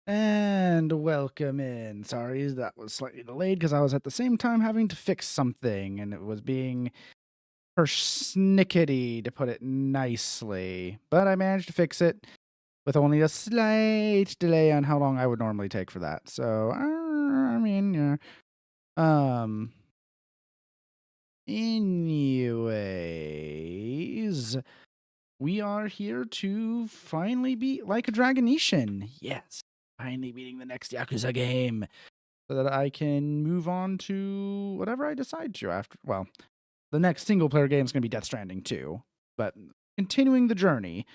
And welcome in. Sorry, that was slightly delayed because I was at the same time having to fix something and it was being persnickety, to put it nicely. But I managed to fix it with only a slight delay on how long I would normally take for that. So, I mean, yeah. Anyways, we are here to finally beat Like a Dragonetian. Yes, finally beating the next Yakuza game so that I can move on to whatever I decide to after. Well, the next single player game is going to be Death Stranding 2, but continuing the journey.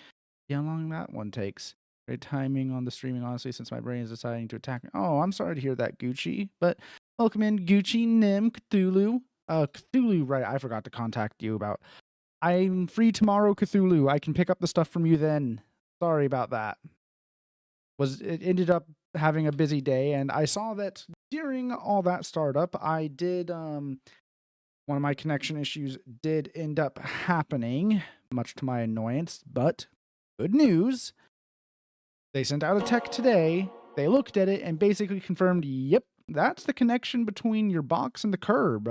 See how long that one takes. Great timing on the streaming, honestly, since my brain is deciding to attack me. Oh, I'm sorry to hear that, Gucci. But welcome in, Gucci, Nim, Cthulhu. Cthulhu, right, I forgot to contact you about. I'm free tomorrow, Cthulhu. I can pick up the stuff from you then. Sorry about that. It ended up having a busy day, and I saw that during all that startup, I did one of my connection issues did end up happening, much to my annoyance, but good news. They sent out a tech today. They looked at it and basically confirmed, yep, that's the connection between your box and the curb.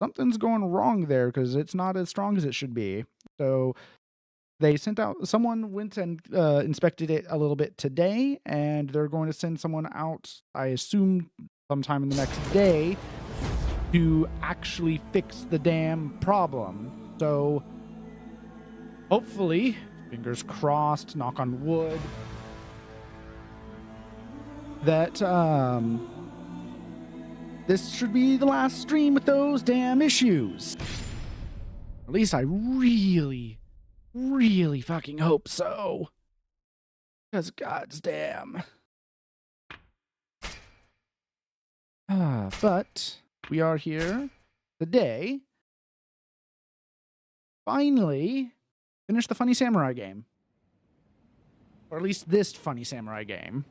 Something's going wrong there because it's not as strong as it should be. So they sent out, someone went and inspected it a little bit today, and they're going to send someone out, I assume sometime in the next day, to actually fix the damn problem. So hopefully, fingers crossed, knock on wood, that this should be the last stream with those damn issues. At least I really fucking hope so. Because gods damn. But we are here today. Finally finish the Funny Samurai game. Or at least this Funny Samurai game.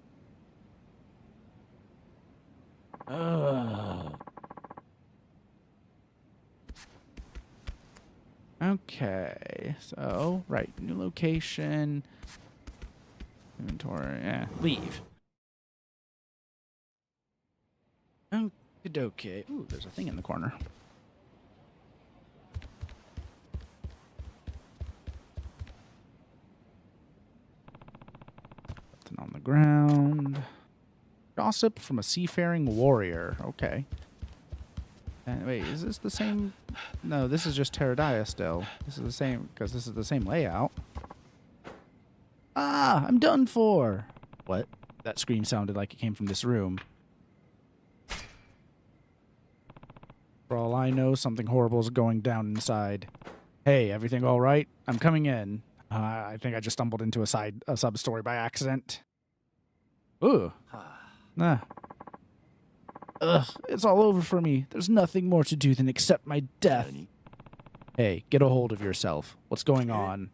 Okay, so, right, new location, inventory, leave. Okay. Ooh, there's a thing in the corner. Something on the ground. Gossip from a seafaring warrior. Okay. And wait, is this the same? No, this is just Teradaya still. This is the same, because this is the same layout. Ah, I'm done for. What? That scream sounded like it came from this room. For all I know, something horrible is going down inside. Hey, everything all right? I'm coming in. I think I just stumbled into a sub-story by accident. Ooh. Nah. Ugh, it's all over for me. There's nothing more to do than accept my death. Hey, get a hold of yourself. What's going on?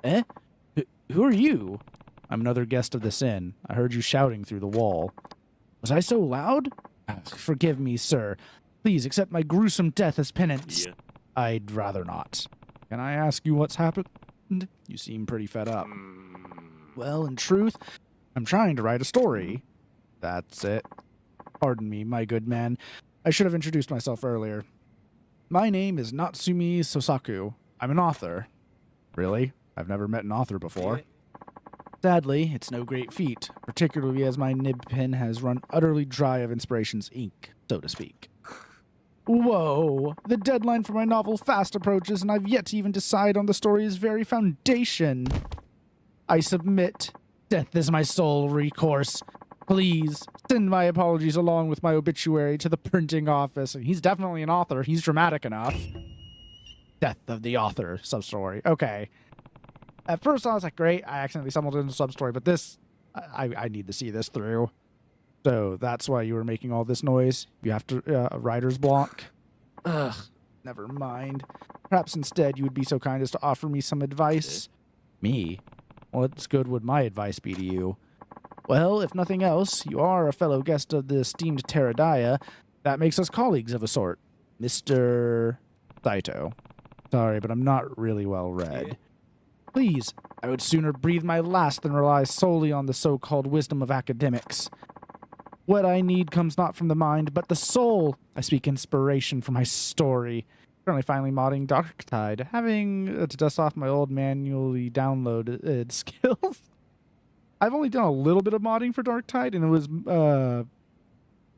Eh? Who are you? I'm another guest of this inn. I heard you shouting through the wall. Was I so loud? Forgive me, sir. Please accept my gruesome death as penance. Yeah. I'd rather not. Can I ask you what's happened? You seem pretty fed up. Well, in truth, I'm trying to write a story. That's it. Pardon me, my good man. I should have introduced myself earlier. My name is Natsumi Sosaku. I'm an author. Really? I've never met an author before. Sadly, it's no great feat, particularly as my nib pen has run utterly dry of inspiration's ink, so to speak. Whoa! The deadline for my novel fast approaches, and I've yet to even decide on the story's very foundation. I submit. Death is my sole recourse. Please, send my apologies along with my obituary to the printing office. He's definitely an author. He's dramatic enough. Death of the author, sub-story. Okay. At first I was like, great, I accidentally stumbled into sub-story, but this, I need to see this through. So that's why you were making all this noise? You have to, writer's block? Ugh, never mind. Perhaps instead you would be so kind as to offer me some advice. Me? What good would my advice be to you? Well, if nothing else, you are a fellow guest of the esteemed Teradaya. That makes us colleagues of a sort. Mr. Saito. Sorry, but I'm not really well read. Please, I would sooner breathe my last than rely solely on the so-called wisdom of academics. What I need comes not from the mind, but the soul. I speak inspiration for my story. Currently finally modding Darktide, having to dust off my old manually downloaded skills. I've only done a little bit of modding for Darktide, and it was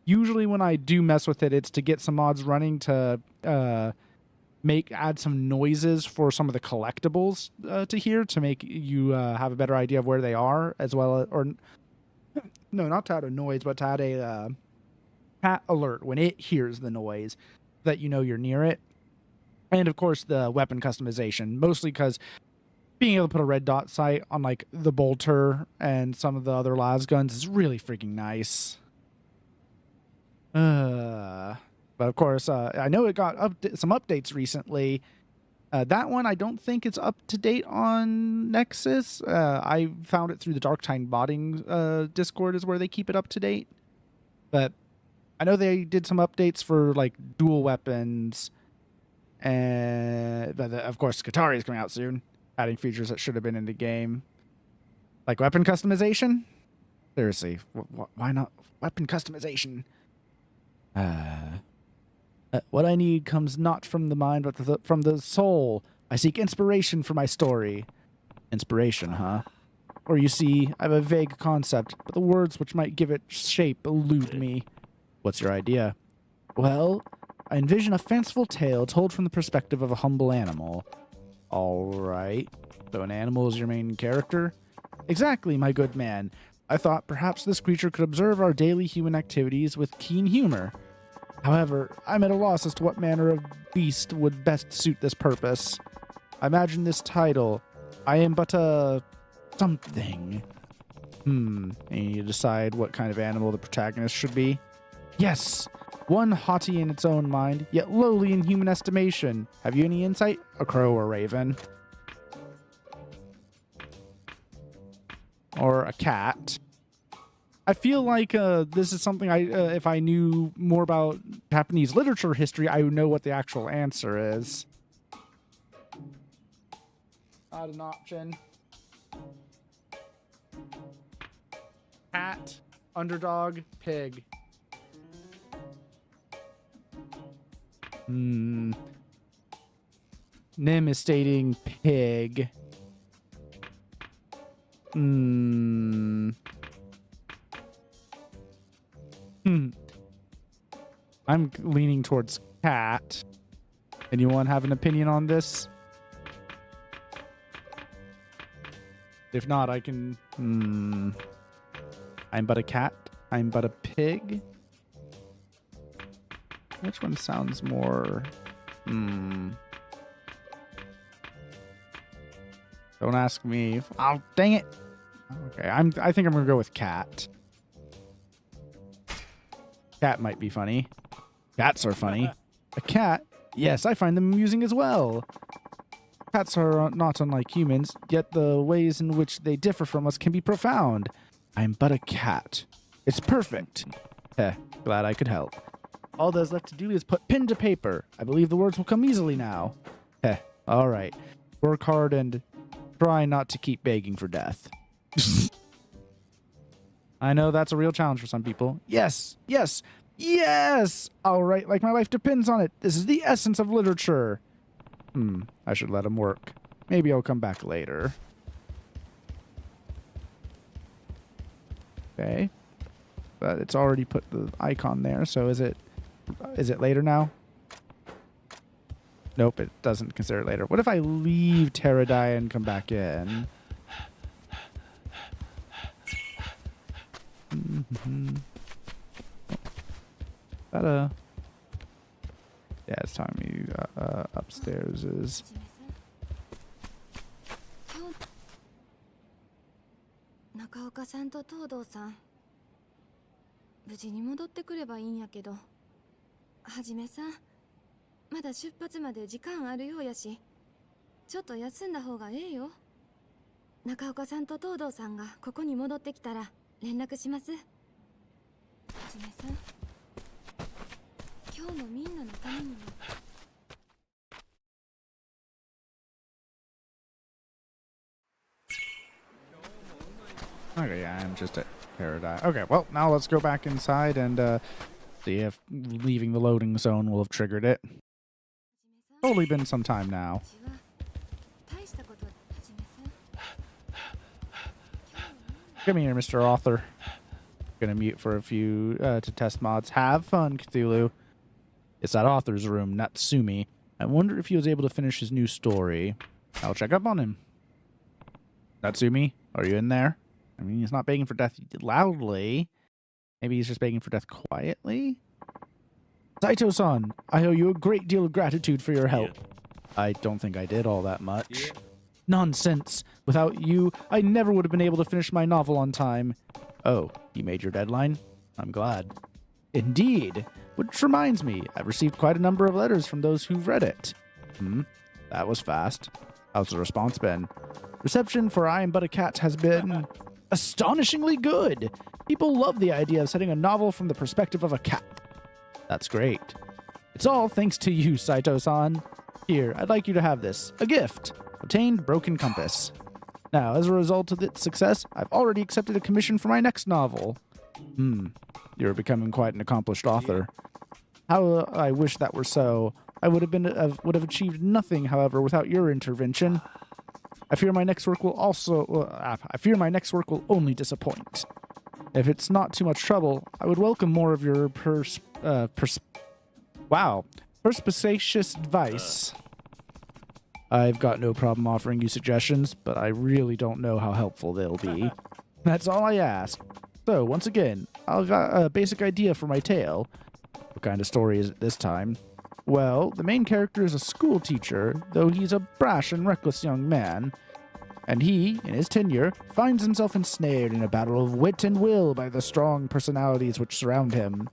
usually when I do mess with it, it's to get some mods running to add some noises for some of the collectibles to hear, to make you have a better idea of where they are, as well as, or no, not to add a noise, but to add a cat alert when it hears the noise, that you know you're near it. And of course the weapon customization, mostly because being able to put a red dot sight on like the bolter and some of the other las guns is really freaking nice. But of course, I know it got some updates recently. That one, I don't think it's up to date on Nexus. I found it through the Darktide modding Discord is where they keep it up to date. But I know they did some updates for like dual weapons. And of course, Skitarii is coming out soon, adding features that should have been in the game. Like weapon customization? Seriously, why not weapon customization? What I need comes not from the mind, but from the soul. I seek inspiration for my story. Inspiration, huh? Or you see, I have a vague concept, but the words which might give it shape elude me. What's your idea? Well, I envision a fanciful tale told from the perspective of a humble animal. All right. So an animal is your main character? Exactly, my good man. I thought perhaps this creature could observe our daily human activities with keen humor. However, I'm at a loss as to what manner of beast would best suit this purpose. I imagine this title, I am but a something. And you decide what kind of animal the protagonist should be? Yes! One haughty in its own mind, yet lowly in human estimation. Have you any insight? A crow or raven? Or a cat? I feel like this is something if I knew more about Japanese literature history, I would know what the actual answer is. Not an option. Cat, underdog, pig. Nim is stating pig. I'm leaning towards cat. Anyone have an opinion on this? If not, I can... I'm but a cat. I'm but a pig. Which one sounds more... Don't ask me. Oh, dang it. Okay, I think I'm going to go with cat. Cat might be funny. Cats are funny. A cat? Yes, I find them amusing as well. Cats are not unlike humans, yet the ways in which they differ from us can be profound. I'm but a cat. It's perfect. Glad I could help. All there's left to do is put pen to paper. I believe the words will come easily now. All right. Work hard and try not to keep begging for death. I know that's a real challenge for some people. Yes, yes, yes! All right, like my life depends on it. This is the essence of literature. I should let him work. Maybe I'll come back later. Okay. But it's already put the icon there, so is it later now? Nope, it doesn't consider it later. What if I leave Teradai and come back in? Yeah, it's telling me upstairs is... Nakaoka-sanと東堂さん、無事に戻ってくればいいんやけど、はじめさん、まだ出発まで時間あるようやし、ちょっと休んだ方がええよ。中岡さんと東堂さんがここに戻ってきたら連絡します。はじめさん、今日もみんなのためにも。Okay, yeah, I'm just at paradise. Okay, well, now let's go back inside and see if leaving the loading zone will have triggered it. Totally been some time now. Come here, Mr. Author. Gonna mute for a few to test mods. Have fun, Cthulhu. It's that author's room, Natsumi. I wonder if he was able to finish his new story. I'll check up on him. Natsumi, are you in there? I mean, he's not begging for death loudly. Maybe he's just begging for death quietly? Saito-san, I owe you a great deal of gratitude for your help. I don't think I did all that much. Nonsense. Without you, I never would have been able to finish my novel on time. Oh, you made your deadline? I'm glad. Indeed. Which reminds me, I've received quite a number of letters from those who've read it. That was fast. How's the response been? Reception for I Am But a Cat has been astonishingly good. People love the idea of setting a novel from the perspective of a cat. That's great. It's all thanks to you, Saito-san. Here, I'd like you to have this. A gift. Obtained Broken Compass. Now, as a result of its success, I've already accepted a commission for my next novel. You're becoming quite an accomplished author. How I wish that were so. I would have achieved nothing, however, without your intervention. I fear my next work will only disappoint. If it's not too much trouble, I would welcome more of your perspicacious advice. I've got no problem offering you suggestions, but I really don't know how helpful they'll be. That's all I ask. So, once again, I've got a basic idea for my tale. What kind of story is it this time? Well, the main character is a school teacher, though he's a brash and reckless young man. And he, in his tenure, finds himself ensnared in a battle of wit and will by the strong personalities which surround him.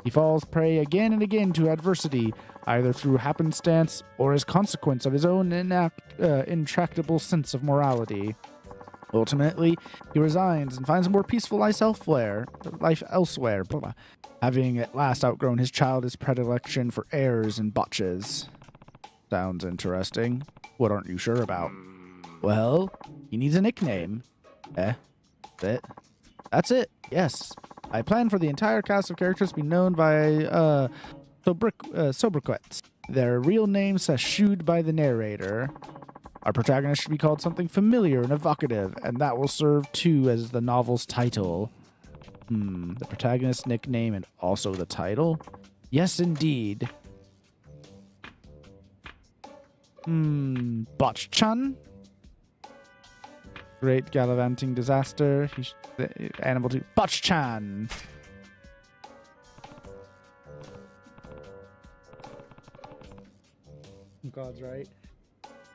He falls prey again and again to adversity, either through happenstance or as consequence of his own intractable sense of morality. Ultimately, he resigns and finds a more peaceful life elsewhere, having at last outgrown his childish predilection for errors and botches. Sounds interesting. What aren't you sure about? Well, he needs a nickname. That's it, yes. I plan for the entire cast of characters to be known by sobriquets. Their real names eschewed by the narrator. Our protagonist should be called something familiar and evocative, and that will serve too as the novel's title. The protagonist's nickname and also the title? Yes, indeed. Botch-chan? Great gallivanting disaster. Animal 2. Botch-chan! God's right.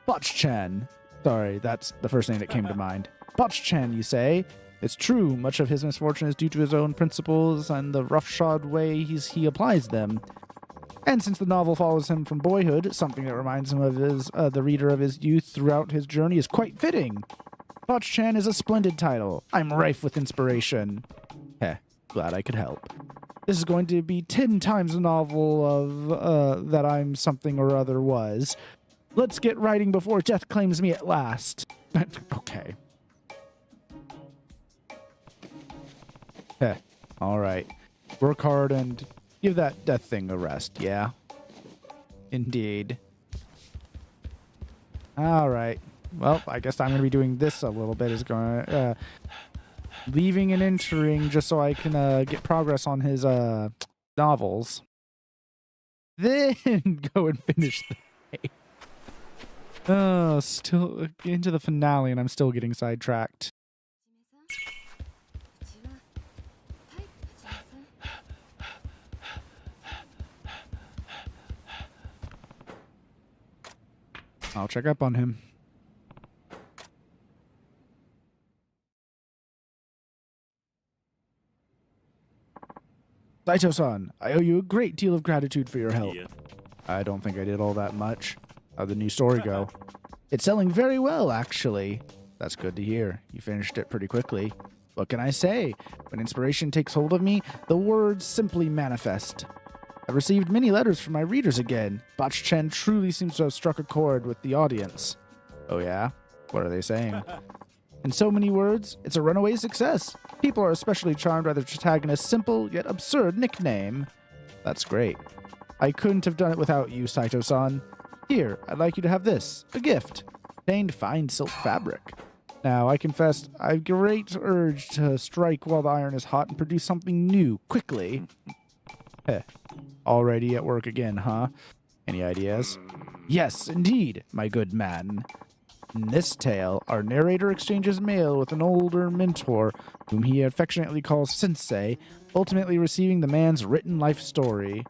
Botch-chan. Sorry, that's the first name that came to mind. Botch-chan, you say? It's true, much of his misfortune is due to his own principles and the roughshod way he applies them. And since the novel follows him from boyhood, something that reminds him of the reader of his youth throughout his journey is quite fitting. Botch-chan is a splendid title. I'm rife with inspiration. Glad I could help. This is going to be 10 times the novel of that I'm something or other was. Let's get writing before death claims me at last. Okay. All right. Work hard and give that death thing a rest, yeah? Indeed. All right. Well, I guess I'm going to be doing this a little bit. Is going leaving and entering just so I can get progress on his novels. Then go and finish the game. Oh, still into the finale and I'm still getting sidetracked. I'll check up on him. Saito-san, I owe you a great deal of gratitude for your help. I don't think I did all that much. How'd the new story go? It's selling very well, actually. That's good to hear. You finished it pretty quickly. What can I say? When inspiration takes hold of me, the words simply manifest. I've received many letters from my readers again. Botch-chan truly seems to have struck a chord with the audience. Oh yeah? What are they saying? In so many words, it's a runaway success. People are especially charmed by the protagonist's simple yet absurd nickname. That's great. I couldn't have done it without you, Saito-san. Here, I'd like you to have this, a gift. Contained fine silk fabric. Now, I confess, I've a great urge to strike while the iron is hot and produce something new, quickly. Heh. Already at work again, huh? Any ideas? Yes, indeed, my good man. In this tale, our narrator exchanges mail with an older mentor, whom he affectionately calls Sensei, ultimately receiving the man's written life story.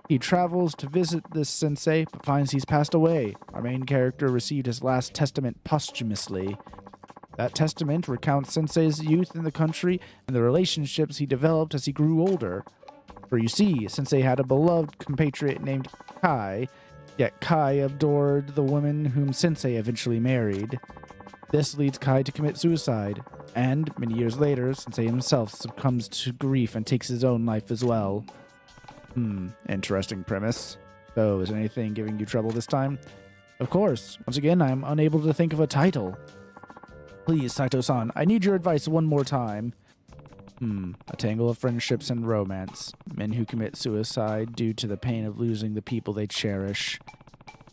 He travels to visit this sensei, but finds he's passed away. Our main character received his last testament posthumously. That testament recounts Sensei's youth in the country and the relationships he developed as he grew older. For you see, Sensei had a beloved compatriot named Kai, yet Kai adored the woman whom Sensei eventually married. This leads Kai to commit suicide, and many years later, Sensei himself succumbs to grief and takes his own life as well. Interesting premise. So, is anything giving you trouble this time? Of course. Once again, I am unable to think of a title. Please, Saito-san, I need your advice one more time. A tangle of friendships and romance. Men who commit suicide due to the pain of losing the people they cherish.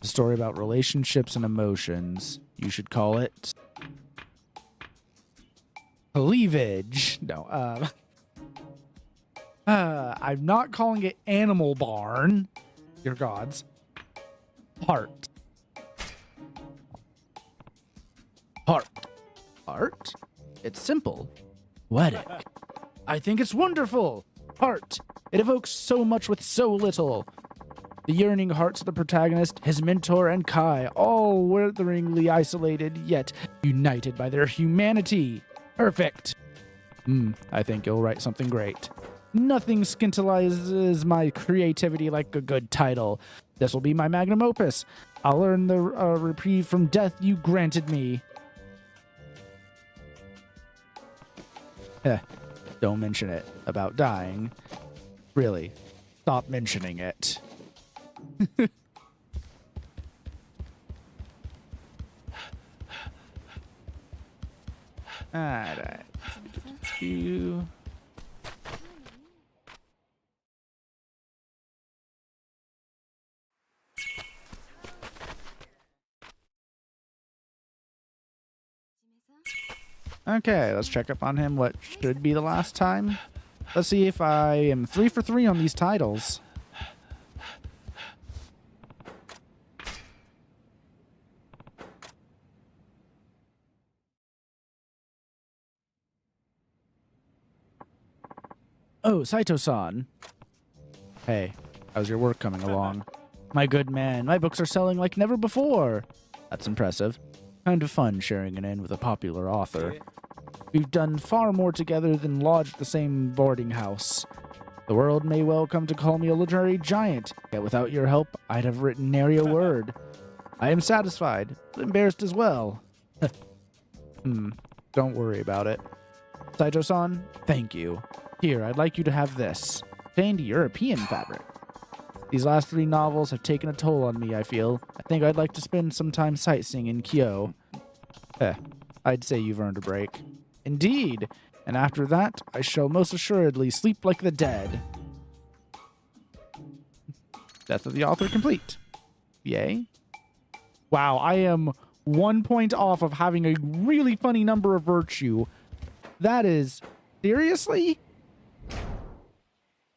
A story about relationships and emotions. You should call it... Cleavage. No, I'm not calling it Animal Barn. Dear gods. Heart. Heart? It's simple. Poetic. I think it's wonderful. Heart. It evokes so much with so little. The yearning hearts of the protagonist, his mentor, and Kai, all witheringly isolated, yet united by their humanity. Perfect. I think you'll write something great. Nothing scintillizes my creativity like a good title. This will be my magnum opus. I'll earn the reprieve from death you granted me. Don't mention it about dying. Really, stop mentioning it. Alright. You. Okay, let's check up on him. What should be the last time? Let's see if I am 3 for 3 on these titles. Oh, Saito-san. Hey, how's your work coming along? My good man, my books are selling like never before. That's impressive. Kind of fun sharing an inn with a popular author. We've done far more together than lodged at the same boarding house. The world may well come to call me a literary giant, yet without your help, I'd have written nary a word. I am satisfied, but embarrassed as well. Don't worry about it. Saito-san, thank you. Here, I'd like you to have this. Stained European fabric. These last 3 novels have taken a toll on me, I feel. I think I'd like to spend some time sightseeing in Kyo. I'd say you've earned a break. Indeed, and after that, I shall most assuredly sleep like the dead. Death of the author complete. Yay. Wow, I am 1 point off of having a really funny number of virtue. That is... Seriously?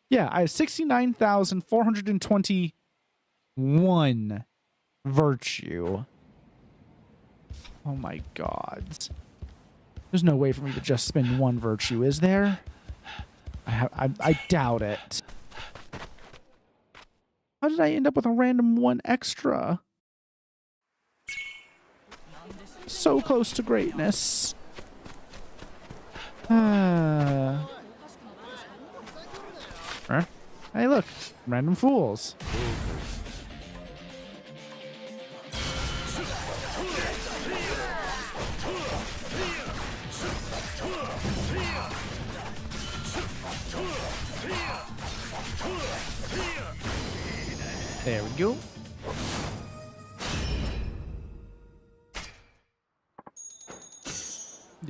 Yeah, I have 69,421 virtue. Oh my god. There's no way for me to just spend 1 virtue, is there? I doubt it. How did I end up with a random 1 extra? So close to greatness. Hey, look. Random fools. There we go.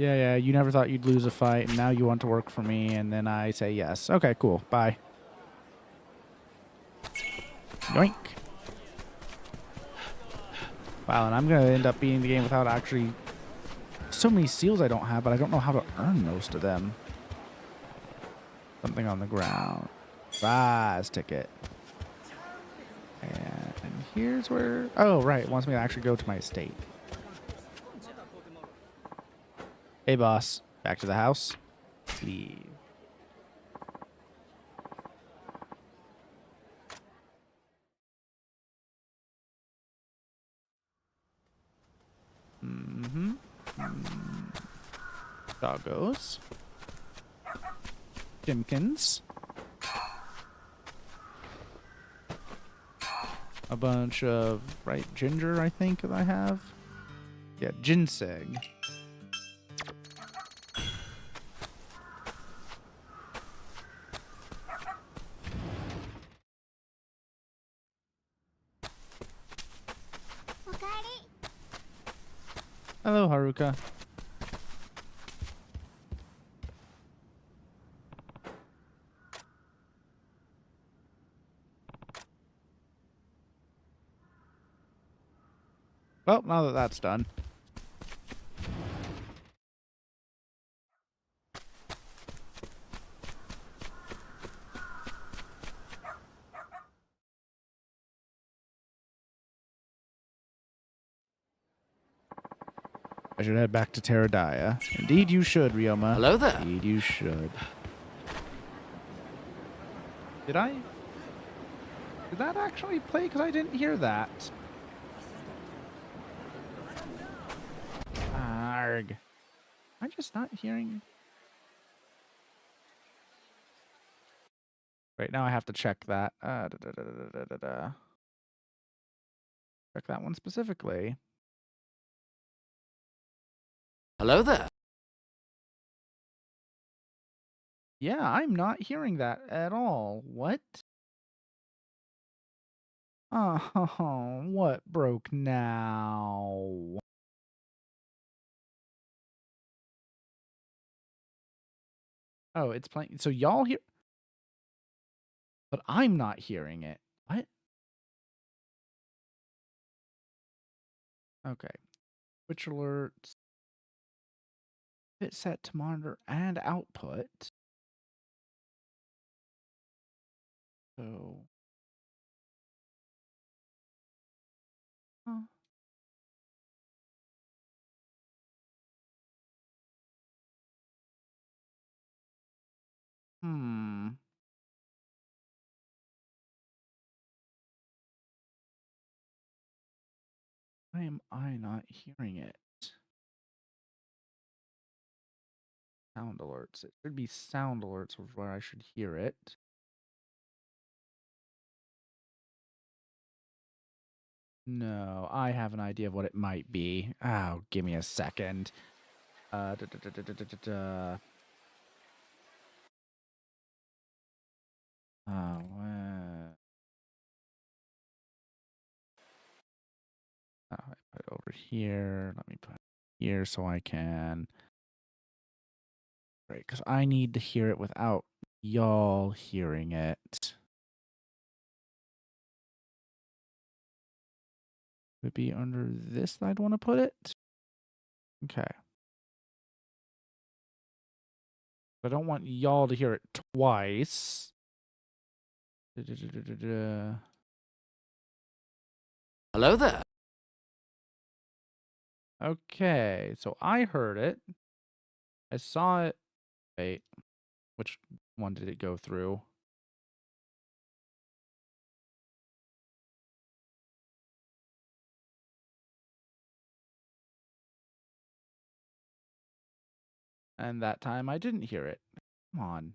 Yeah, you never thought you'd lose a fight, and now you want to work for me, and then I say yes. Okay, cool. Bye. Yoink. Wow, and I'm going to end up beating the game without actually... So many seals I don't have, but I don't know how to earn most of them. Something on the ground. Prize ticket. And here's where... Oh, right. It wants me to actually go to my estate. Hey, boss. Back to the house. Leave. Mm-hmm. Doggos. Jimkins. A bunch of, right, ginger, I think, that I have. Yeah, ginseng. Hello, Haruka. Well, now that that's done. I should head back to Terradaya. Indeed you should, Ryoma. Hello there. Indeed you should. Did I? Did that actually play? Because I didn't hear that. Arg. I'm just not hearing... Right, now I have to check that. Check that one specifically. Hello there. Yeah, I'm not hearing that at all. What? Oh, what broke now? Oh, it's playing. So y'all hear... But I'm not hearing it. What? Okay. Switch alerts. Hit set to monitor and output. So... Huh. Hmm. Why am I not hearing it? Sound alerts. It should be sound alerts where I should hear it. No, I have an idea of what it might be. Oh, give me a second. Da, da, da, da, da, da, da, da. Oh, I put it over here. Let me put it here so I can. Right, because I need to hear it without y'all hearing it. Would it be under this that I'd want to put it? Okay. I don't want y'all to hear it twice. Hello there. Okay, so I heard it. I saw it. Wait, which one did it go through? And that time I didn't hear it. Come on.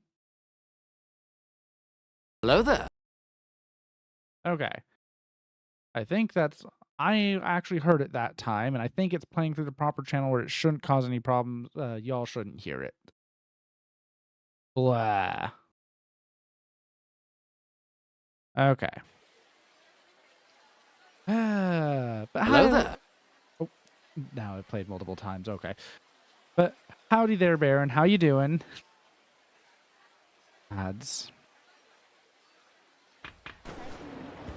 Hello there. Okay. I think that's... I actually heard it that time, and I think it's playing through the proper channel where it shouldn't cause any problems. Y'all shouldn't hear it. Blah. Okay. But Hello there. Oh, now it played multiple times. Okay. But howdy there, Baron. How you doing? Ads.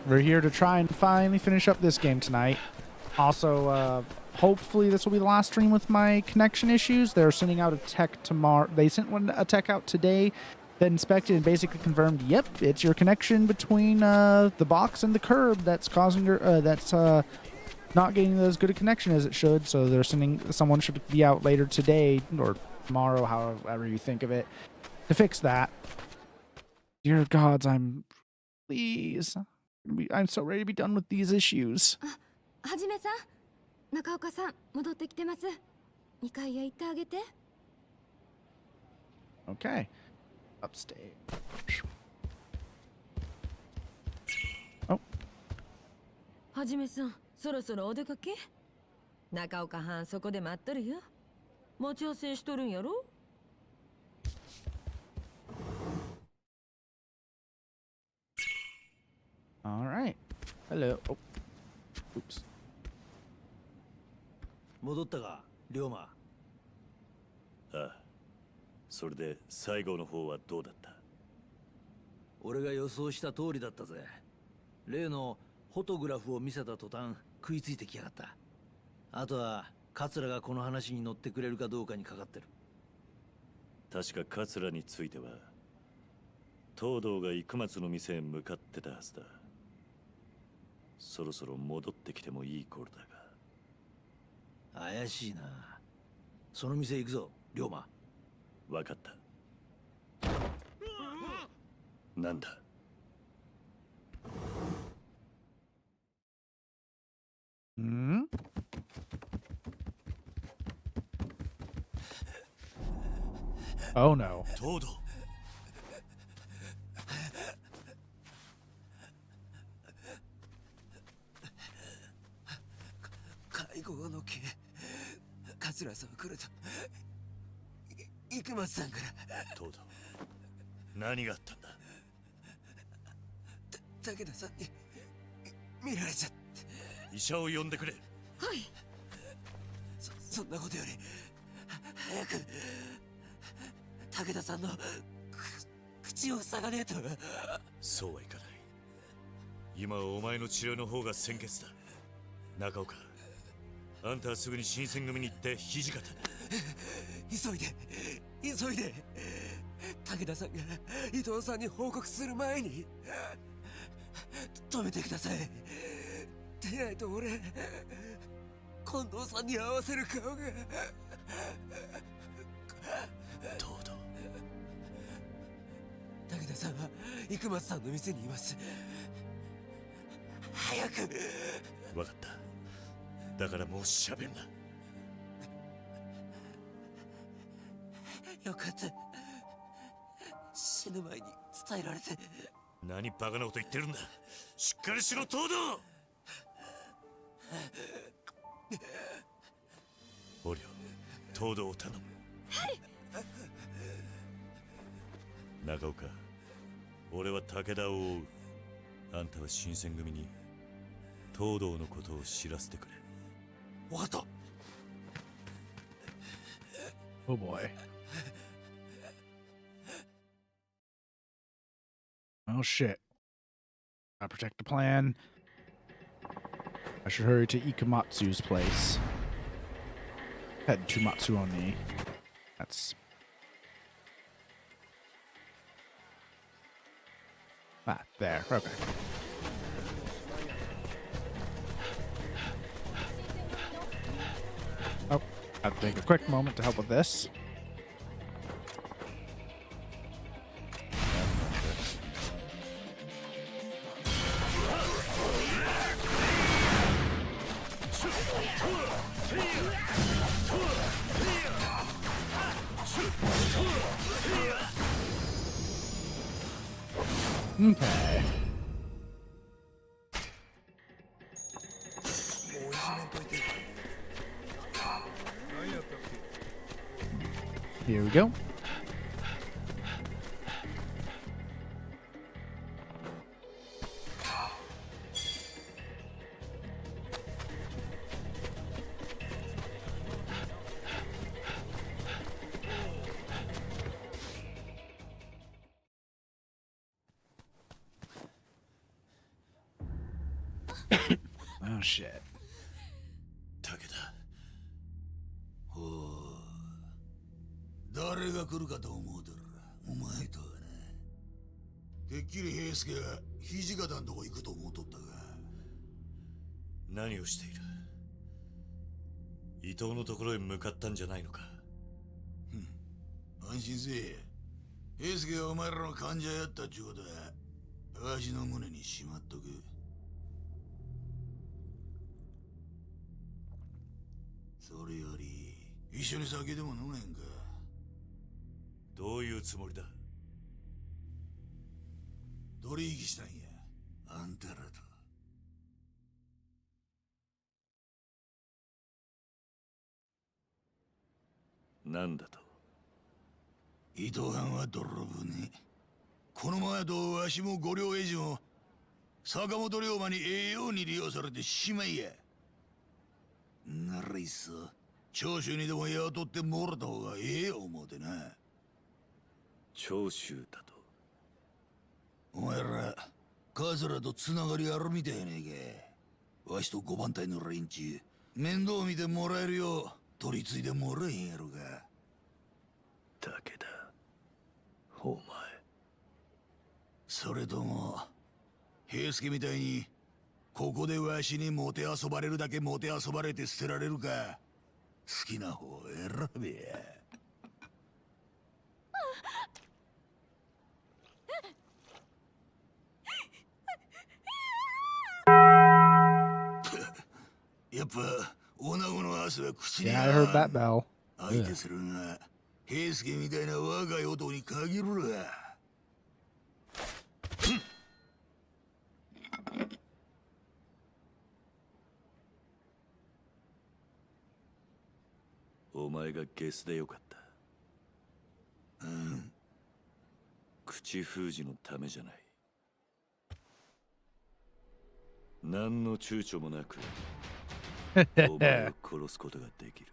We're here to try and finally finish up this game tonight. Also, hopefully this will be the last stream with my connection issues. They're sending out a tech tomorrow. They sent a tech out today that inspected and basically confirmed, yep, it's your connection between the box and the curb that's causing your not getting as good a connection as it should. So they're sending, someone should be out later today or tomorrow, however you think of it, to fix that. Dear gods, please, I'm so ready to be done with these issues. はじめさん、中岡さん戻ってきてます。2階へ行ってあげて。Okay. Upstate. Oh. はじめさん、そろそろお出かけ？中岡はんそこで待っとるよ。待ち合わせしとるんやろAll right. Hello. Oh. Oops. 戻ったか、龍馬。ああ。それで最後の方はどうだった？俺が予想した通りだったぜ。例のフォトグラフを見せた途端食いついてきやがった。あとは桂がこの話に乗ってくれるかどうかにかかってる。確か桂については東堂が生松の店へ向かってたはずだ。そろそろ戻ってきてもいい頃だが。怪しいな。その店行くぞ、龍馬。わかった。なんだ。Hmm? Oh no. 東堂。会合の件、桂さん来ると生松さんから東堂、何があったんだ？武田さんに見られちゃって。医者を呼んでくれ。はい。そんなことより早く武田さんの口を塞がねえと。そうはいかない。今はお前の治療の方が先決だ。中岡、あんたはすぐに新選組に行って土方だ。急いで武田さんが伊藤さんに報告する前に止めてください。でないと俺近藤さんに合わせる顔が。東堂。武田さんは生松さんの店にいます。早く。分かった。だからもう喋るな。よかった。死ぬ前に伝えられて。何バカなこと言ってるんだ。しっかりしろ、東堂。おりょ、東堂を頼む。はい。中岡、俺は武田を追う。あんたは新選組に東堂のことを知らせてくれ。分かった。Oh boy. Oh shit. Gotta protect the plan. I should hurry to Ikamatsu's place. Head to Matsuoni. That's... Ah, there. Okay. Oh, I have to take a quick moment to help with this. Okay. Here we go. shit. 武田。ほう。誰が来るかと思うてる。お前とはな。てっきり平助が土方のとこ行くと思うとったが。何をしている？伊藤のところへ向かったんじゃないのか。安心せえ。平助はお前らの患者やったっちゅうことは、わしの胸にしまっとく。それより、一緒に酒でも飲めんか。どういうつもりだ？取引したんや、あんたらと。なんだと？伊藤藩は泥船。このままやとわしも五両英二も坂本龍馬に栄養に利用されてしまいや。ならいっそ長州にでも雇ってもらった方がええよ思うてな。長州だと？お前らカズラとつながりあるみたいやねえか。わしと五番隊の連中面倒見てもらえるよう取り継いでもらえへんやろか。武田、お前。それとも平助みたいにここでわしにもてあそばれるだけもてあそばれて捨てられるか。好きな方を選べや。やっぱ女子の汗は口に Yeah, I heard that bell. 相手するが平助みたいな若い男に限るわ。お前がゲスでよかった。うん。口封じのためじゃない。何の躊躇もなくお前を殺すことができる。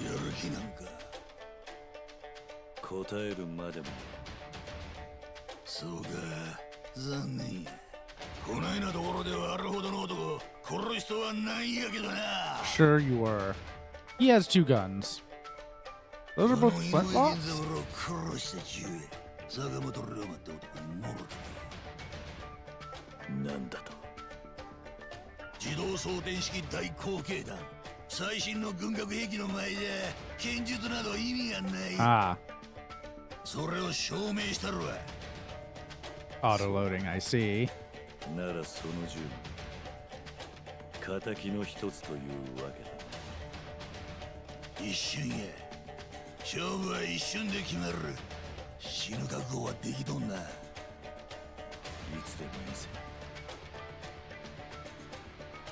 やる気なんか答えるまでも。そうか、残念や。こないなところではあるほどの男殺しとはないやけどな。 Sure you were. He has 2 guns. Those are both この flintlocks? 犬猿を殺した中坂本龍馬って男にもろた。なんだと？自動装填式大口径弾。最新の軍拡兵器の前じゃ剣術など意味がない。Ah, それを証明したるわ。 auto-loading, I see. ならその銃も敵の一つというわけだ。一瞬や。勝負は一瞬で決まる。死ぬ覚悟はできとんな。いつでもいいぜ。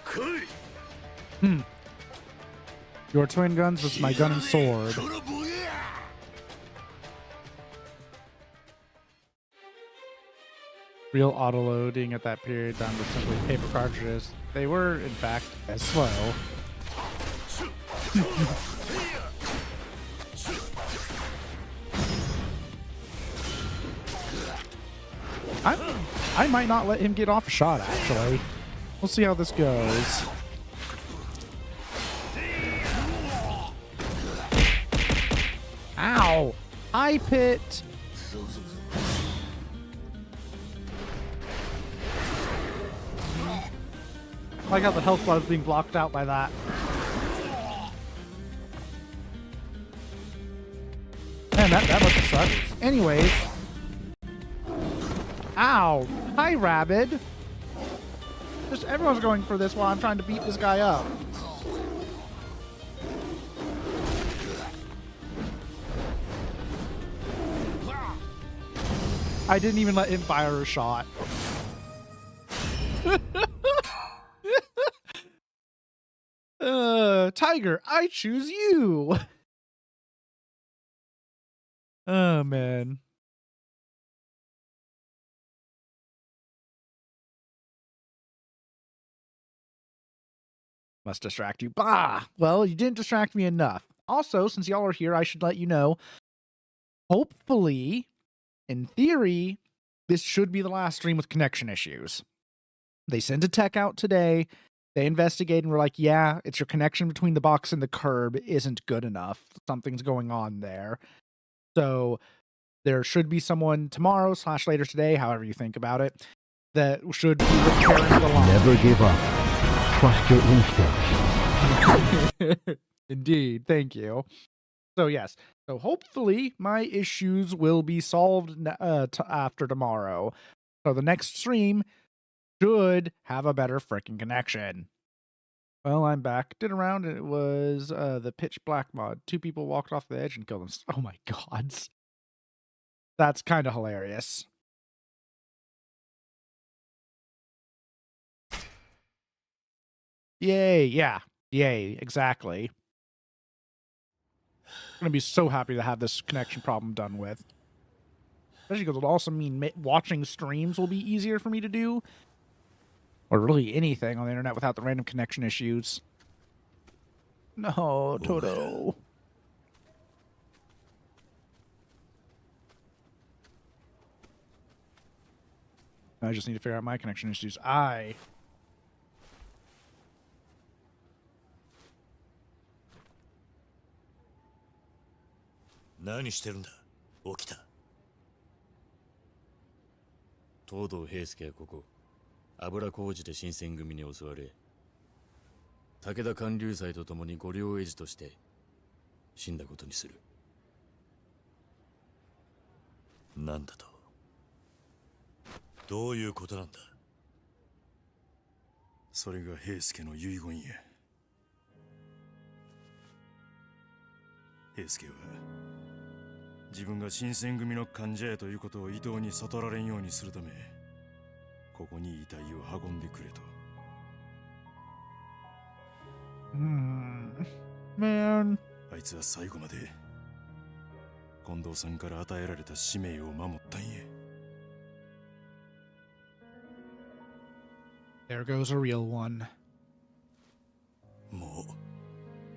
来い。 Your twin guns versus my gun and sword. このボケや。Real auto-loading at that period down to simply paper cartridges. They were, in fact, as slow. I might not let him get off a shot, actually. We'll see how this goes. Ow! Eye pit! I like how the health bar is being blocked out by that. Man, that must have sucked. Anyways. Ow! Hi, Rabid! Just everyone's going for this while I'm trying to beat this guy up. I didn't even let him fire a shot. Tiger, I choose you. Oh, man. Must distract you. Bah! Well, you didn't distract me enough. Also, since y'all are here, I should let you know, hopefully, in theory, this should be the last stream with connection issues. They sent a tech out today. They investigated and were like, yeah, it's your connection between the box and the curb isn't good enough. Something's going on there. So there should be someone tomorrow / later today, however you think about it, that should be repairing the line. Never give up. Trust your instincts. Indeed. Thank you. So yes. So hopefully my issues will be solved after tomorrow. So the next stream should have a better freaking connection. Well, I'm back. Did a round and it was the pitch black mod. 2 people walked off the edge and killed them. Oh my gods. That's kind of hilarious. Yay, yeah. Yay, exactly. I'm going to be so happy to have this connection problem done with. Especially because it'll also mean watching streams will be easier for me to do. Or really anything on the internet without the random connection issues. No, Toto. I just need to figure out my connection issues.何してるんだ起きた東堂平介はここ油工事で新選組に襲われ武田官流祭と共に御領絵師として死んだことにする。なんだとどういうことなんだ。それが平介の遺言や。平介は自分が新選組の患者やということを伊藤に悟られんようにするためここに遺体を運んでくれと。Man. あいつは最後まで近藤さんから与えられた使命を守ったんや。There goes a real one. も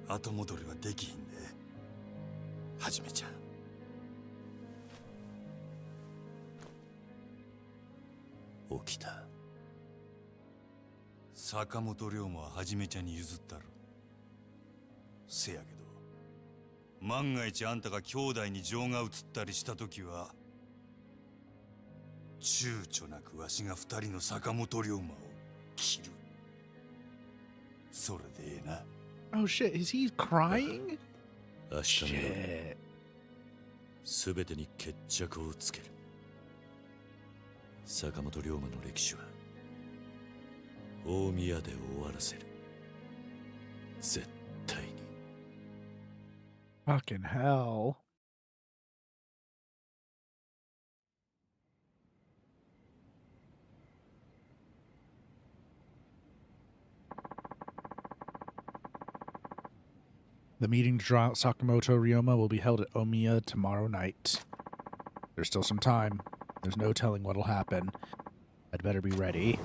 う後戻りはできひんで、はじめちゃん。起きた。坂本龍馬ははじめちゃんに譲ったろ。せやけど万が一あんたが兄弟に情が移ったりした時は躊躇なくわしが二人の坂本龍馬を切る。それでええな。Oh shit, is he crying? 明日の夜 Shit. すべてに決着をつける。坂本龍馬の歴史は大宮で終わらせる。絶対に。Fucking hell. The meeting to draw out Sakamoto Ryoma will be held at Omiya tomorrow night. There's still some time. There's no telling what'll happen. I'd better be ready.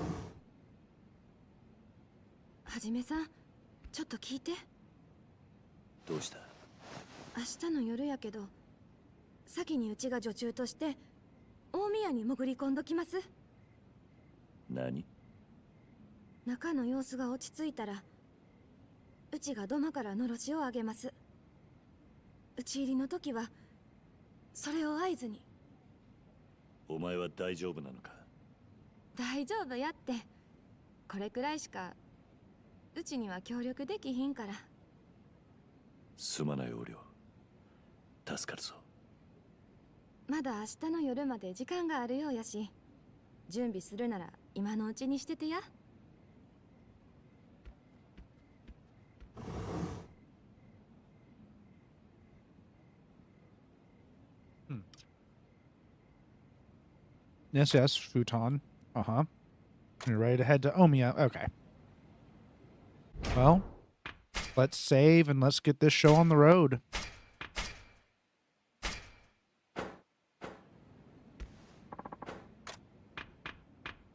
はじめさん、ちょっと聞いて。どうした？明日の夜やけど、先にうちが女中として大宮に潜り込んどきます。何？中の様子が落ち着いたら、うちが土間からのろしを上げます。打ち入りの時はそれを合図に。お前は大丈夫なのか？大丈夫やって。これくらいしかうちには協力できひんから。すまない横領。助かるぞ。まだ明日の夜まで時間があるようやし、準備するなら今のうちにしててや。Yes, yes, futon. Uh-huh. You're ready to head to Omiya. Okay. Well, let's save and let's get this show on the road.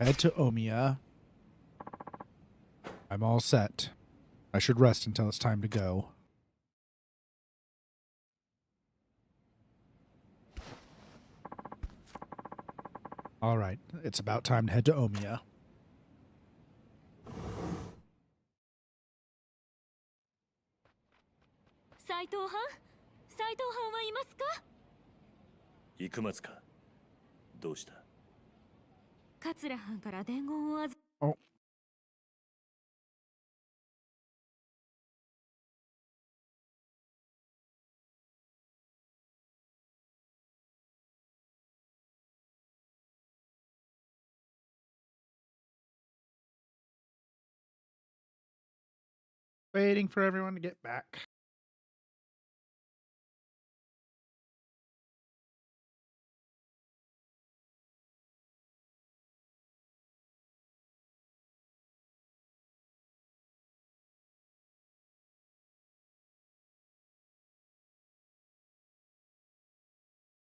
Head to Omiya. I'm all set. I should rest until it's time to go. All right, it's about time to head to Omiya. Oh, waiting for everyone to get back.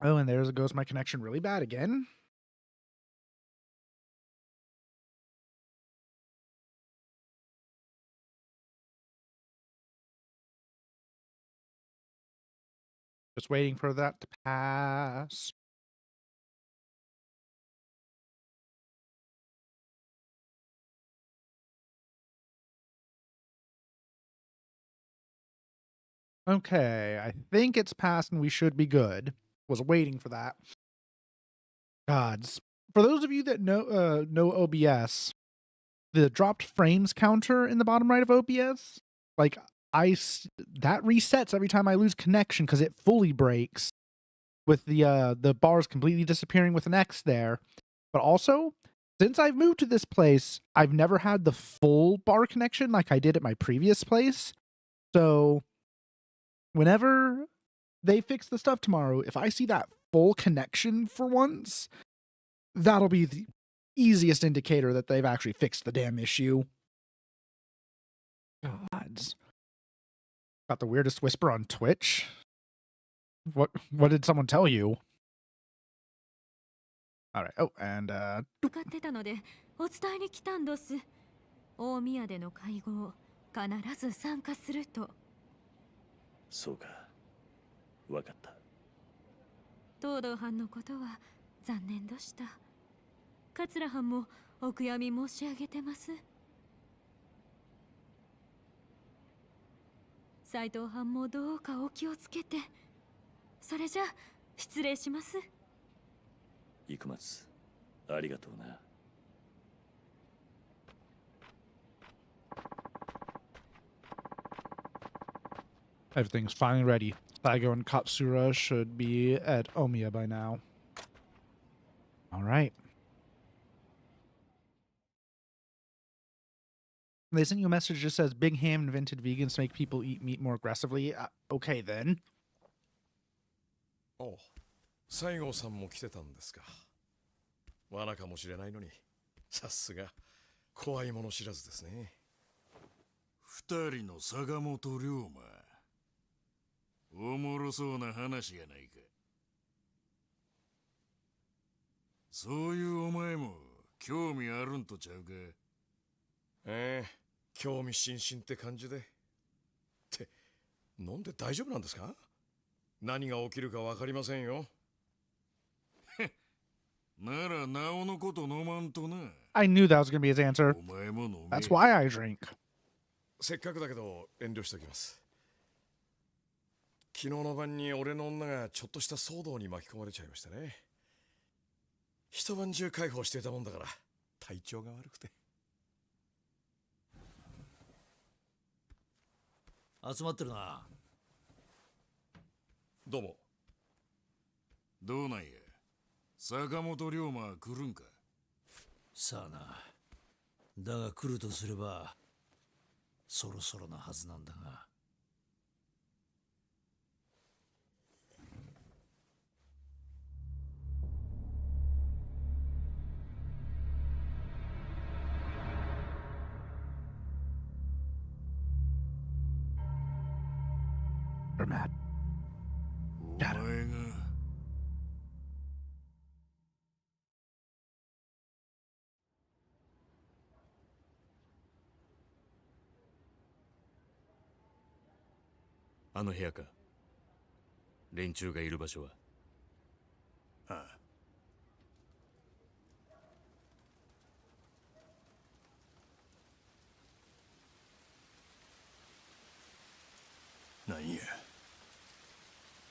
Oh, and there goes my connection really bad again. Just waiting for that to pass. Okay, I think it's passed and we should be good. Was waiting for that. Gods. For those of you that know OBS, the dropped frames counter in the bottom right of OBS, like that resets every time I lose connection because it fully breaks with the bars completely disappearing with an X there. But also, since I've moved to this place, I've never had the full bar connection like I did at my previous place. So whenever they fix the stuff tomorrow, if I see that full connection for once, that'll be the easiest indicator that they've actually fixed the damn issue. Gods. Got the weirdest whisper on Twitch. What did someone tell you? All right. Oh, and 向かってたのでお伝えに来たんどす。大宮での会合必ず参加すると。そうか。わかった。東堂藩のことは残念でした。桂藩もお悔やみ申し上げてます。斎藤藩もどうかお気をつけて。それじゃ失礼します。生松、ありがとうな。Everything's finally ready. Saigo and Katsura should be at Omiya by now. All right. They sent you a message that says Big Ham invented vegans to make people eat meat more aggressively. Okay, then. おう、西郷さんも来てたんですか。罠かもしれないのに、さすが怖いもの知らずですね。二人の坂本龍馬。おもろそうな話がないか。そういうお前も興味あるんとちゃうか。ええ、興味津々って感じで。って、飲んで大丈夫なんですか？何が起きるかわかりませんよ。ならなおのこと飲まんとな。I knew that was going to be his answer. お前も飲め。That's why I drink. せっかくだけど遠慮しておきます。昨日の晩に俺の女がちょっとした騒動に巻き込まれちゃいましたね。一晩中介抱していたもんだから体調が悪くて。集まってるな。どうも。どうなんや。坂本龍馬来るんか。さあな。だが来るとすればそろそろなはずなんだが。We're mad. お前が。あの部屋か。連中がいる場所は。ああ。なんや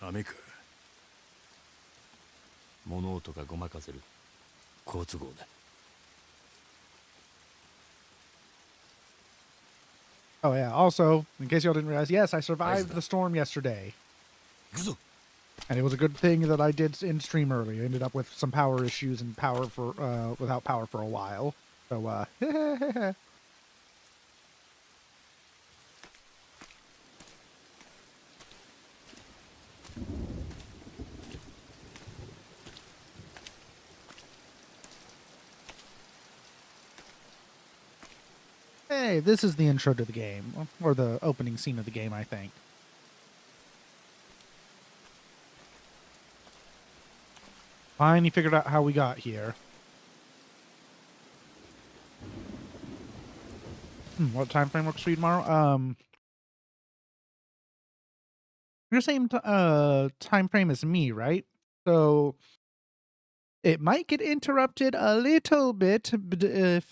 雨か。物音がごまかせる好都合だ。Oh yeah. Also, in case y'all didn't realize, yes, I survived the storm yesterday, 行くぞ。 and it was a good thing that I did in stream early. I ended up with some power issues and power for without power for a while. So hey, this is the intro to the game, or the opening scene of the game, I think. Finally figured out how we got here. What time frame works for you tomorrow? Your same time frame as me, right? So it might get interrupted a little bit if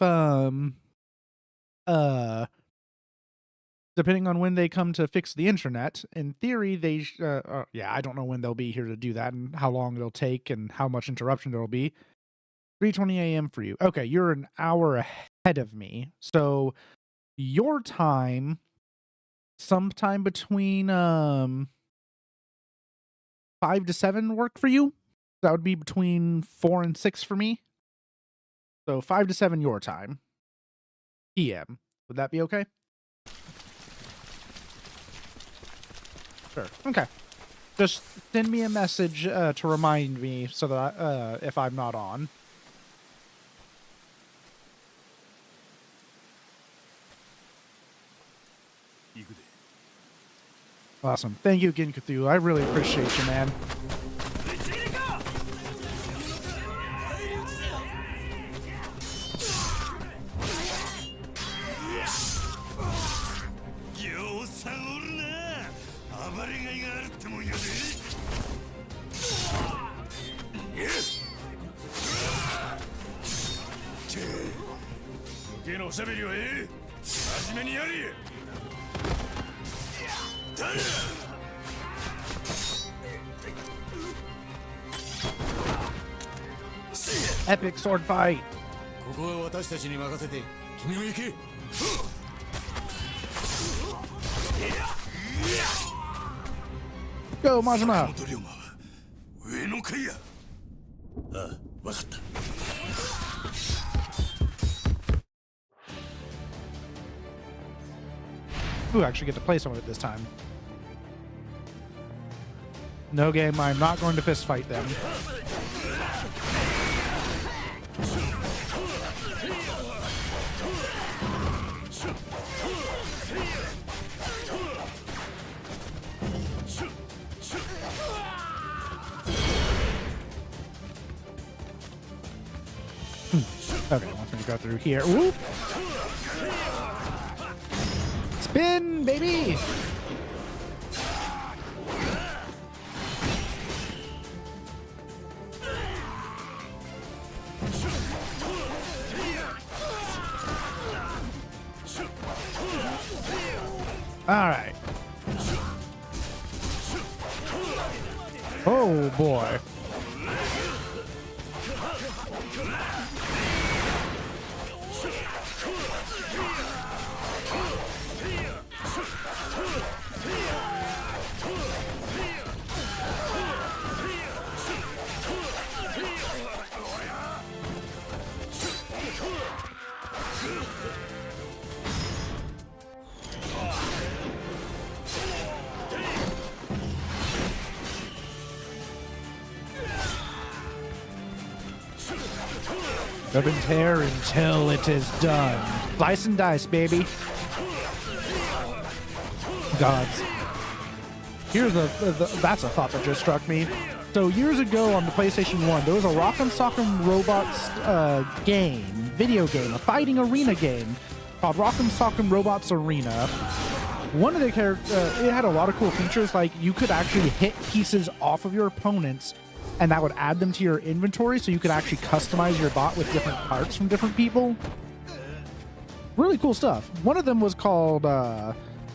depending on when they come to fix the internet. In theory, they yeah, I don't know when they'll be here to do that and how long it'll take and how much interruption there'll be. 3:20 a.m. for you. Okay, you're an hour ahead of me. So your time sometime between 5 to 7 work for you? That would be between 4 and 6 for me. So 5 to 7 your time. PM. Would that be okay? Sure. Okay. Just send me a message to remind me so that if I'm not on. Awesome. Thank you again, Cthulhu. I really appreciate you, man. Epic sword fight. ここは私たちに任せて君も行け。Go, Majima. 坂本龍馬は上の階や。ああ、わかった。Ooh, I actually get to play some of it this time. No game, I'm not going to fist fight them. Okay, wants me to go through here. Whoop! Spin, baby! All right. Oh boy. Rub and tear until it is done. Slice and dice, baby. Gods. Here's that's a thought that just struck me. So years ago on the PlayStation 1, there was a Rock'em Sock'em Robots video game, a fighting arena game called Rock'em Sock'em Robots Arena. One of the characters, it had a lot of cool features, like you could actually hit pieces off of your opponents and that would add them to your inventory, so you could actually customize your bot with different parts from different people. Really cool stuff. One of them was called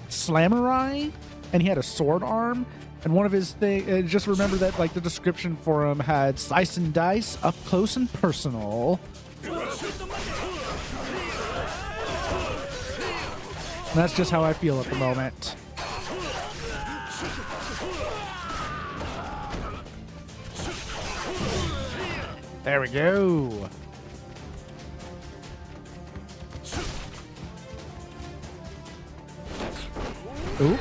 Slamurai, and he had a sword arm. And one of his thing, just remember that like the description for him had slice and dice, up close and personal. And that's just how I feel at the moment. There we go. Ooh.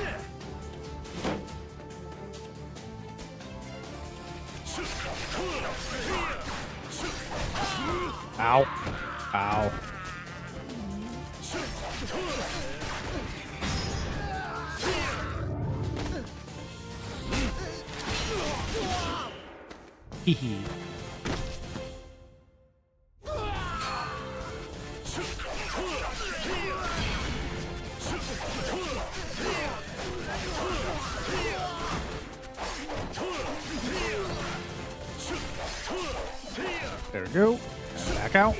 Ow. Ow. Hee hee. There we go. Back out.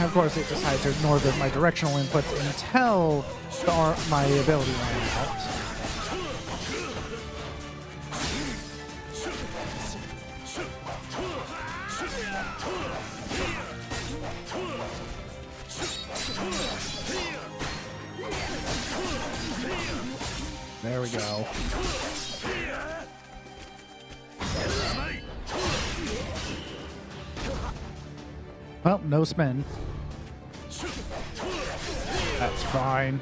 Of course, it decides to ignore my directional inputs until my ability ran out. There we go. Well, no spin. That's fine.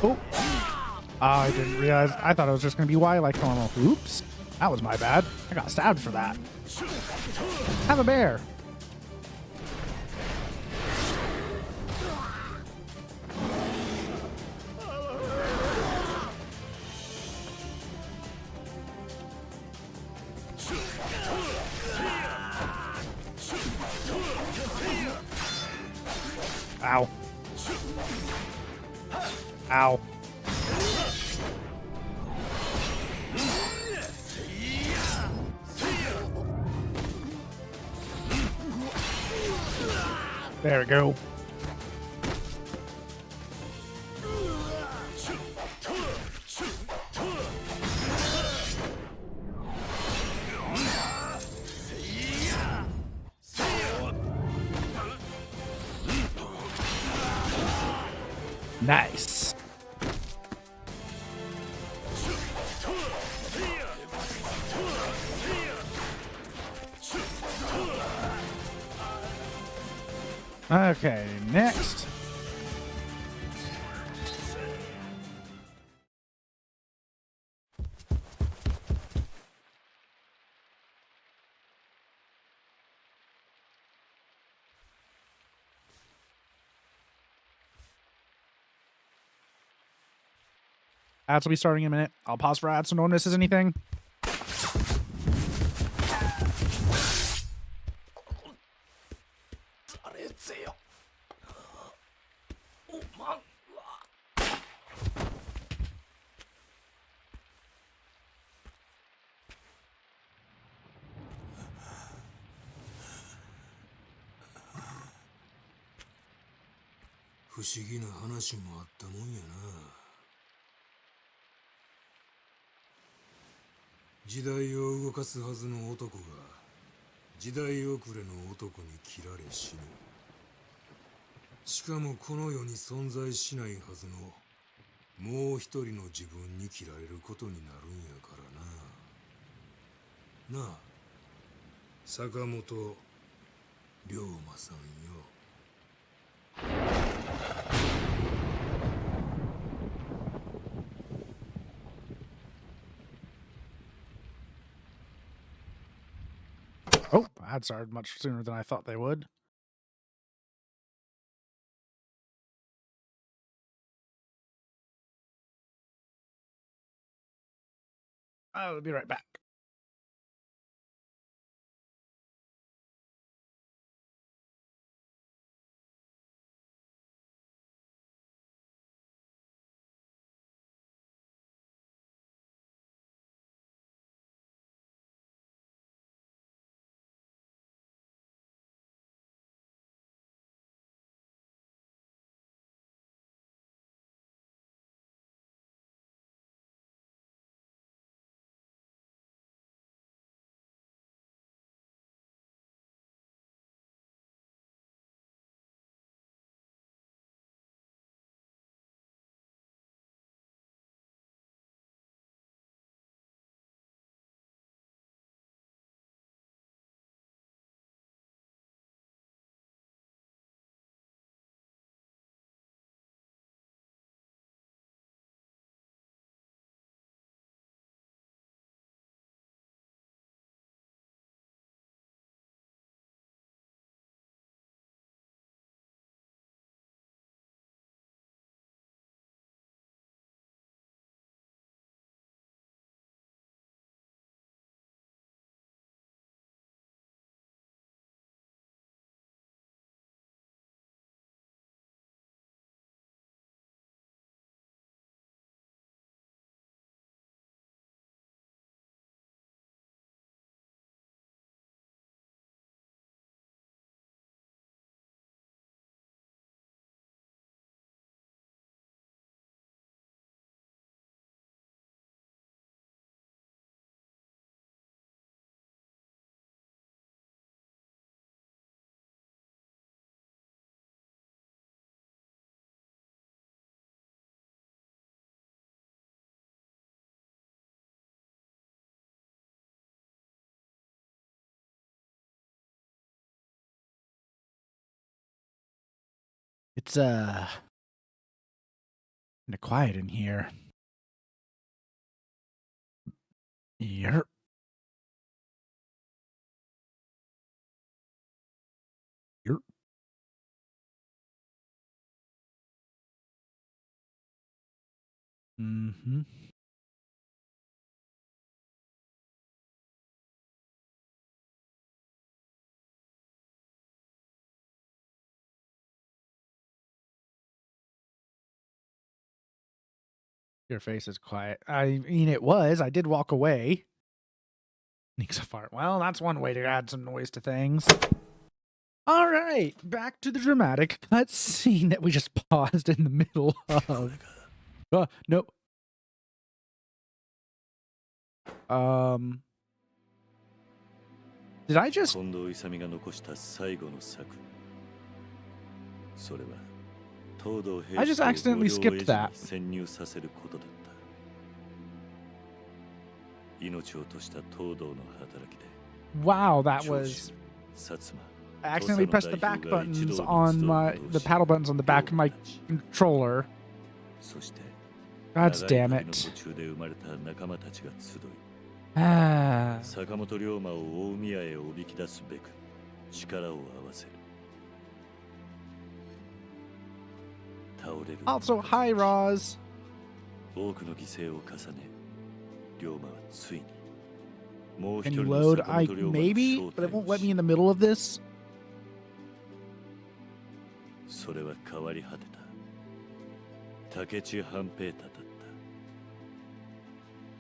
Oh. I didn't realize. I thought it was just going to be Y like normal. Oops. That was my bad. I got stabbed for that. Have a bear. Ow. Ow. There we go. Nice. Okay, next. Ads will be starting in a minute. I'll pause for ads so no one misses anything.不思議な話もあったもんやな。時代を動かすはずの男が時代遅れの男に切られ死ぬ。しかもこの世に存在しないはずのもう一人の自分に切られることになるんやからな。なあ、坂本龍馬さんよ。Oh, ads started much sooner than I thought they would. I'll be right back. It's kind of quiet in here. Yerp. Yerp. Mm-hmm. Your face is quiet. I mean, it was. I did walk away. Sneaks a fart. Well, that's one way to add some noise to things. All right, back to the dramatic cutscene that we just paused in the middle of. No. Did I just? 近藤勇が残した最後の策。それは東堂平 I just accidentally skipped that. 潜入させることだった。命を落とした東堂の働きで。Wow, that was. I accidentally pressed the back buttons on the paddle buttons on the back of my controller. God damn it. 坂本龍馬を大宮へおびき出すべく力を合わせる。倒れる。Also, hi, Roz. 多くの犠牲を重ね、龍馬はついにもう Can 一 you 人の load? 坂 I 本龍馬の maybe, 正 but it 体 won't を let 知 me in the middle of this. それは変わり果てた。竹地半平太だった。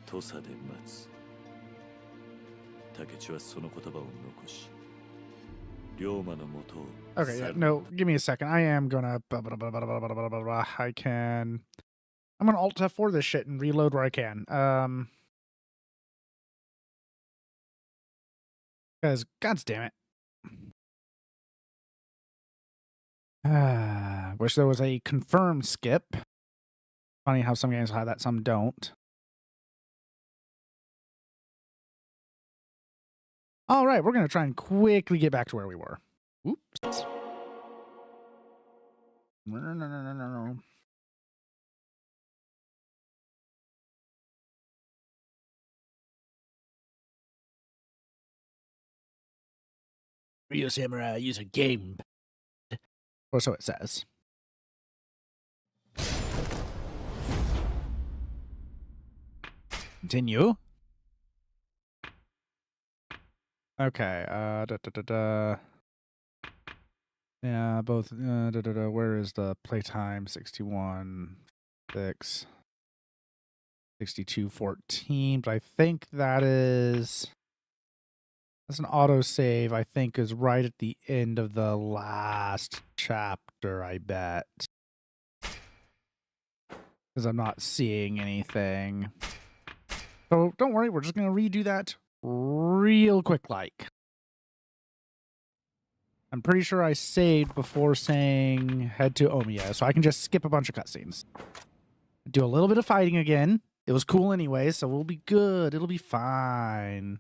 土佐で待つ。竹地はその言葉を残し、龍馬の元を。Okay, yeah, no, give me a second. I am gonna. I can. I'm gonna Alt F4 this shit and reload where I can. Because, god damn it. Wish there was a confirm skip. Funny how some games have that, some don't. All right, we're going to try and quickly get back to where we were. Oops. No. Rio Samurai use a game. Or so it says. Continue. Okay, Yeah, both, where is the playtime? 61, 6, 62, 14, but I think that's an autosave, I think, is right at the end of the last chapter, I bet. Because I'm not seeing anything. So don't worry, we're just going to redo that real quick like. I'm pretty sure I saved before saying head to Omiya, so I can just skip a bunch of cutscenes. Do a little bit of fighting again. It was cool anyway, so we'll be good. It'll be fine.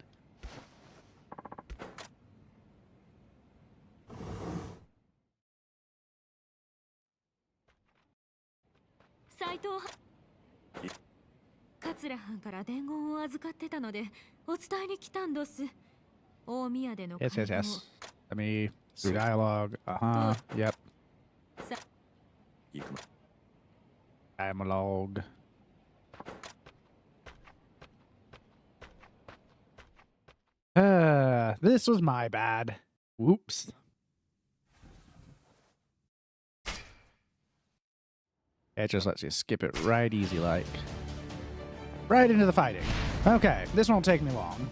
Saito. 桂藩から伝言を預かってたのでお伝えに来たんです。大宮での Yes. Let me do dialogue. Yep. Dialogue. This was my bad. Whoops. It just lets you skip it right easy like. Right into the fighting. Okay, this won't take me long.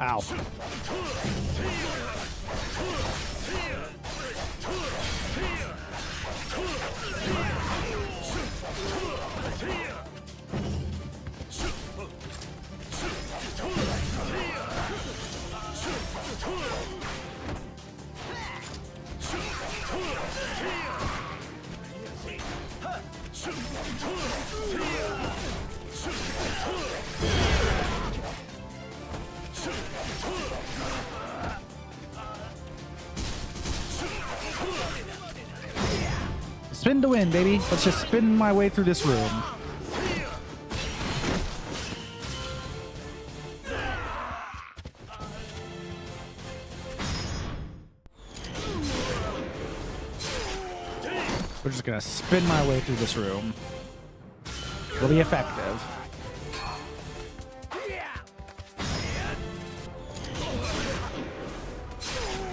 Ow. Spin to win, baby. Let's just spin my way through this room. We're just gonna spin my way through this room. It'll be effective.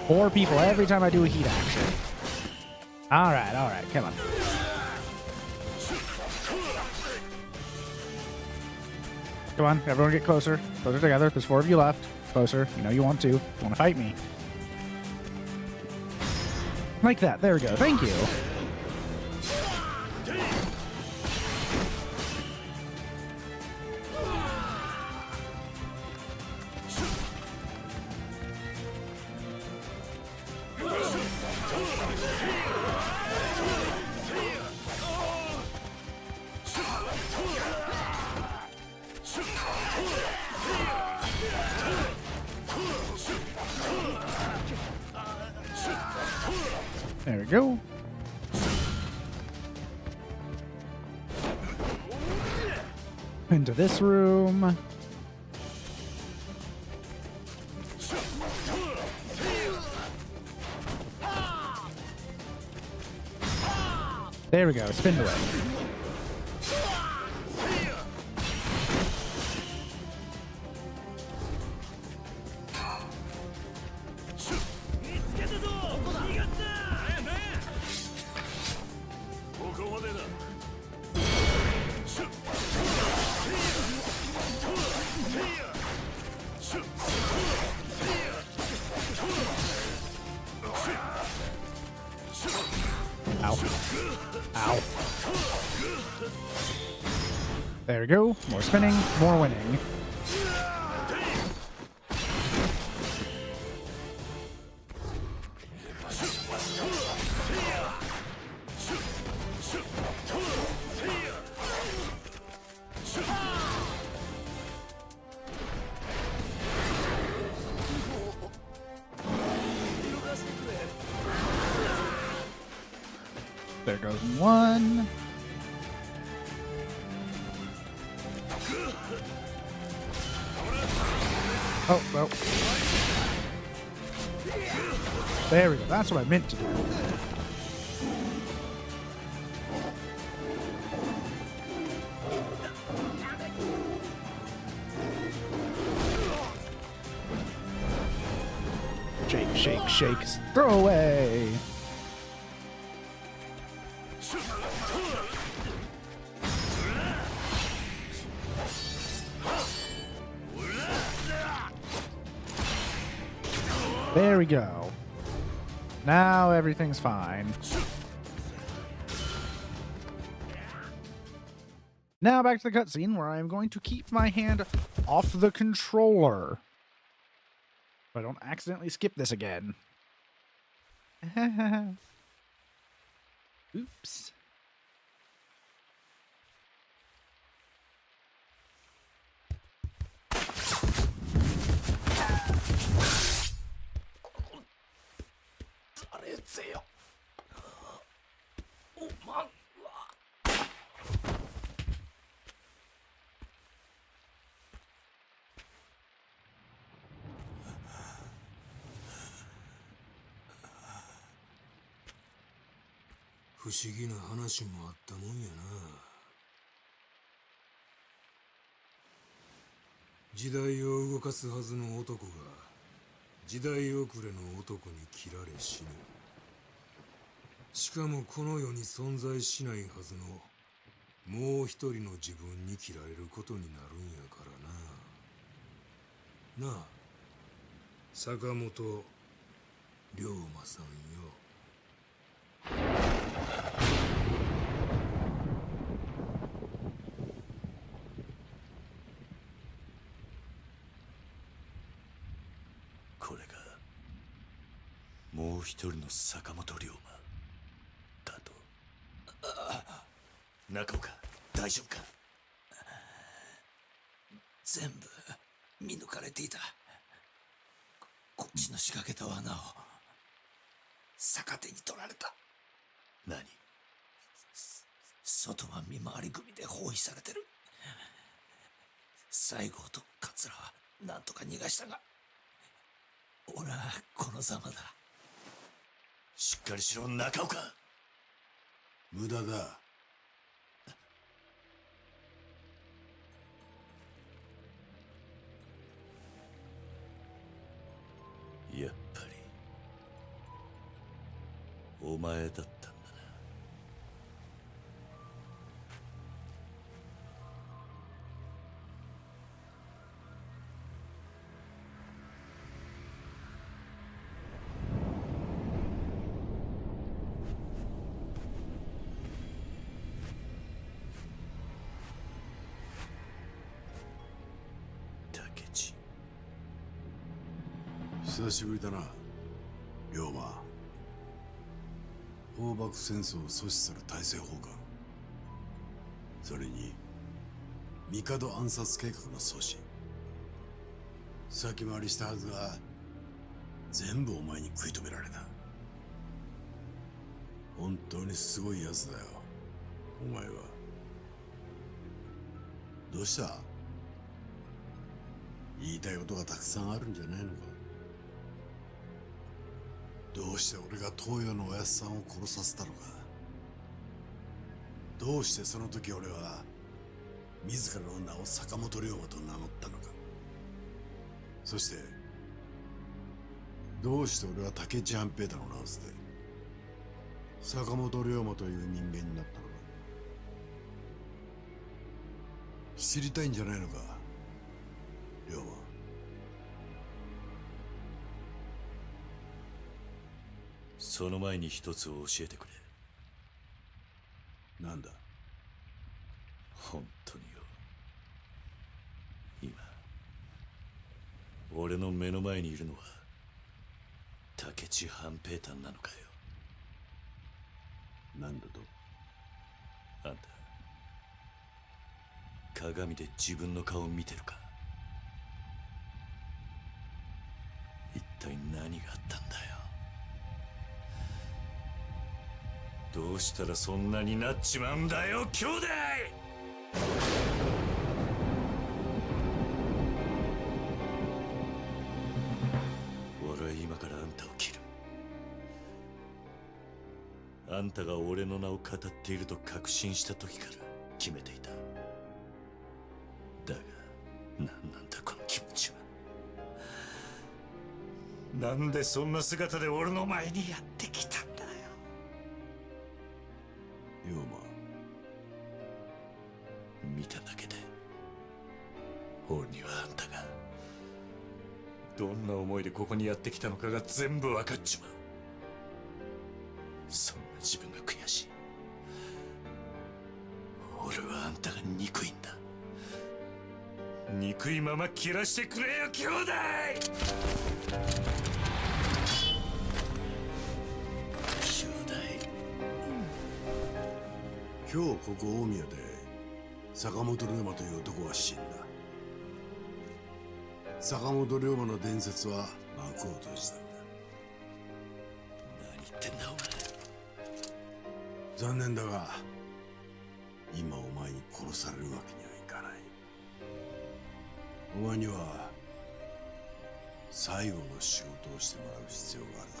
Four people every time I do a heat action. Alright, come on. Come on, everyone get closer. Closer together. There's 4 of you left. Closer. You know you want to. You want to fight me. Like that. There we go. Thank you. There we go. Into this room. There we go. Spin away. Ow. Ow. There we go. More spinning, more winning. There goes one. Oh, well. There we go. That's what I meant to do. Shake, shake, shake. Throw away. There we go. Now everything's fine. Now back to the cutscene where I'm going to keep my hand off the controller. So I don't accidentally skip this again. Oops.不思議な話もあったもんやな。時代を動かすはずの男が時代遅れの男に切られ死ぬ。しかもこの世に存在しないはずのもう一人の自分に切られることになるんやからな。なあ、坂本龍馬さんよ。これがもう一人の坂本龍馬だと。中岡、大丈夫か？全部見抜かれていた。ちの仕掛けた罠を逆手に取られた。何？外は見回り組で包囲されてる。西郷と桂はなんとか逃がしたが、俺はこのざまだ。しっかりしろ、中岡。無駄だ。やっぱりお前だったんだな。竹地。久しぶりだな、龍馬。放幕戦争を阻止する大政奉還、それに帝暗殺計画の阻止、先回りしたはずが全部お前に食い止められた。本当にすごいやつだよ、お前は。どうした？言いたいことがたくさんあるんじゃないのか。どうして俺が東洋のおやっさんを殺させたのか。どうしてその時俺は自らの名を坂本龍馬と名乗ったのか。そしてどうして俺は竹内半平太の名を捨て坂本龍馬という人間になったのか。知りたいんじゃないのか、龍馬。その前に一つを教えてくれ。なんだ。本当によ、今俺の目の前にいるのは竹地半平太なのかよ。なんだと。あんた鏡で自分の顔を見てるか。一体何があったんだよ。どうしたらそんなになっちまうんだよ、兄弟。俺は今からあんたを切る。あんたが俺の名を語っていると確信した時から決めていた。だが何なんだこの気持ちは。なんでそんな姿で俺の前にやってきたんだよ。龍馬、見ただけで俺にはあんたがどんな思いでここにやってきたのかが全部分かっちまう。そんな自分が悔しい。俺はあんたが憎いんだ。憎いまま切らしてくれよ、兄弟。今日ここ大宮で坂本龍馬という男が死んだ。坂本龍馬の伝説は幕を閉じたんだ。何言ってんだお前。残念だが今お前に殺されるわけにはいかない。お前には最後の仕事をしてもらう必要があるか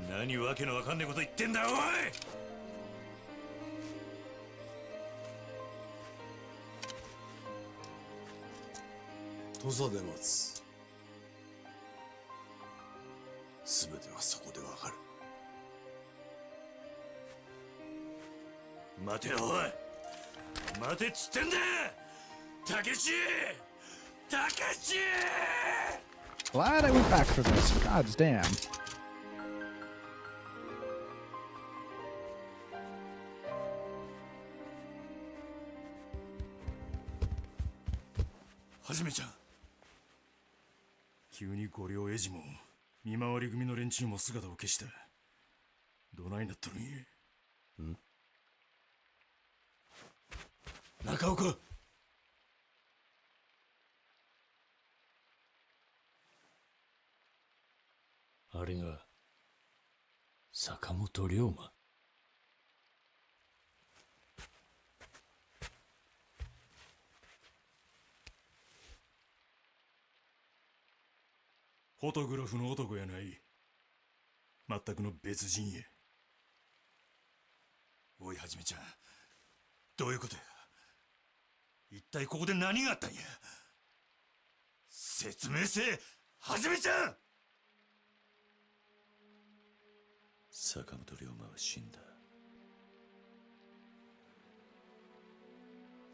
らな。何わけのわかんねえこと言ってんだおい。土佐で待つ。全てはそこでわかる。待てよおい。待てっつってんだ。竹内。竹内。 Glad I went back for this. God's damn.はじめちゃん。急に御両エジも見回り組の連中も姿を消した。どないなっとるんや。中岡。れが坂本龍馬。フォトグラフの男やない。全くの別人や。おいはじめちゃん、どういうことや。一体ここで何があったんや。説明せえ、はじめちゃん。坂本龍馬は死んだ。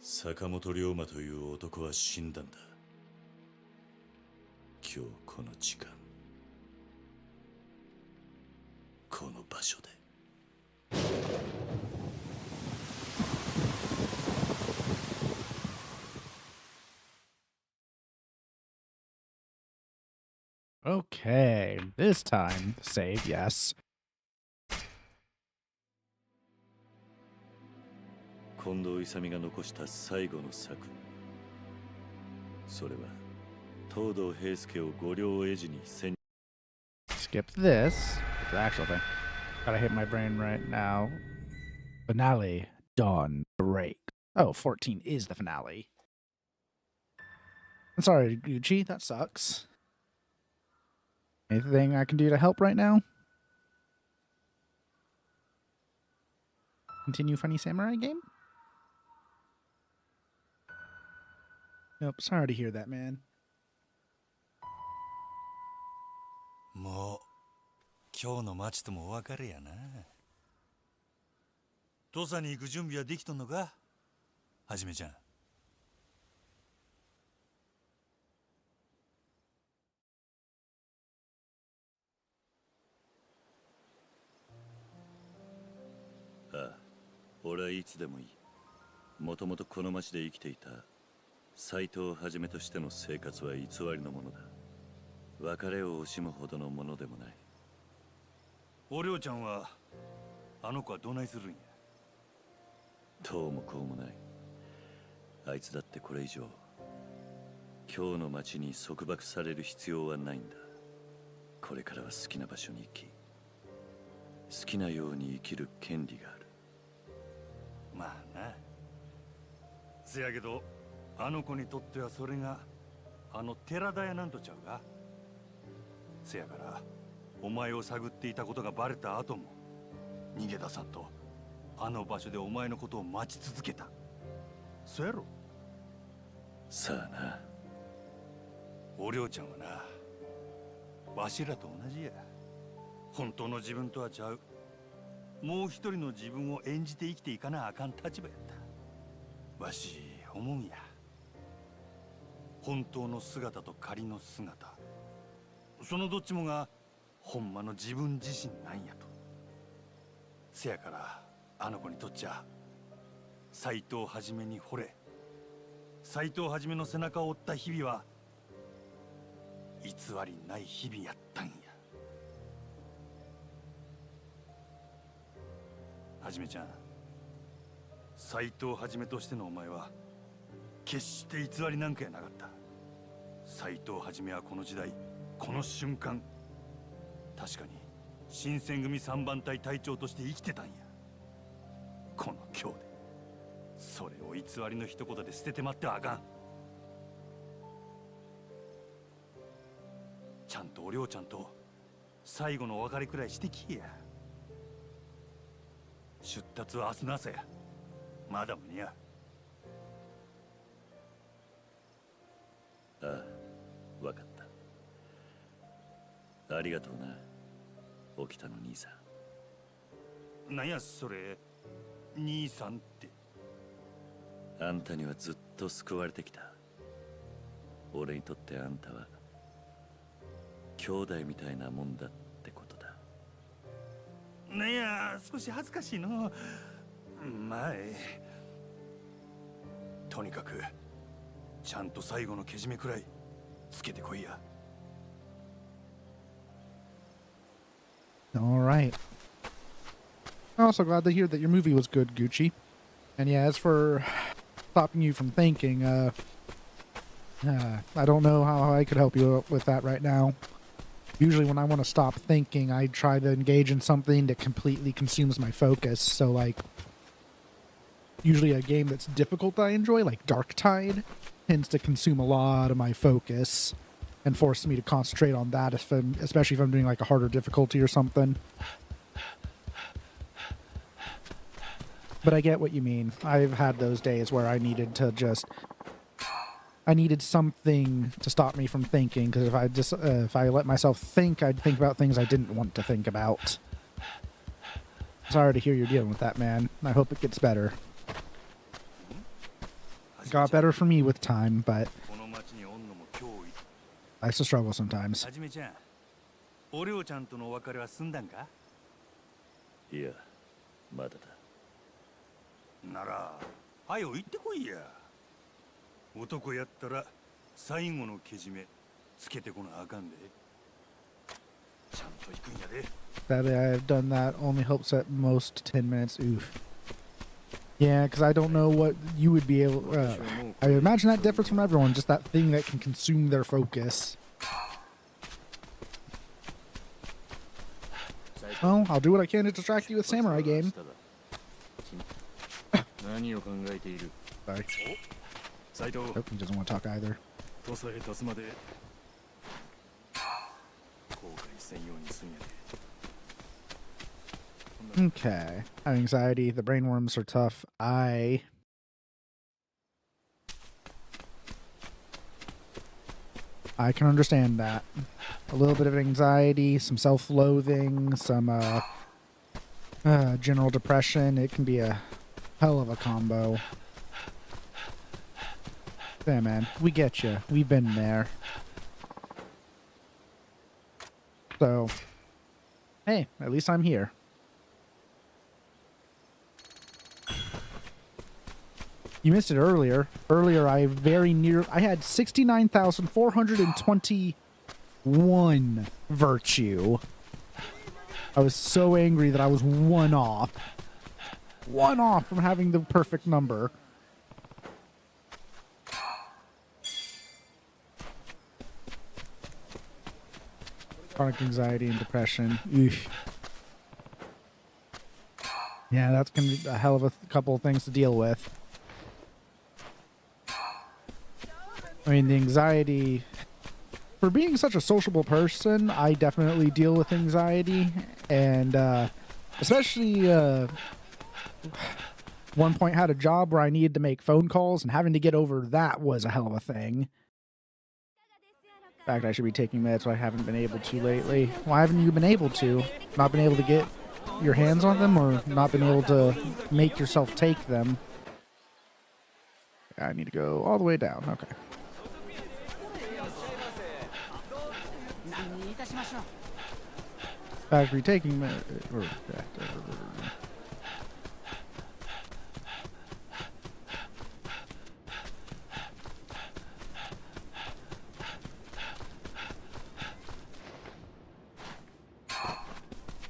坂本龍馬という男は死んだんだ。今日この時間、この場所で。Okay, this time, save, yes. 近藤勇が残した最後の作。それは東堂平助を五両絵師に戦。 Skip this. The actual thing. Gotta hit my brain right now. Finale, Dawn Break. Oh, 14 is the finale. I'm sorry, Gucci, that sucks. Anything I can do to help right now? Continue Funny Samurai game? Nope, sorry to hear that, man. もう今日の待ちともお別れやな。土佐に行く準備はできとんのか、はじめちゃん。ああ、俺はいつでもいい。もともとこの町で生きていた斎藤をはじめとしての生活は偽りのものだ。別れを惜しむほどのものでもない。おりょうちゃんはあの子はどないするんや。どうもこうもない。あいつだってこれ以上今日の町に束縛される必要はないんだ。これからは好きな場所に行き、好きなように生きる権利がある。まあな。せやけどあの子にとってはそれがあの寺田屋なんとちゃうが。せやからお前を探っていたことがバレた後も逃げ出さんとあの場所でお前のことを待ち続けた。そうやろ。さあな。おりょうちゃんはな、わしらと同じや。本当の自分とはちゃう、もう一人の自分を演じて生きていかなあかん立場やった。わし思うんや。本当の姿と仮の姿、そのどっちもがほんまの自分自身なんやと。せやからあの子にとっちゃ斎藤はじめに惚れ、斎藤はじめの背中を追った日々は偽りない日々やったんや。はじめちゃん、斎藤はじめとしてのお前は決して偽りなんかやなかった。斎藤はじめはこの時代、この瞬間、確かに新選組3番隊隊長として生きてたんや。この今日でそれを偽りの一言で捨ててまってはあかん。ちゃんとおりょうちゃんと最後のお別れくらいしてきや。出立は明日の朝や。まだ間に合う。ああ、わかった。ありがとうな、沖田の兄さん。なんやそれ、兄さんって。あんたにはずっと救われてきた。俺にとってあんたは兄弟みたいなもんだってことだ。なんや少し恥ずかしいの。まあとにかくちゃんと最後のけじめくらいつけてこいや。All right. Also glad to hear that your movie was good, Gucci. And yeah, as for stopping you from thinking, I don't know how I could help you with that right now. Usually when I want to stop thinking, I try to engage in something that completely consumes my focus. So like, usually a game that's difficult that I enjoy, like Dark Tide, tends to consume a lot of my focus and force me to concentrate on that, especially if I'm doing like a harder difficulty or something. But I get what you mean. I've had those days where I needed to just... I needed something to stop me from thinking, because if I let myself think, I'd think about things I didn't want to think about. Sorry to hear you're dealing with that, man. I hope it gets better. It got better for me with time, but I still struggle sometimes. おりょうちゃんとのお別れは済んだんか？いや、まだだ。なら、はよ行ってこいや。男やったら最後のけじめつけてこなあかんで。ちゃんと行くんやで。Sadly, I have done that. Only helps at most 10 minutes. Oof. Yeah, because I don't know what you would be able... I imagine that differs from everyone. Just that thing that can consume their focus. Well, I'll do what I can to distract you with Samurai Game. Sorry. Nope, he doesn't want to talk either. Okay. I have anxiety. The brainworms are tough. I can understand that. A little bit of anxiety, some self-loathing, some general depression. It can be a hell of a combo. Yeah, man. We get you. We've been there. So, hey, at least I'm here. You missed it earlier. Earlier, I had 69,421 virtue. I was so angry that I was one off from having the perfect number. Chronic anxiety and depression. Oof. Yeah, that's gonna be a hell of a couple of things to deal with. I mean, the anxiety... For being such a sociable person, I definitely deal with anxiety. And especially one point had a job where I needed to make phone calls, and having to get over that was a hell of a thing. In fact, I should be taking meds, but I haven't been able to lately. Why haven't you been able to? Not been able to get your hands on them, or not been able to make yourself take them? I need to go all the way down. Okay. Back retaking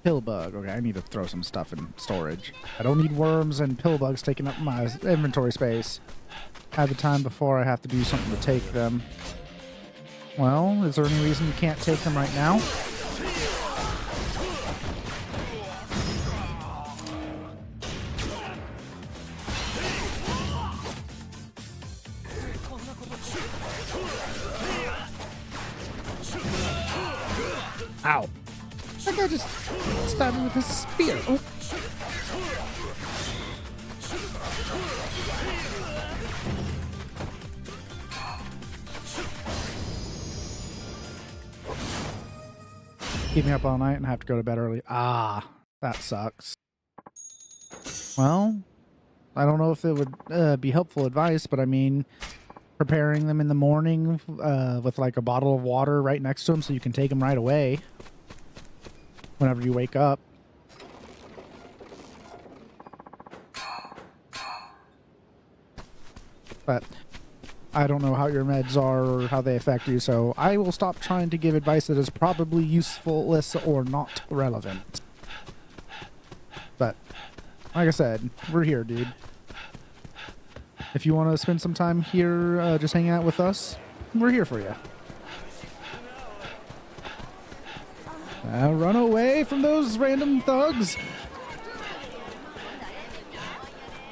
pill bug. Okay, I need to throw some stuff in storage. I don't need worms and pill bugs taking up my inventory space. At the time before I have to do something to take them. Well, is there any reason you can't take them right now? Ow. That guy just stabbed me with his spear. Oh. Keep me up all night and have to go to bed early. Ah, that sucks. Well, I don't know if it would be helpful advice, but I mean, preparing them in the morning with like a bottle of water right next to them so you can take them right away whenever you wake up. But I don't know how your meds are or how they affect you, so I will stop trying to give advice that is probably useless or not relevant. But, like I said, we're here, dude. If you want to spend some time here just hanging out with us, we're here for you. Run away from those random thugs.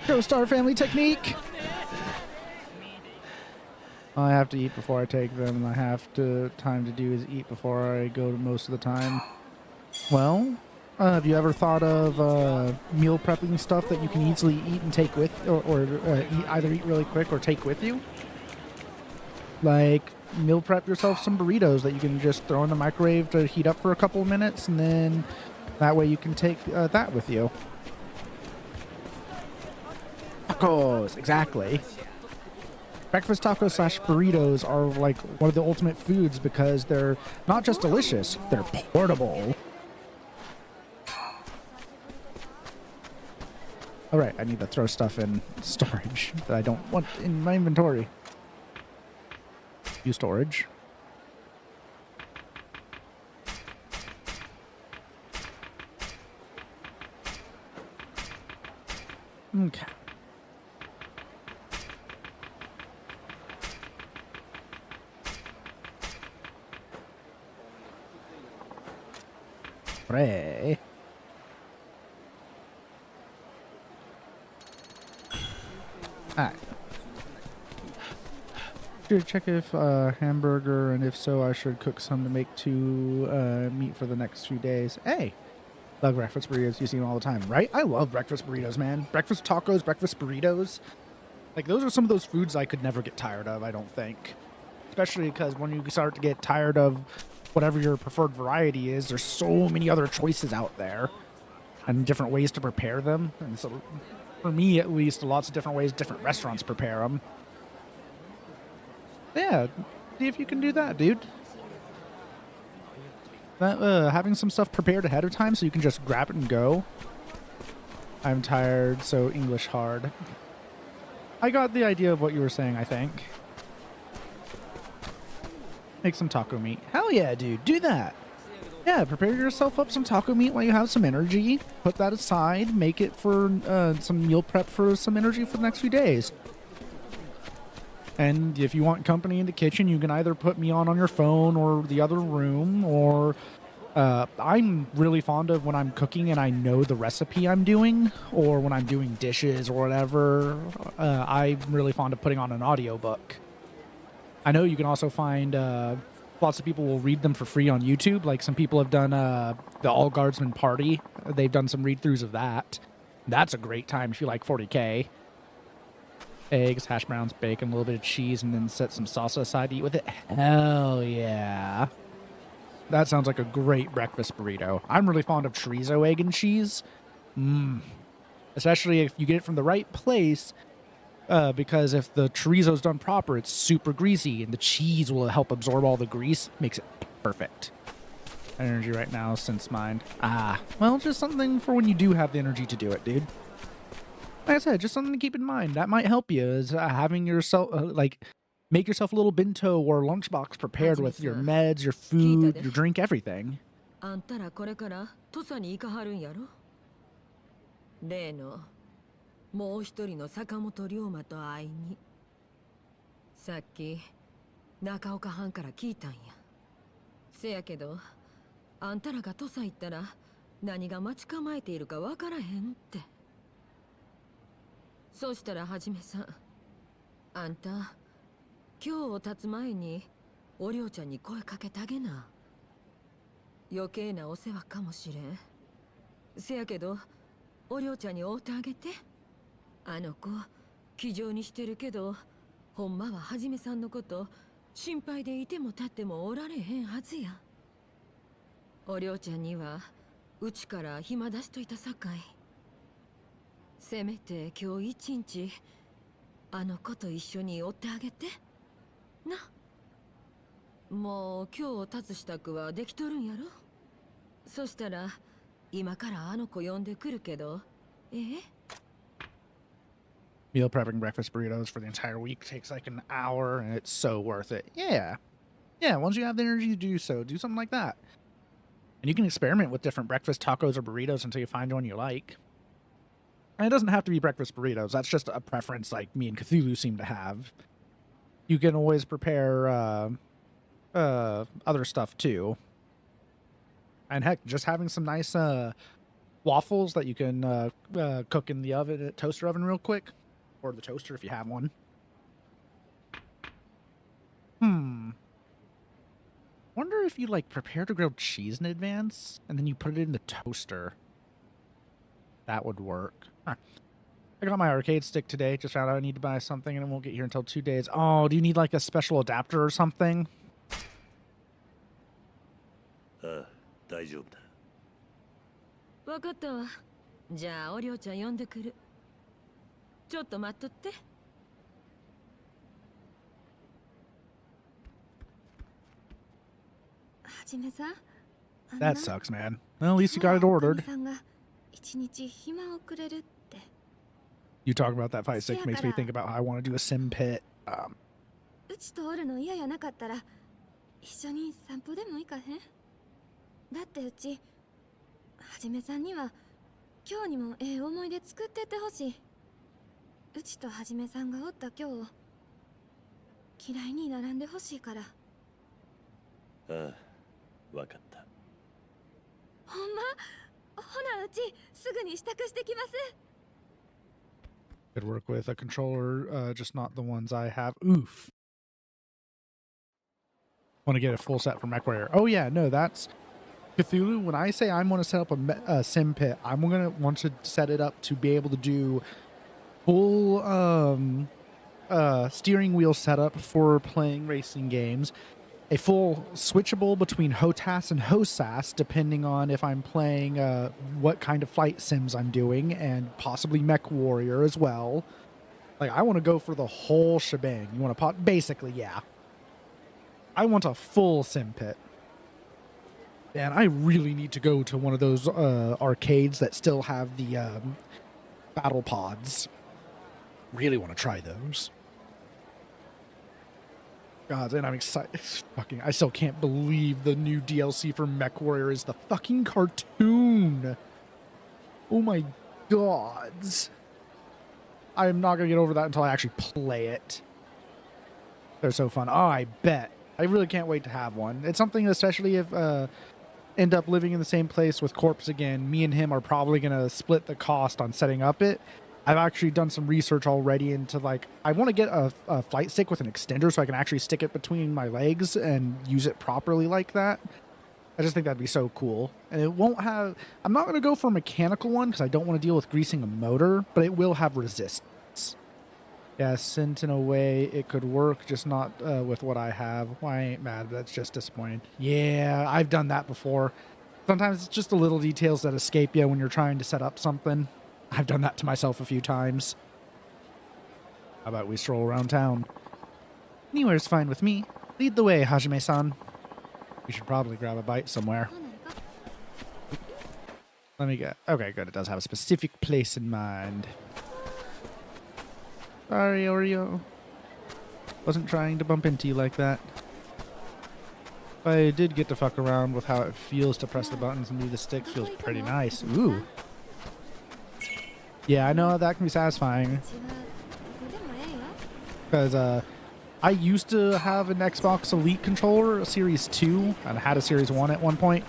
Go Star Family technique. I have to eat before I take them, and I have to time to do is eat before I go to most of the time. Well, have you ever thought of meal prepping stuff that you can easily eat and take with, or either eat really quick or take with you? Like meal prep yourself some burritos that you can just throw in the microwave to heat up for a couple of minutes, and then that way you can take that with you. Tacos, exactly. Breakfast tacos slash burritos are like one of the ultimate foods because they're not just delicious, they're portable. All right, I need to throw stuff in storage that I don't want in my inventory. Use storage. Okay. Hooray. Alright. Should check if hamburger, and if so, I should cook some to make two meat for the next few days. Hey, love breakfast burritos. You see them all the time, right? I love breakfast burritos, man. Breakfast tacos, breakfast burritos. Like, those are some of those foods I could never get tired of, I don't think. Especially because when you start to get tired of whatever your preferred variety is, there's so many other choices out there and different ways to prepare them. And so, for me at least, lots of different ways different restaurants prepare them. Yeah, see if you can do that, dude. Having some stuff prepared ahead of time so you can just grab it and go. I'm tired, so English hard. I got the idea of what you were saying, I think. Make some taco meat. Hell yeah, dude. Do that. Yeah, prepare yourself up some taco meat while you have some energy. Put that aside. Make it for some meal prep for some energy for the next few days. And if you want company in the kitchen, you can either put me on your phone or the other room, or I'm really fond of when I'm cooking and I know the recipe I'm doing, or when I'm doing dishes or whatever, I'm really fond of putting on an audiobook. I know you can also find lots of people will read them for free on YouTube. Like some people have done the All Guardsmen Party. They've done some read-throughs of that. That's a great time if you like 40K. Eggs, hash browns, bacon, a little bit of cheese, and then set some salsa aside to eat with it. Hell yeah. That sounds like a great breakfast burrito. I'm really fond of chorizo, egg, and cheese. Especially if you get it from the right place. Because if the chorizo's done proper, it's super greasy, and the cheese will help absorb all the grease. Makes it perfect. Energy right now, sense mind. Well, just something for when you do have the energy to do it, dude. Like I said, just something to keep in mind. That might help you, is having yourself, make yourself a little bento or lunchbox prepared with your meds, your food, your drink, everything. あんたらこれから土佐に行かはるんやろ？例のもう一人の坂本龍馬と会いに。さっき中岡藩から聞いたんや。せやけど、あんたらが土佐行ったら何が待ち構えているかわからへんって。そうしたらはじめさん、あんた今日を経つ前におりょうちゃんに声かけてあげな。余計なお世話かもしれん。せやけどおりょうちゃんに会うてあげて。あの子気丈にしてるけど、ほんまははじめさんのこと心配でいても立ってもおられへんはずや。おりょうちゃんにはうちから暇出しといたさかい。せめて今日一日あの子と一緒におってあげてな。もう今日立つ支度はできとるんやろ。そしたら今からあの子呼んでくるけど、ええMeal prepping breakfast burritos for the entire week takes like an hour, and it's so worth it. Yeah. Yeah, once you have the energy to do so, do something like that. And you can experiment with different breakfast tacos or burritos until you find one you like. And it doesn't have to be breakfast burritos. That's just a preference like me and Cthulhu seem to have. You can always prepare other stuff too. And heck, just having some nice waffles that you can cook in the oven, toaster oven real quick. Or the toaster if you have one. Wonder if you like prepare to grilled cheese in advance and then you put it in the toaster. That would work. Huh. I got my arcade stick today. Just found out I need to buy something and it won't get here until 2 days. Oh, do you need like a special adapter or something? 大丈夫だ。わかったわ。じゃあおりょうちゃん呼んでくる。ちょっと待っとって。はじめさん。 That sucks, man. Well, at least you got it ordered. さんが一日暇をくれるって。 You talking about that fight stick makes me think about how I want to do a sim pit. うちとおるの嫌やなかったら一緒に散歩でも行かへん？だってうちはじめさんには今日にもええ思い出作ってってほしい。うちとはじめさんがおった今日を嫌いにならんでほしいから。ああ、わかった。ほんま？ほなうちすぐに支度してきます。 Could work with a controller, just not the ones I have. Oof. Want to get a full set for MechWarrior. Oh yeah, no, that's Cthulhu. When I say I'm going to set up a sim pit, I'm going to want to set it up to be able to do full steering wheel setup for playing racing games. A full switchable between HOTAS and HOSAS, depending on if I'm playing what kind of flight sims I'm doing, and possibly MechWarrior as well. Like, I want to go for the whole shebang. You want to basically, yeah. I want a full sim pit. And I really need to go to one of those arcades that still have the battle pods. Really want to try those. God, and I'm excited. Fucking, I still can't believe the new DLC for MechWarrior is the fucking cartoon. Oh my gods. I am not going to get over that until I actually play it. They're so fun. Oh, I bet. I really can't wait to have one. It's something, especially if end up living in the same place with Corpse again, me and him are probably going to split the cost on setting up it. I've actually done some research already into, like, I want to get a flight stick with an extender so I can actually stick it between my legs and use it properly like that. I just think that'd be so cool. And it won't have... I'm not going to go for a mechanical one because I don't want to deal with greasing a motor, but it will have resistance. Yeah, sent in a way it could work, just not with what I have. Well, I ain't mad, that's just disappointing. Yeah, I've done that before. Sometimes it's just the little details that escape you when you're trying to set up something. I've done that to myself a few times. How about we stroll around town? Anywhere's fine with me. Lead the way, Hajime-san. We should probably grab a bite somewhere. Let me get... Okay, good. It does have a specific place in mind. Sorry, Oreo. Wasn't trying to bump into you like that. I did get to fuck around with how it feels to press the buttons and move the stick. Feels pretty nice. Ooh. Yeah, I know that can be satisfying. Because I used to have an Xbox Elite controller, a Series 2, and I had a Series 1 at one point.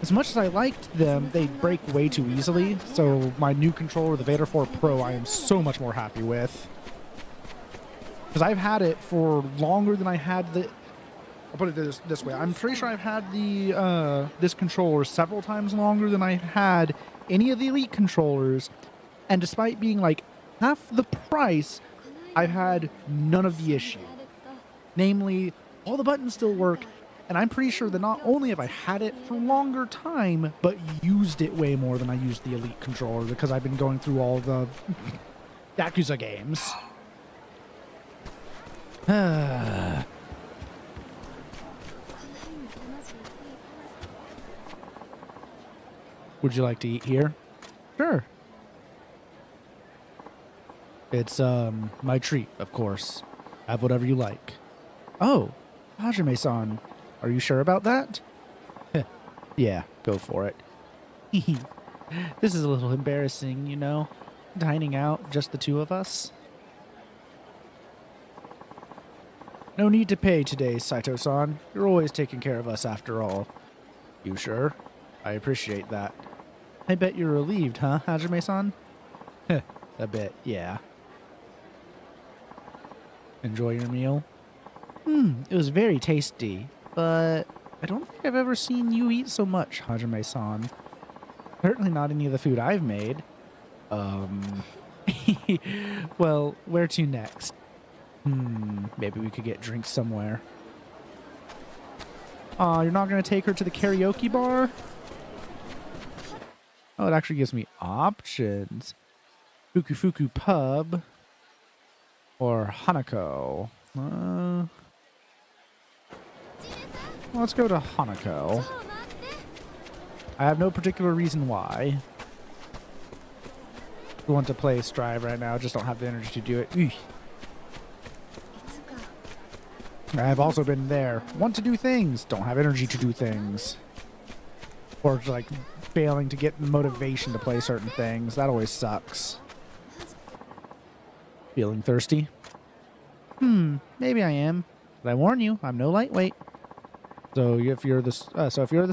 As much as I liked them, they break way too easily. So my new controller, the Vader 4 Pro, I am so much more happy with. Because I've had it for longer than I had the... I'll put it this way. I'm pretty sure I've had the this controller several times longer than I had any of the Elite controllers, and despite being like half the price, I've had none of the issue. Namely, all the buttons still work, and I'm pretty sure that not only have I had it for a longer time, but used it way more than I used the Elite controller because I've been going through all the Yakuza games. Would you like to eat here? Sure. It's, my treat, of course. Have whatever you like. Oh, Hajime-san, are you sure about that? Yeah, go for it. This is a little embarrassing, you know? Dining out, just the two of us. No need to pay today, Saito-san. You're always taking care of us after all. You sure? I appreciate that. I bet you're relieved, huh, Hajime-san? Heh, a bit, yeah. Enjoy your meal? It was very tasty, but I don't think I've ever seen you eat so much, Hajime-san. Certainly not any of the food I've made. Well, where to next? Maybe we could get drinks somewhere. Aw, you're not going to take her to the karaoke bar? Oh, it actually gives me options. Fuku Fuku Pub. Or Hanako. Let's go to Hanako. I have no particular reason why. I want to play Strive right now, just don't have the energy to do it. Eesh. I've also been there. Want to do things, don't have energy to do things. Or like failing to get motivation to play certain things. That always sucks. Feeling thirsty? Maybe I am. But I warn you, I'm no lightweight. So if you're the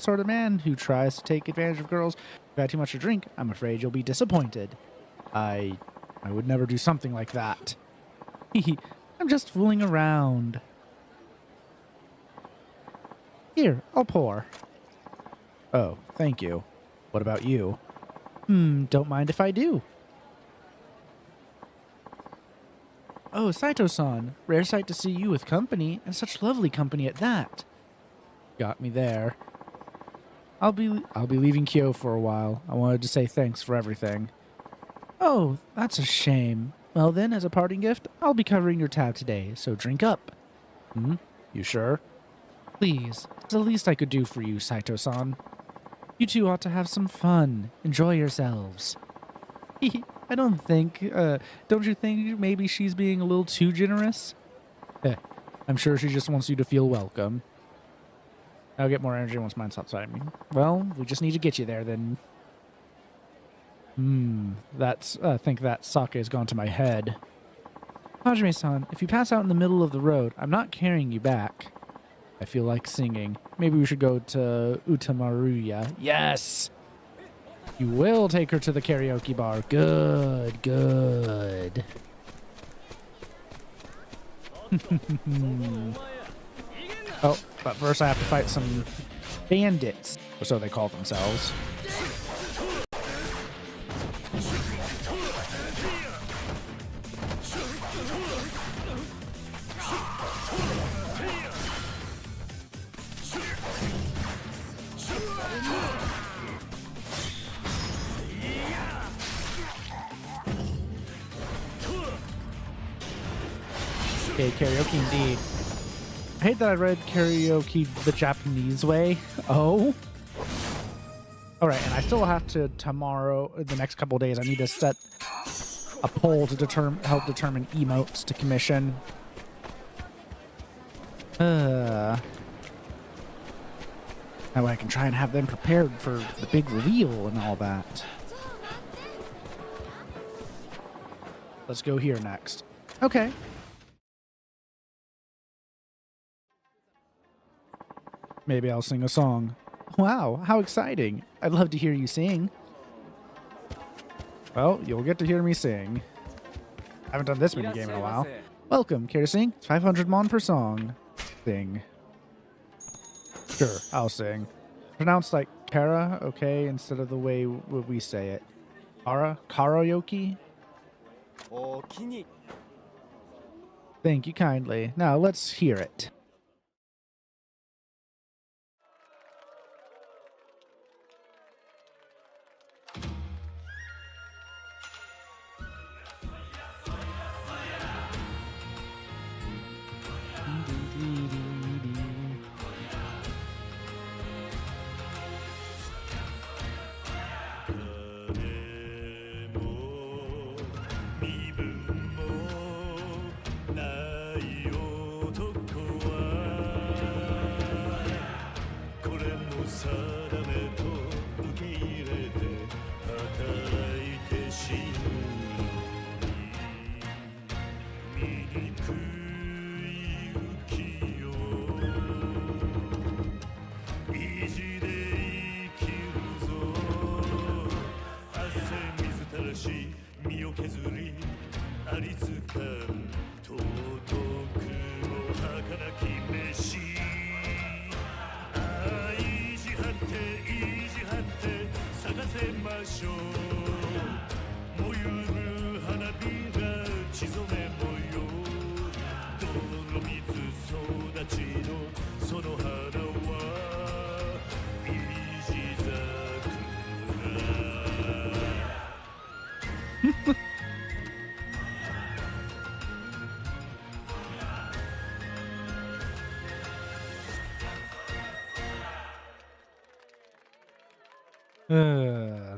sort of man who tries to take advantage of girls who had too much to drink, I'm afraid you'll be disappointed. I would never do something like that. I'm just fooling around. Here, I'll pour. Oh, thank you. What about you? Don't mind if I do. Oh, Saito-san. Rare sight to see you with company, and such lovely company at that. Got me there. I'll be leaving Kyo for a while. I wanted to say thanks for everything. Oh, that's a shame. Well then, as a parting gift, I'll be covering your tab today, so drink up. You sure? Please, it's the least I could do for you, Saito-san. You two ought to have some fun. Enjoy yourselves. I don't you think maybe she's being a little too generous? I'm sure she just wants you to feel welcome. I'll get more energy once mine stops fighting me. Well, we just need to get you there then. I think that sake has gone to my head. Hajime-san, if you pass out in the middle of the road, I'm not carrying you back. I feel like singing. Maybe we should go to Utamaruya. Yes! You will take her to the karaoke bar. Good, good. Oh, but first I have to fight some bandits, or so they call themselves. Okay, karaoke indeed. I hate that I read karaoke the Japanese way. Oh. Alright, and I still have to tomorrow, the next couple of days, I need to set a poll to help determine emotes to commission. That way I can try and have them prepared for the big reveal and all that. Let's go here next. Okay. Maybe I'll sing a song. Wow, how exciting. I'd love to hear you sing. Well, you'll get to hear me sing. I haven't done this mini game in a while. Welcome, care to sing? It's 500 mon per song. Sing. Sure, I'll sing. Pronounced like Kara, okay, instead of the way we say it. Kara? Karaoke? Thank you kindly. Now let's hear it. し身を削りありつかん尊くも儚き飯意地張って探せましょう燃ゆる花びら血染め模様泥水育ちのその花はイジ桜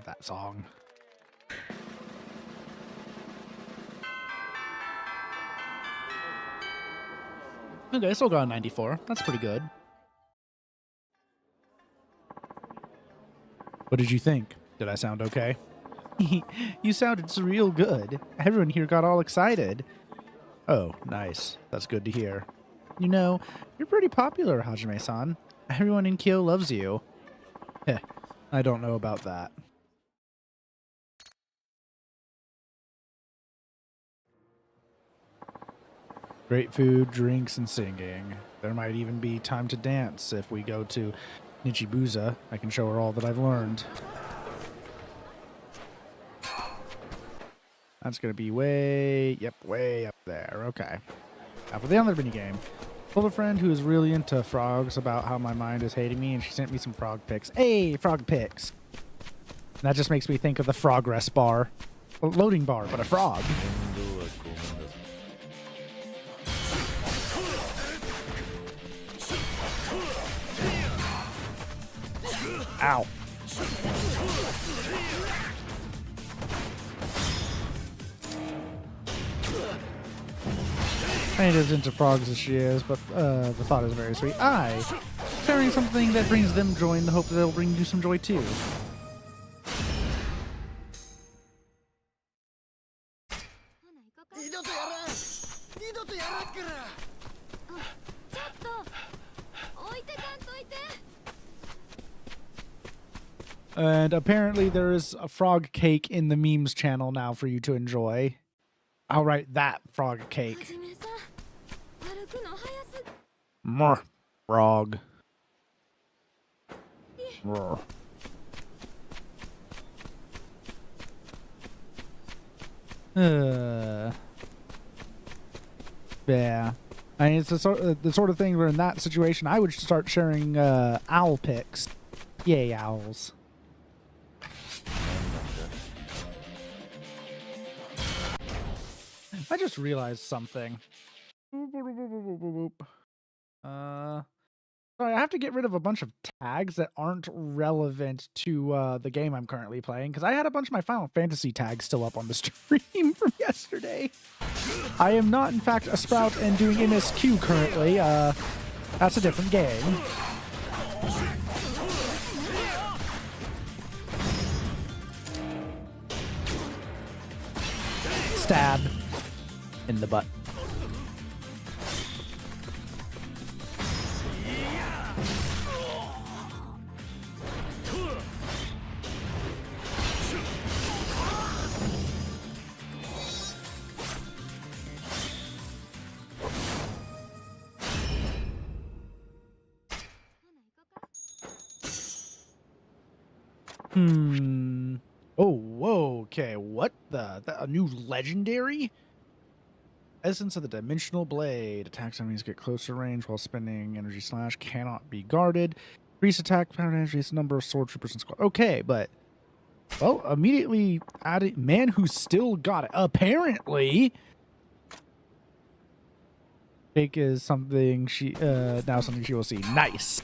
that song. Okay, still got a 94. That's pretty good. What did you think? Did I sound okay? You sounded real good. Everyone here got all excited. Oh, nice. That's good to hear. You know, you're pretty popular, Hajime-san. Everyone in Kyo loves you. Heh, I don't know about that. Great food, drinks, and singing. There might even be time to dance if we go to Nichibuza. I can show her all that I've learned. That's going to be way up there. Okay. Now for the other minigame. Told a friend who is really into frogs about how my mind is hating me, and she sent me some frog pics. Hey, frog pics! And that just makes me think of the progress bar. A loading bar, but a frog. Ow. I ain't as into frogs as she is, but the thought is very sweet. Sharing something that brings them joy in the hope that they'll bring you some joy too. And apparently there is a frog cake in the memes channel now for you to enjoy. I'll write that frog cake. More frog. Roar. Yeah. I mean, it's the sort of thing where in that situation I would start sharing owl pics. Yay, owls. I just realized something. Sorry, I have to get rid of a bunch of tags that aren't relevant to the game I'm currently playing, because I had a bunch of my Final Fantasy tags still up on the stream from yesterday. I am not, in fact, a Sprout and doing MSQ currently. That's a different game. Stab in the butt. Oh, whoa, okay. What the? A new legendary? Essence of the Dimensional Blade. Attacks enemies get closer range while spending energy slash. Cannot be guarded. Increase attack power energy. Number of sword troopers and squad. Okay, but well, immediately added man who still got it. Apparently, Jake is something she now something she will see. Nice.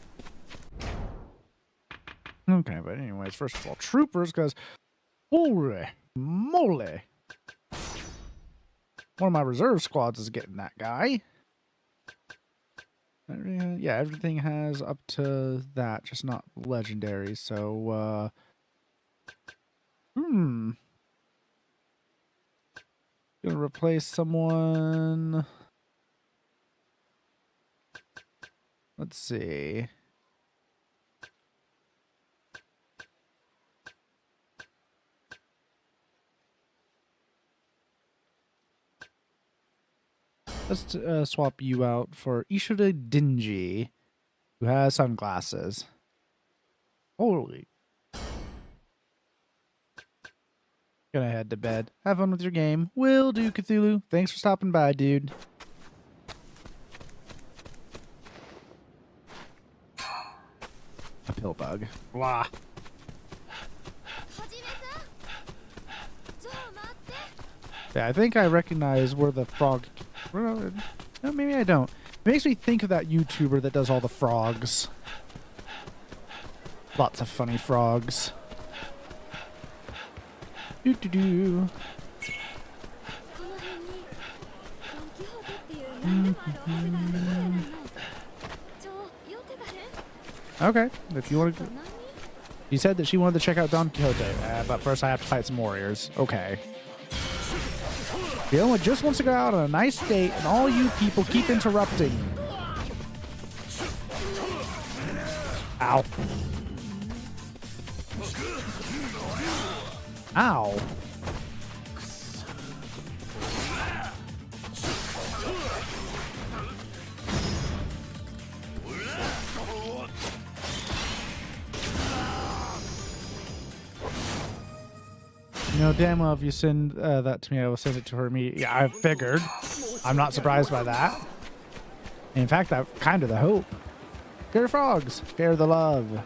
Okay, but anyways, first of all, troopers, because holy moly. One of my reserve squads is getting that guy. Yeah, everything has up to that, just not legendary. So, gonna replace someone. Let's see. Let's swap you out for Ishida Dingy, who has sunglasses. Holy. Gonna head to bed. Have fun with your game. Will do, Cthulhu. Thanks for stopping by, dude. A pill bug. Blah. Yeah, I think I recognize where the frog... No, maybe I don't. It makes me think of that YouTuber that does all the frogs. Lots of funny frogs. Doo-doo-doo. Okay, if you want to... You said that she wanted to check out Don Quixote, but first I have to fight some warriors. Okay. Fiona just wants to go out on a nice date, and all you people keep interrupting. Ow. Ow. You know, damn well if you send that to me, I will send it to her. Yeah, I figured. I'm not surprised by that. In fact, that's kind of the hope. Share frogs. Share the love.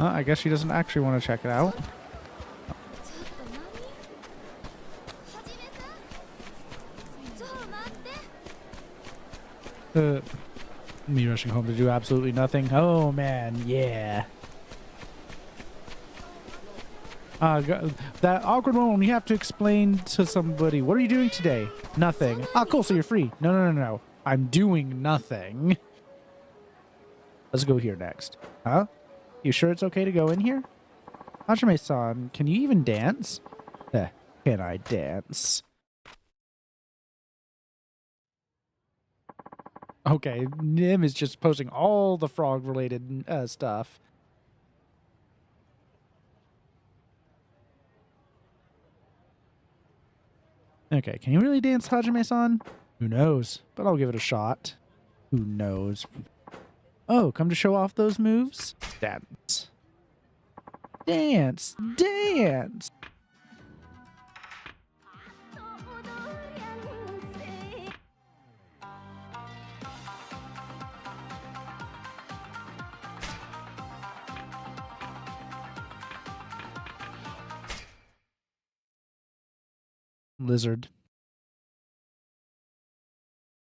I guess she doesn't actually want to check it out. Me rushing home to do absolutely nothing. Oh man, yeah. That awkward moment when you have to explain to somebody, what are you doing today? Nothing. Ah, cool, so you're free. No. I'm doing nothing. Let's go here next. Huh? You sure it's okay to go in here? Hajime-san, can you even dance? Can I dance? Okay, Nim is just posting all the frog-related stuff. Okay, can you really dance, Hajime-san? Who knows? But I'll give it a shot. Who knows? Oh, come to show off those moves? Dance. Dance! Dance! Lizard.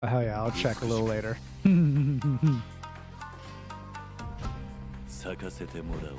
Oh, hell yeah, I'll check a little later. 咲かせてもらおう。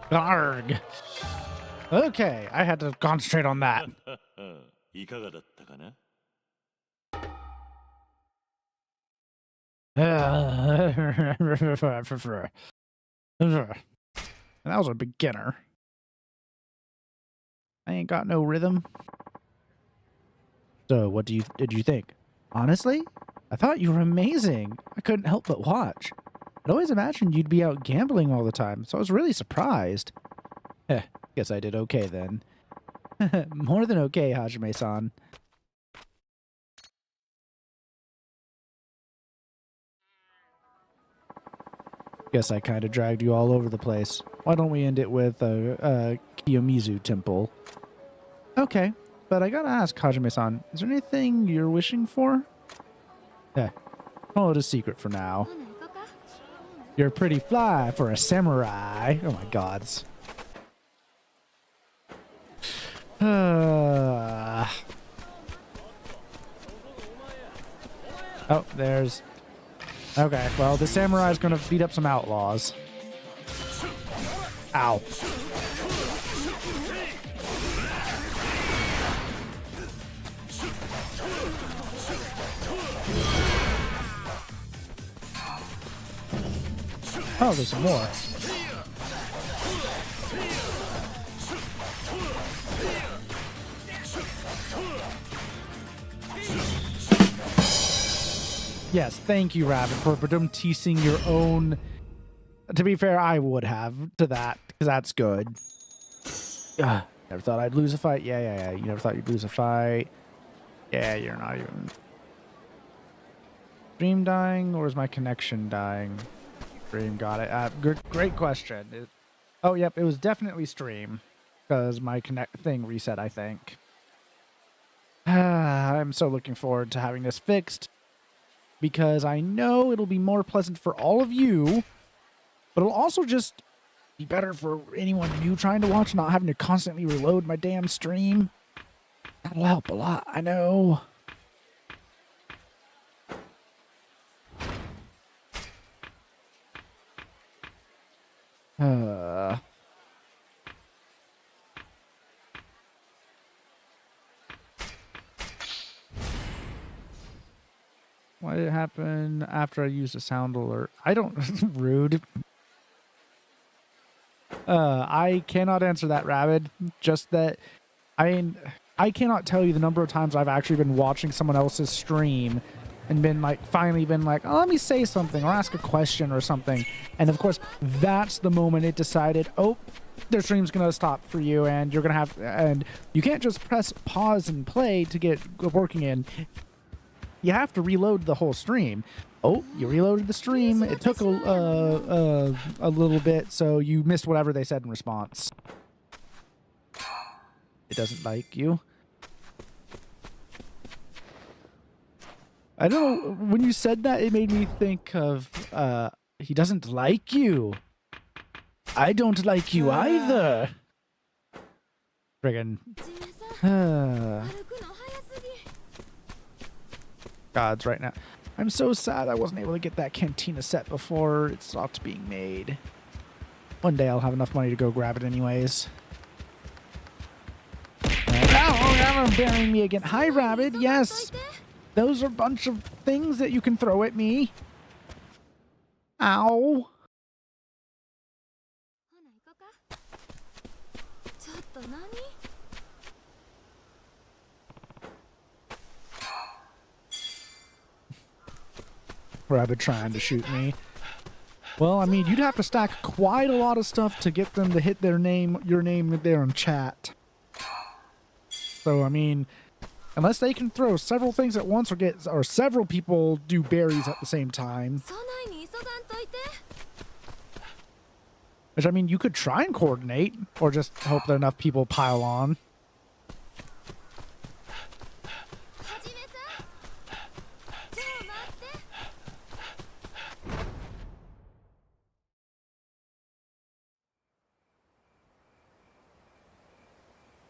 Arg. Okay, I had to concentrate on that. いかがだったかな And that was a beginner. I ain't got no rhythm. So, what did you think? Honestly, I thought you were amazing. I couldn't help but watch. I'd always imagined you'd be out gambling all the time, so I was really surprised. Guess I did okay then. More than okay, Hajime-san. Guess I kind of dragged you all over the place. Why don't we end it with a Kiyomizu temple? Okay, but I gotta ask, Hajime-san, is there anything you're wishing for? Call it a secret for now. You're pretty fly for a samurai. Oh my gods. Oh, there's... Okay, well, the samurai's gonna beat up some outlaws. Ow. Oh, there's some more. Yes, thank you, Rabbit, for teasing your own. To be fair, I would have to that, because that's good. Never thought I'd lose a fight. Yeah. You never thought you'd lose a fight. Yeah, you're not even. Stream dying, or is my connection dying? Stream, got it. Great question. Oh, yep, it was definitely stream, because my thing reset, I think. I'm so looking forward to having this fixed, because I know it'll be more pleasant for all of you, but it'll also just be better for anyone new trying to watch, not having to constantly reload my damn stream. That'll help a lot, I know. Why did it happen after I used a sound alert? I don't... Rude. I cannot answer that, Rabid. Just that... I cannot tell you the number of times I've actually been watching someone else's stream and been like, finally been like, oh, let me say something or ask a question or something. And of course, that's the moment it decided, oh, their stream's going to stop for you and you're going to have... And you can't just press pause and play to get working in. You have to reload the whole stream. Oh, you reloaded the stream. It took a little bit, so you missed whatever they said in response. It doesn't like you. I don't know. When you said that, it made me think of, he doesn't like you. I don't like you either. Friggin'. Gods right now. I'm so sad I wasn't able to get that cantina set before it stopped being made. One day I'll have enough money to go grab it anyways. Oh, burying me again. Hi, Rabbit. Yes. Those are a bunch of things that you can throw at me. Ow. Rabbit trying to shoot me. Well, I mean, you'd have to stack quite a lot of stuff to get them to hit your name there in chat. So, I mean, unless they can throw several things at once or several people do berries at the same time. Which, I mean, you could try and coordinate or just hope that enough people pile on.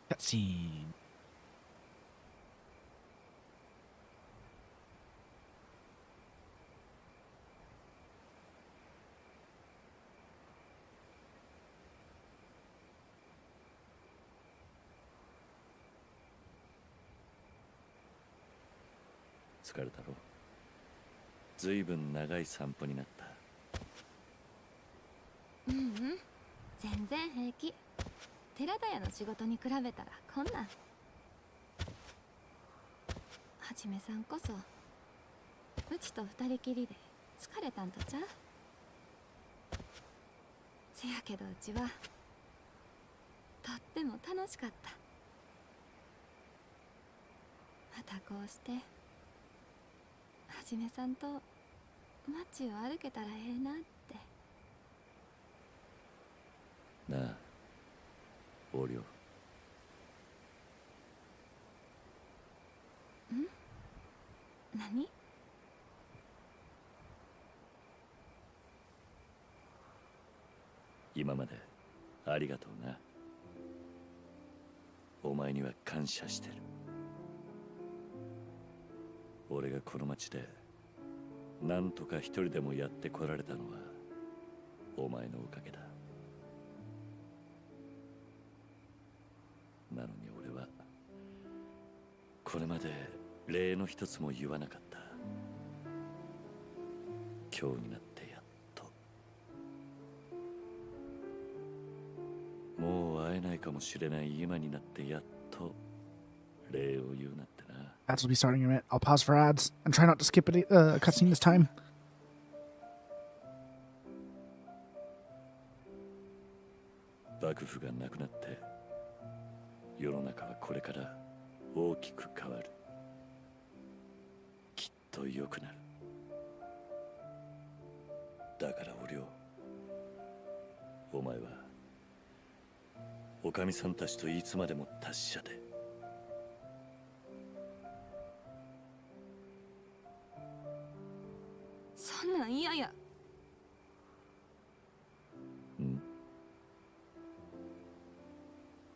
Cutscene. ずいぶん長い散歩になった。うんうん、全然平気。寺田屋の仕事に比べたらこんなん。はじめさんこそうちと二人きりで疲れたんとちゃう？せやけどうちはとっても楽しかった。またこうしてはじめさんと街を歩けたらええなって。なあ、横領。何？今までありがとうな。お前には感謝してる。俺がこの町でなんとか一人でもやってこられたのはお前のおかげだ。なのに俺はこれまで礼の一つも言わなかった。今日になってやっと。もう会えないかもしれない今になってやっと礼を言うなってな。Ads will be starting in a minute. I'll pause for ads and try not to skip a cutscene this time. 幕府がなくなって世の中はこれから大きく変わる。きっと良くなる。だからお涼、お前はおかみさんたちといつまでも達者で。そんなん嫌や。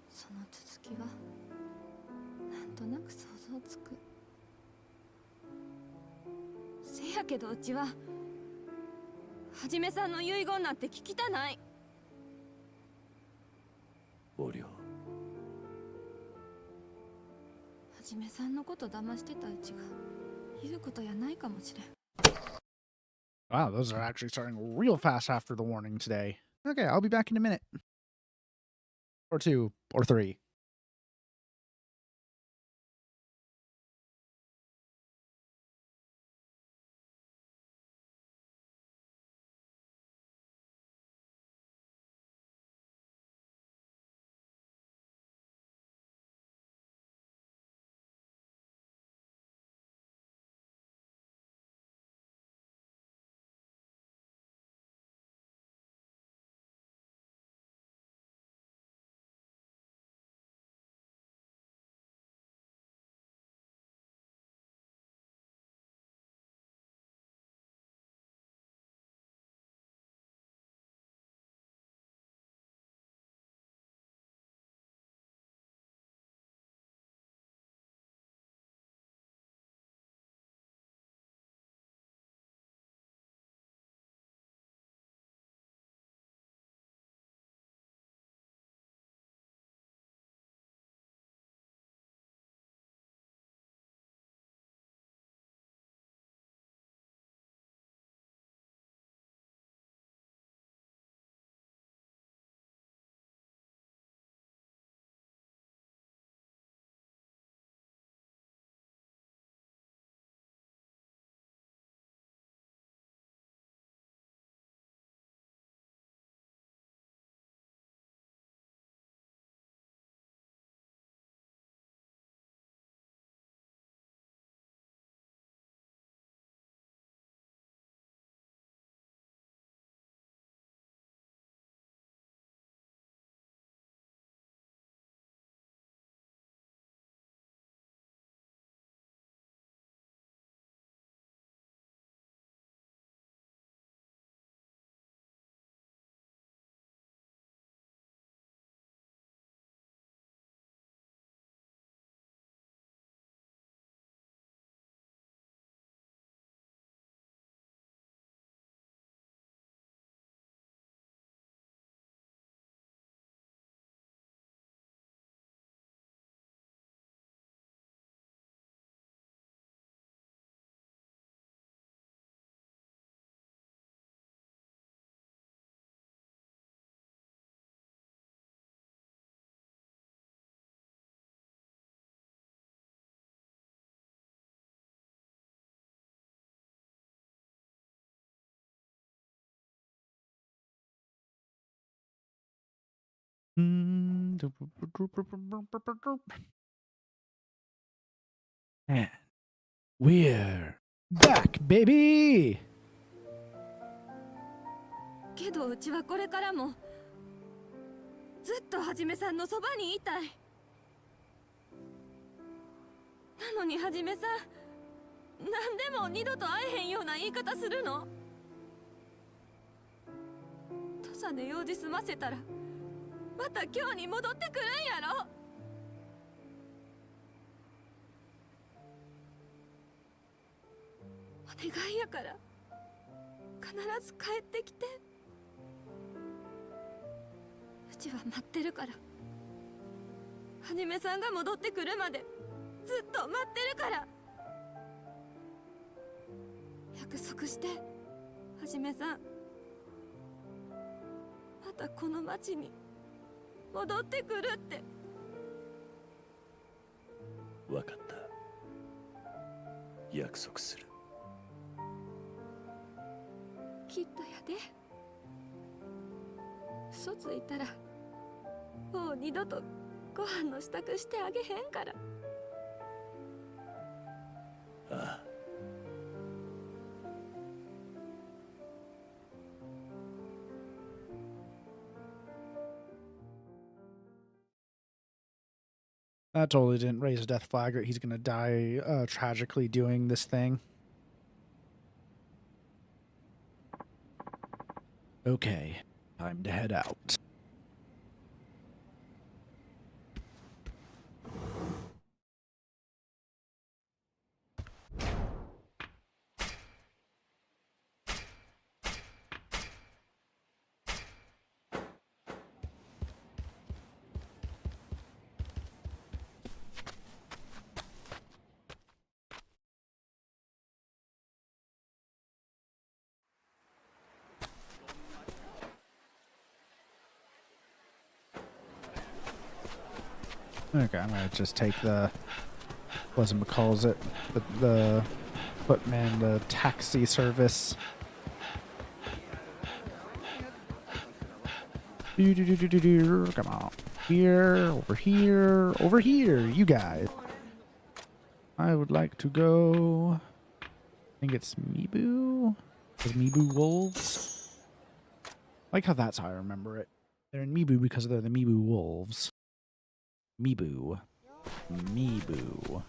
その続きはなんとなく想像つく。せやけどうちははじめさんの遺言なんて聞きたない。お涼、はじめさんのこと騙してたうちが言うことやないかもしれん。Wow, those are actually starting real fast after the warning today. Okay, I'll be back in a minute. Or 2, or 3. And we're back, baby! けどうちはこれからもずっとはじめさんのそばにいたい。なのにはじめさん、何でも二度と会えへんような言い方するの。土佐で用事済ませたらまた今日に戻ってくるんやろ。お願いやから必ず帰ってきて。うちは待ってるから。はじめさんが戻ってくるまでずっと待ってるから。約束して、はじめさん。またこの町に戻ってくるって。わかった。約束する。きっとやで。嘘ついたらもう二度とご飯の支度してあげへんから。ああ。That totally didn't raise a death flag that he's gonna die tragically doing this thing. Okay, time to head out. Okay, I'm gonna just take the, what's it calls it, the footman, the taxi service. Come on, here, over here, you guys. I would like to go. I think it's Mibu. The Mibu wolves. I like how that's how I remember it. They're in Mibu because they're the Mibu wolves. Mibu. Mibu.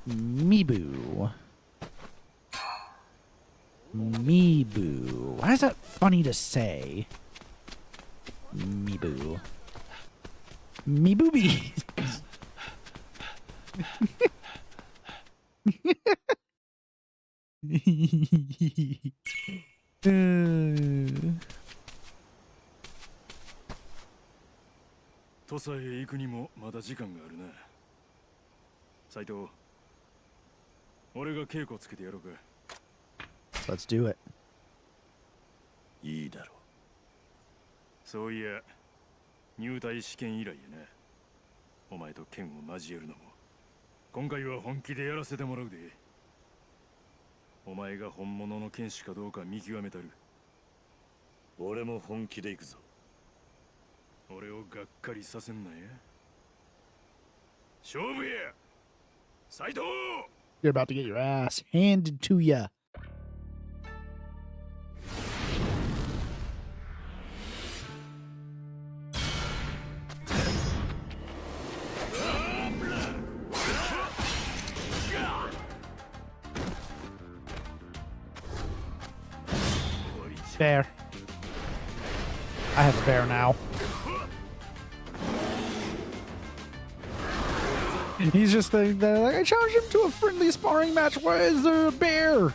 Mibu. Mibu. Why is that funny to say? Mibu. Miboobies.土佐へ行くにもまだ時間があるな。斉藤、俺が稽古つけてやろうか。Let's do it. いいだろう。そういや、入隊試験以来やな。お前と剣を交えるのも、今回は本気でやらせてもらうで。お前が本物の剣士かどうか見極めたる。俺も本気で行くぞ。俺をがっかりさせんなや。勝負や、斉藤。 You're about to get your ass handed to ya. Bear. I have a bear now. He's just like, I challenged him to a friendly sparring match. Why is there a bear? And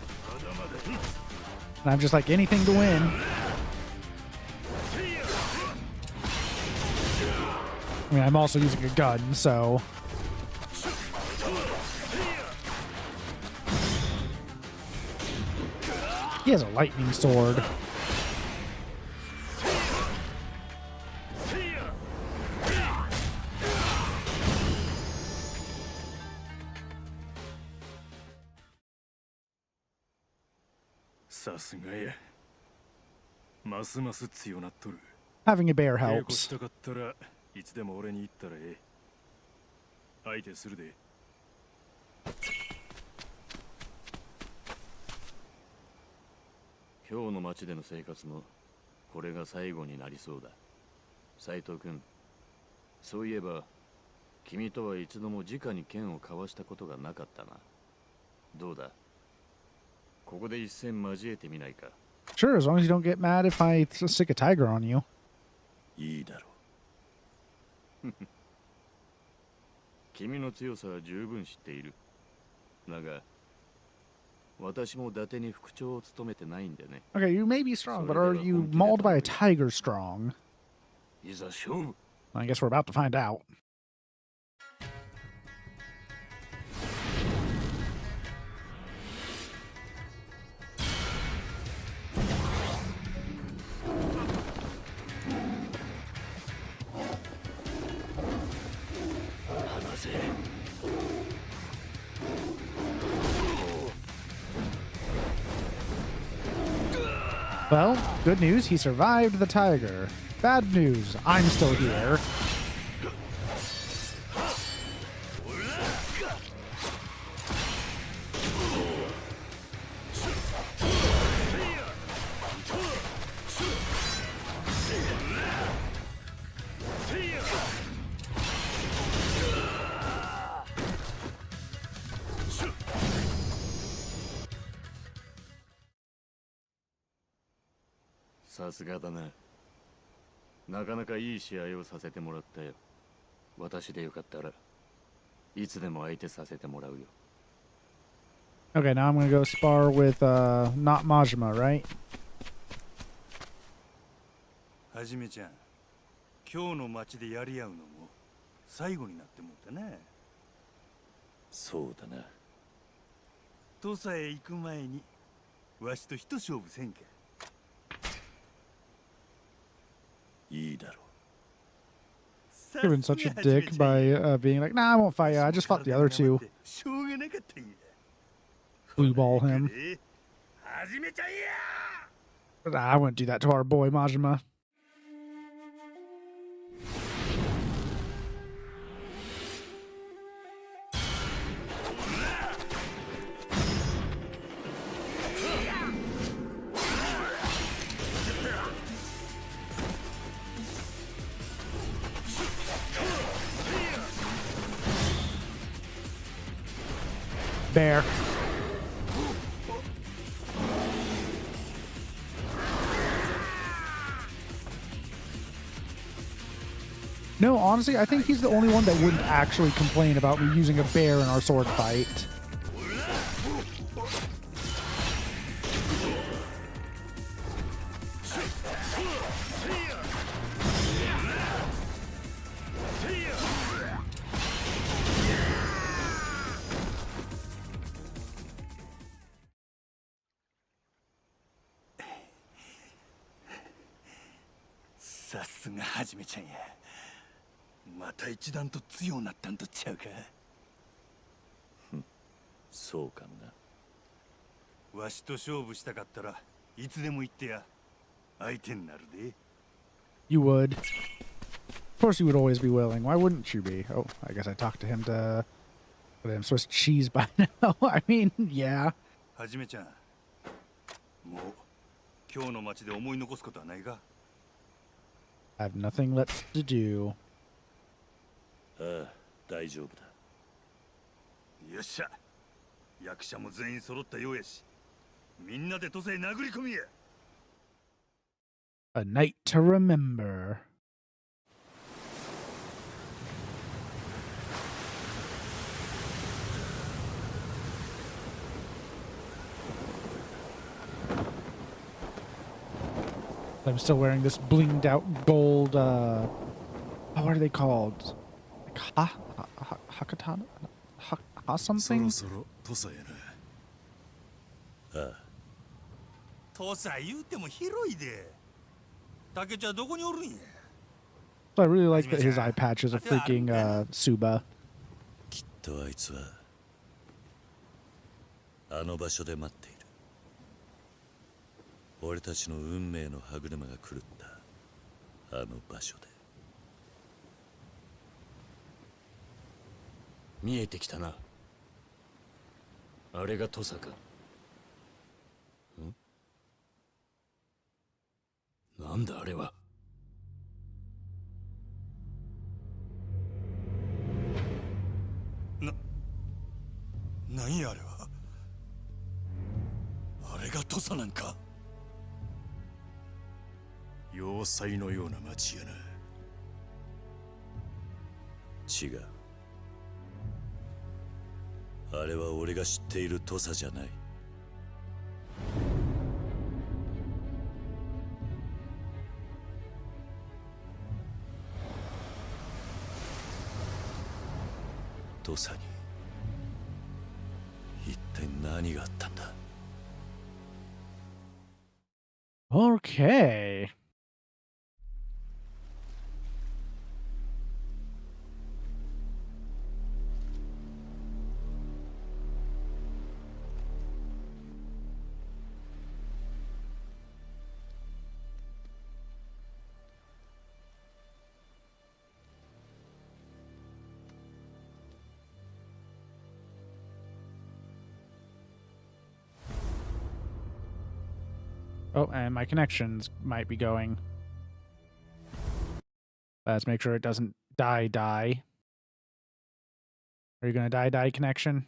I'm just like, anything to win. I mean, I'm also using a gun, so. He has a lightning sword. さすがや。ますます強なっとる。Having a bear 稽古 helps. したかったらいつでも俺に言ったらええ。相手するで。今日の街での生活もこれが最後になりそうだ。斉藤君、そういえば君とは一度も直に剣を交わしたことがなかったな。どうだ、ここで一戦交えてみないか。 Sure, as long as you don't get mad if I stick a tiger on you. いいだろ君の強さは十分知っている。だが私も伊達に副長を務めてないんでね。 Okay, you may be strong, but are you mauled by a tiger strong? いざ勝負。 I guess we're about to find out. Well, good news, he survived the tiger. Bad news, I'm still here. Sasuga さすがだな。なかなかいい試合をさせてもらったよ。私でよかったらいつでも相手させてもらうよ。 Okay, now I'm gonna go spar with not Majima, right? はじめちゃん、今日の街でやり合うのも最後になってもったな。そうだな。土佐へ行く前にわしと一勝負せんか。いいだろYou've been such a dick by being like, nah, I won't fight you. I just fought the other two. しょうがなかったんや。 Blue ball him. はじめちゃんや。 But I wouldn't do that to our boy Majima. Bear. No, honestly, I think he's the only one that wouldn't actually complain about me using a bear in our sword fight. Sa さすがはじめちゃんや。また一段と強うなったんとちゃうか。そうかもな。わしと勝負したかったらいつでも言ってや。相手になるで。You would. Of course you would always be willing. Why wouldn't you be? Oh, I guess I talked to him to let him Swiss cheese by now. I mean, yeah. はじめちゃん、もう今日の街で思い残すことはないか。 I have nothing left to do. ああ、大丈夫だ。よっしゃ。役者も全員揃ったようやし、みんなで土佐へ殴り込みや。 A night to remember. I'm still wearing this blinged out gold, what are they called? Like, Hakatana? Ha something? そろそろ土佐へな。ああ。土佐言うても広いで。竹ちゃんどこにおるんや。 So I really like that his eye patch is a freaking, Suba. きっとあいつはあの場所で待っている。俺たちの運命の歯車が狂ったあの場所で。見えてきたな。あれが土佐か。なんだあれは。なんやあれは。あれが土佐なんか。要塞のような町やな。違う。あれは俺が知っている土佐じゃない。土佐に一体何があったんだ。 Okay. Oh, and my connections might be going. Let's make sure it doesn't die. Are you going to die connection?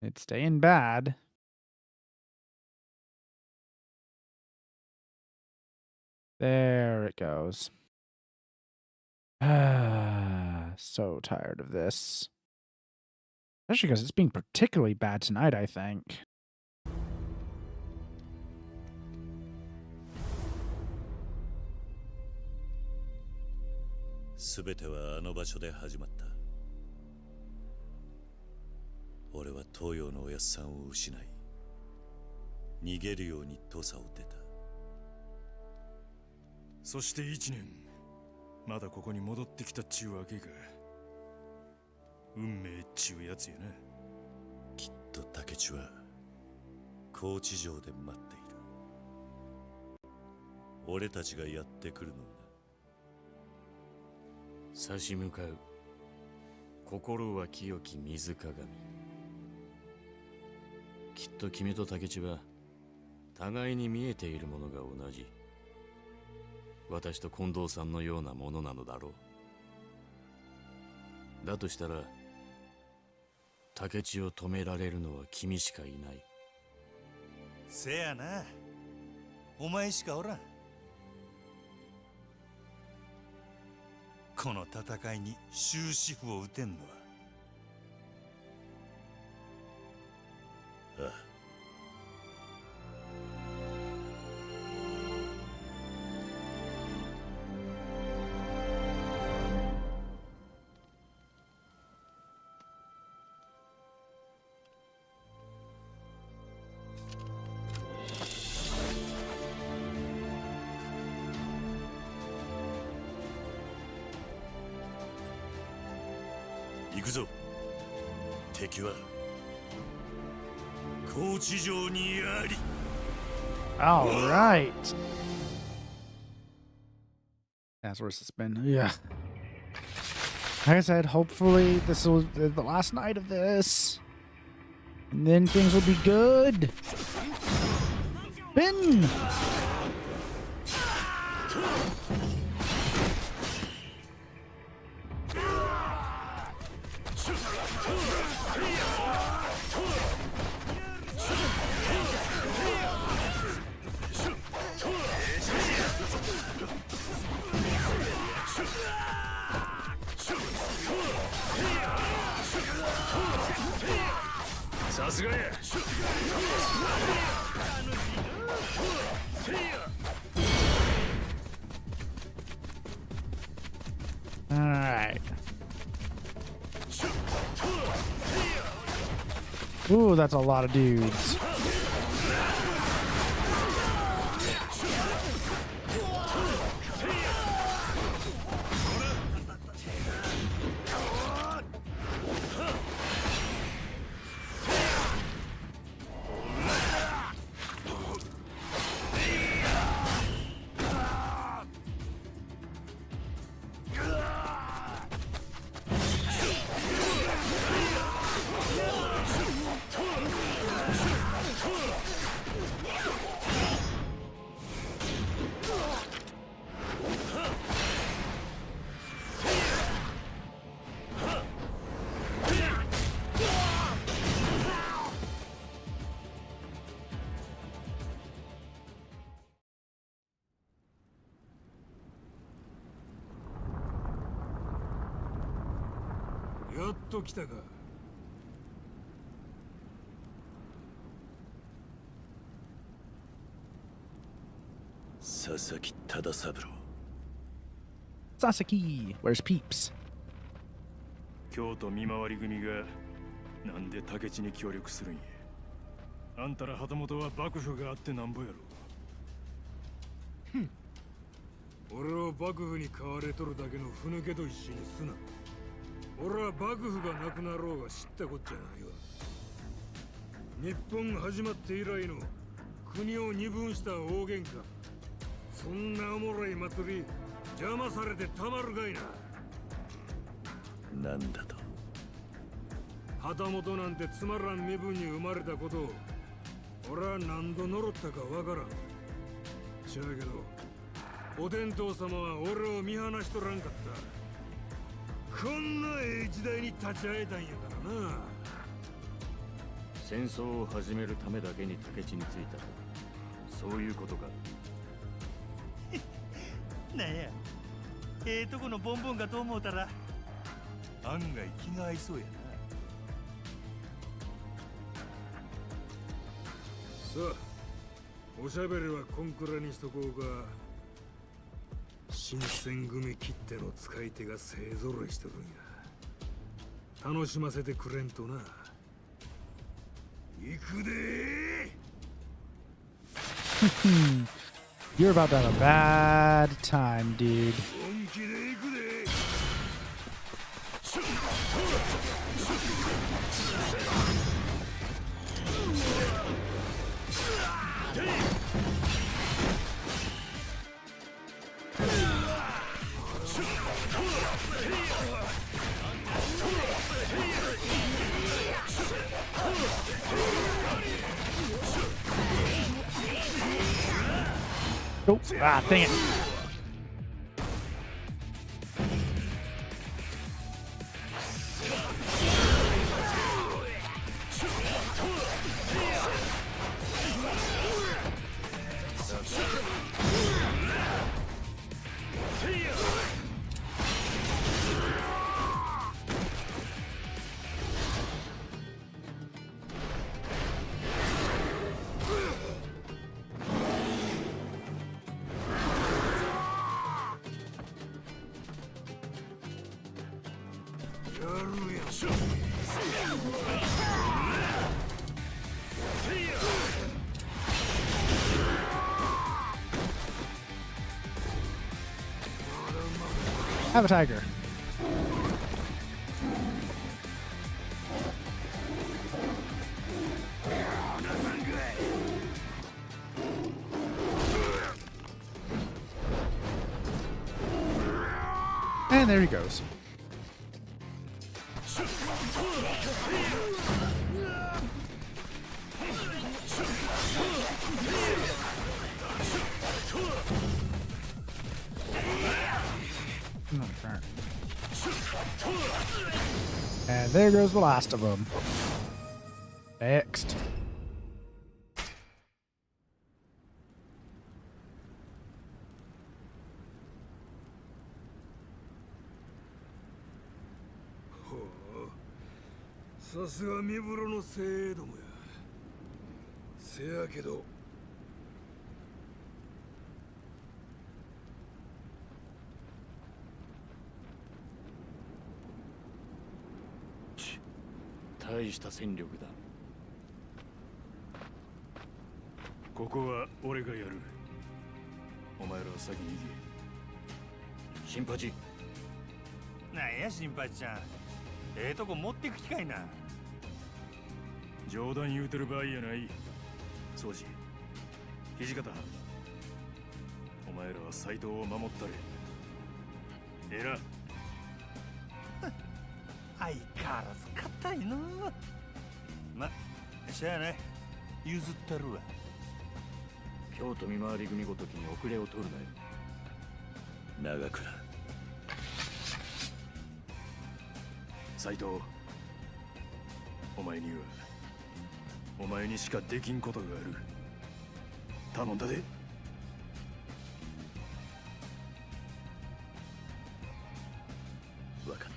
It's staying bad. There it goes. So tired of this. Especially because it's being particularly bad tonight, I think.すべてはあの場所で始まった。俺は東洋のおやっさんを失い、逃げるように土佐を出た。そして1年、まだここに戻ってきたっちゅうわけか。運命っちゅうやつやな。きっと竹地は高知城で待っている。俺たちがやってくるのをな。差し向かう心は清き水鏡。きっと君と竹地は互いに見えているものが同じ。私と近藤さんのようなものなのだろう。だとしたら竹地を止められるのは君しかいない。せやな、お前しかおらん。この戦いに終止符を打てんのは。ああ。行くぞ。敵は高知城にあり。 All right. That's where it's been. Yeah. Like I said, hopefully this will be the last night of this. And then things will be good. Spin! Alright. Ooh, that's a lot of dudes. やっと来たか。佐々木忠三郎。 Sasaki, where's Peeps? 京都見回り組がなんで竹地に協力するんや。あんたら旗本は幕府があってなんぼやろ。俺を幕府に買われとるだけのふぬけと一緒にすな。俺は幕府がなくなろうが知ったこっちゃないわ。日本始まって以来の国を二分した大喧嘩。そんなおもろい祭り邪魔されてたまるかいな。なんだと。旗本なんてつまらん身分に生まれたことを俺は何度呪ったかわからん。しゃあけどお天道様は俺を見放しとらんかった。こんなええ時代に立ち会えたんやからな。戦争を始めるためだけに竹地に着いたと、そういうことか。なんや、ええとこのボンボンかと思うたら案外気が合いそうやな。さあ、おしゃべりはこんくらにしとこうか。新選組切手の使い手が勢ぞろいしてるんや。楽しませてくれんとな。行くでー。You're about to have a bad time, dude. 本気で行くで。Oh, ah, dang it. Have a tiger. And there he goes. And there goes the last of them. Next. Oh, さすが三風呂の精鋭どもや。せやけど大した戦力だ。ここは俺がやる。お前らは先に行け。新八。なんや新八ちゃん、ええとこ持ってく機会な。冗談言うてる場合やない。宗司、土方、お前らは斎藤を守ったれ。えら。相変わらず硬いの。ま、しゃあない、譲ったるわ。京都見回り組ごときに遅れを取るなよ。長倉。斎藤、お前にはお前にしかできんことがある。頼んだで。分かっ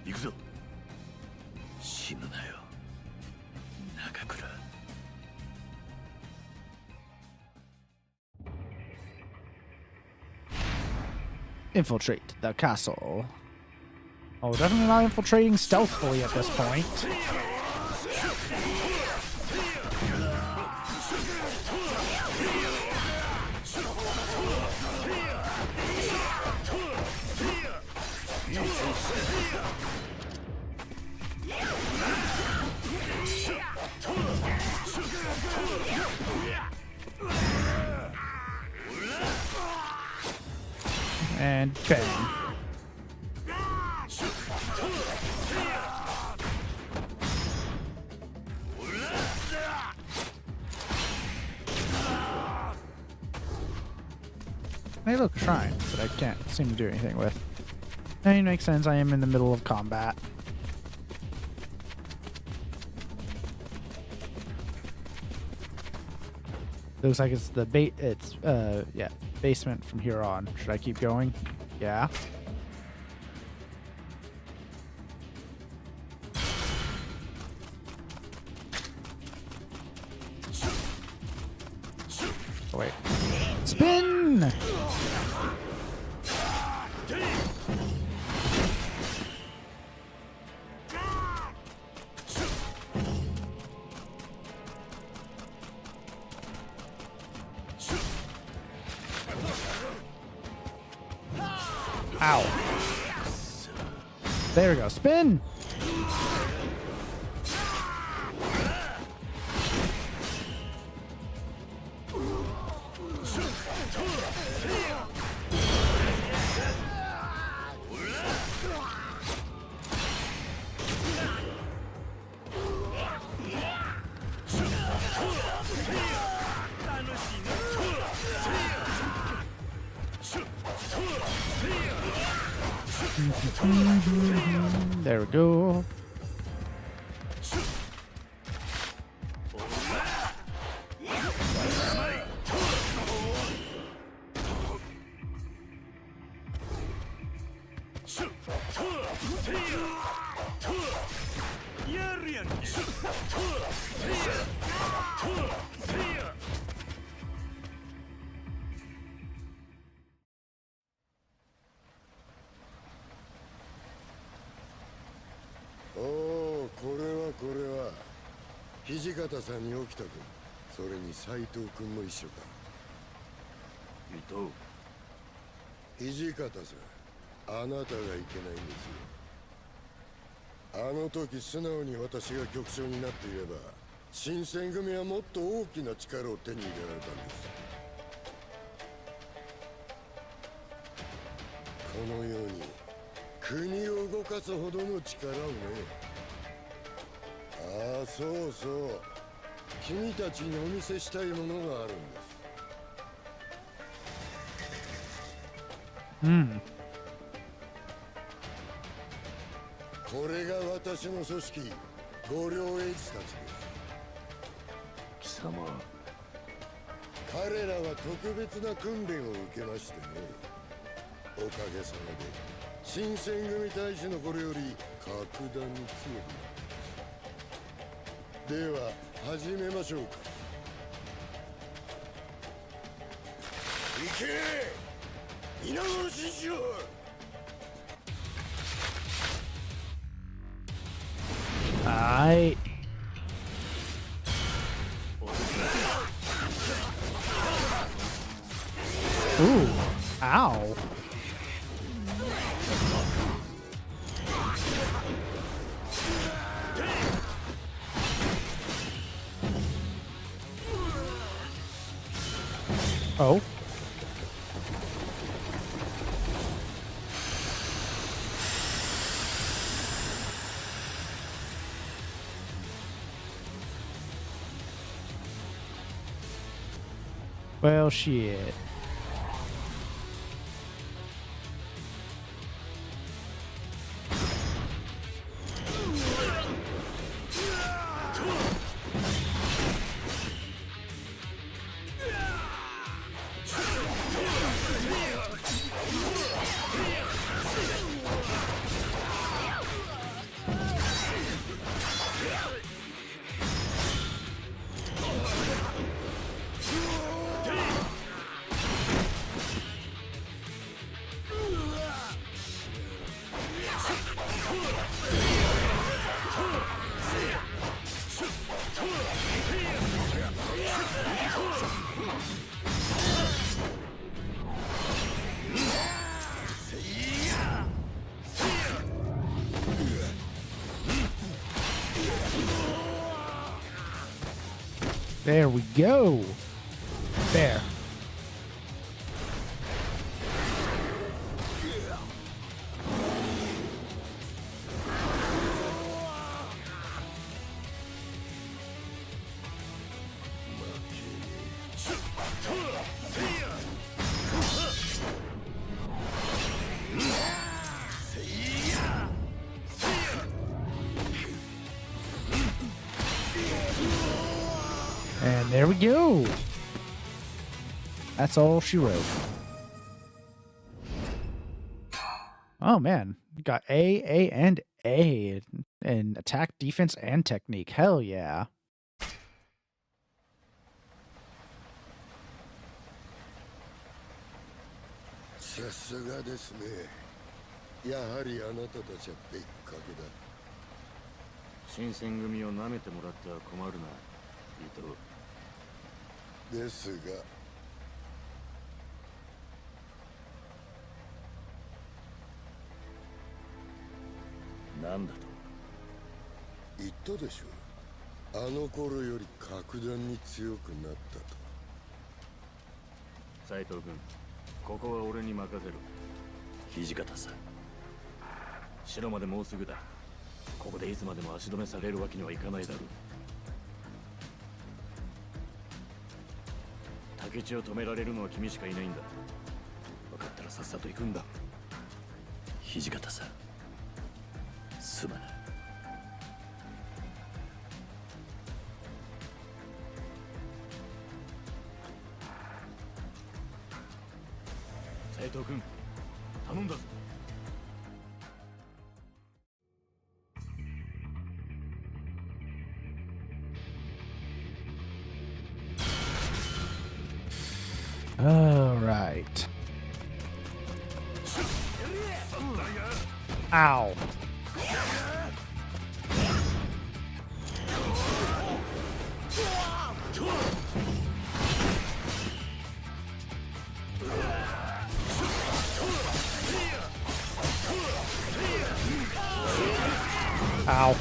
行くぞ。死ぬなよ、中倉。Infiltrate the castle. Oh, definitely not infiltrating stealthily at this point. And bang. Hey, look, a shrine that I can't seem to do anything with. I mean, makes sense. I am in the middle of combat. Looks like it's the basement from here on. Should I keep going? Yeah. Oh, wait. Spin! Ow. There we go. Spin! There we go.これは土方さんに起きた君、それに斉藤君も一緒か。伊藤。土方さん、あなたがいけないんですよ。あの時素直に私が局長になっていれば、新選組はもっと大きな力を手に入れられたんです。このように国を動かすほどの力をね。ああ、そうそう。君たちにお見せしたいものがあるんです。これが私の組織、五両英二たちです。貴様。彼らは特別な訓練を受けましてね。おかげさまで新選組大使の頃より格段に強くなった。では始めましょうか。行け、皆殺しにしろ。はい。Ooh, ow. Oh. Well, shit. There we go. There. And there we go. That's all she wrote. Oh man, we got A, and A in attack, defense, and technique. Hell yeah. さすがですね。やはりあなたたちは別格だ。新選組を舐めてもらっては困るな、伊藤。ですが、なんだと言ったでしょ。あの頃より格段に強くなったと。斉藤君、ここは俺に任せろ。土方さん、城までもうすぐだ。ここでいつまでも足止めされるわけにはいかないだろう。竹地を止められるのは君しかいないんだ。分かったらさっさと行くんだ。土方さん、すまない。斉藤君、頼んだぞ。All right. Ow. Ow.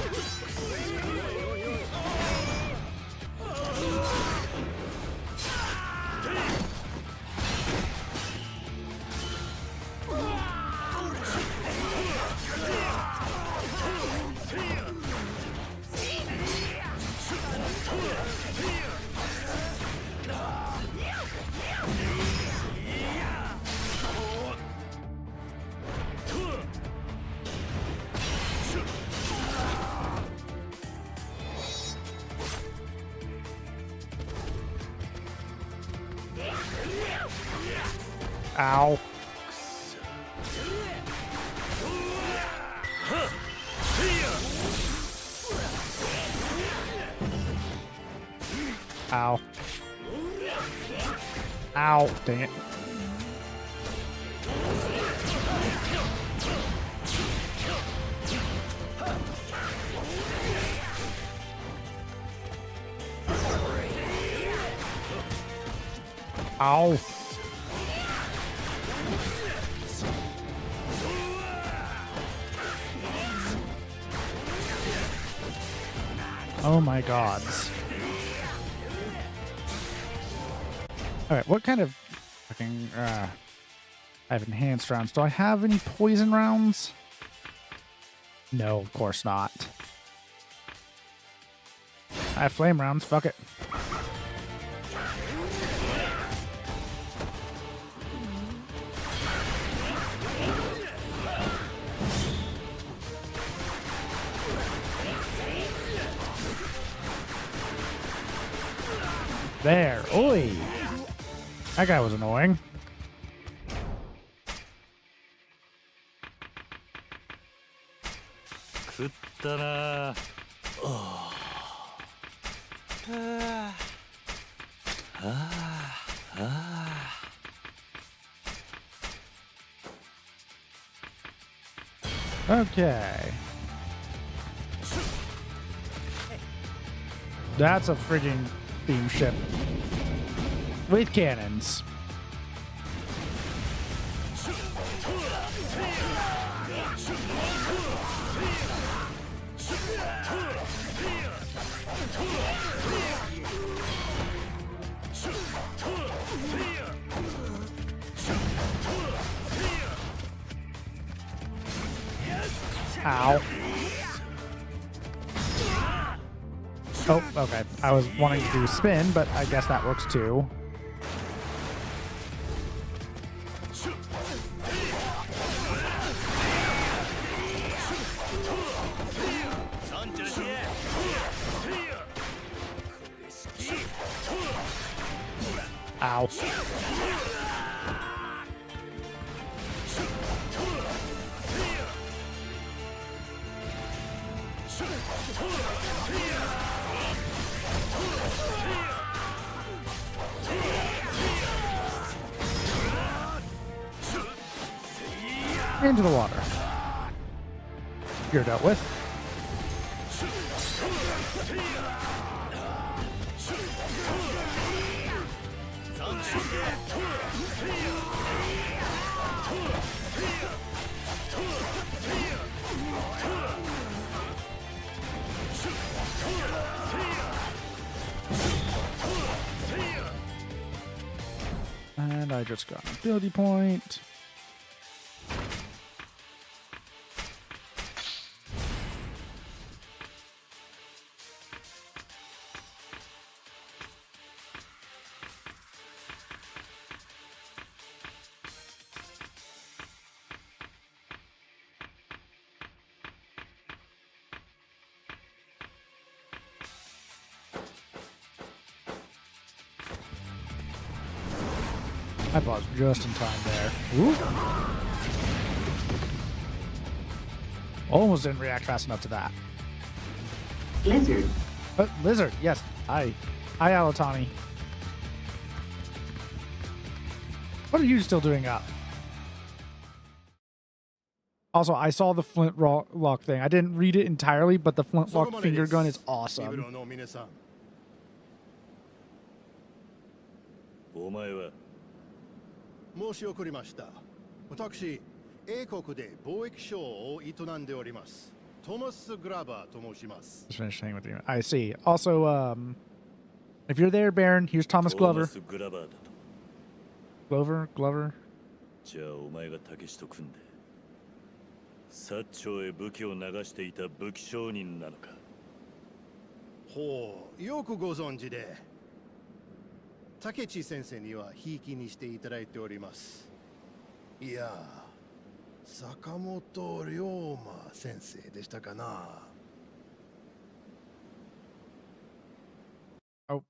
Ow. Ow. Ow. Dang it. Ow. Oh my gods. Alright, what kind of fucking I have enhanced rounds. Do I have any poison rounds? No, of course not. I have flame rounds, fuck it. There. Oi! That guy was annoying. Okay. That's a frigging beam ship with cannons. Ow. Oh, okay. I was wanting to do spin, but I guess that works too. Ow. Into the water. You're dealt with. And I just got an ability point. I paused just in time there. Ooh. Almost didn't react fast enough to that. Lizard. Lizard, yes. Hi. Hi, Alatani. What are you still doing up? Also, I saw the flintlock thing. I didn't read it entirely, but the flintlock finger gun is awesome. 申し遅れました。私、英国で貿易商を営んでおります。トマス・グラバーと申します。Just finishing with you. I see. Also, if you're there, Baron, here's Thomas Glover. Glover? じゃあお前が武士と組んで、薩長へ武器を流していた武器商人なのか。ほう、よくご存知で。竹地先生にはひいきにしていただいております。いや、坂本龍馬先生でしたかな。Oh.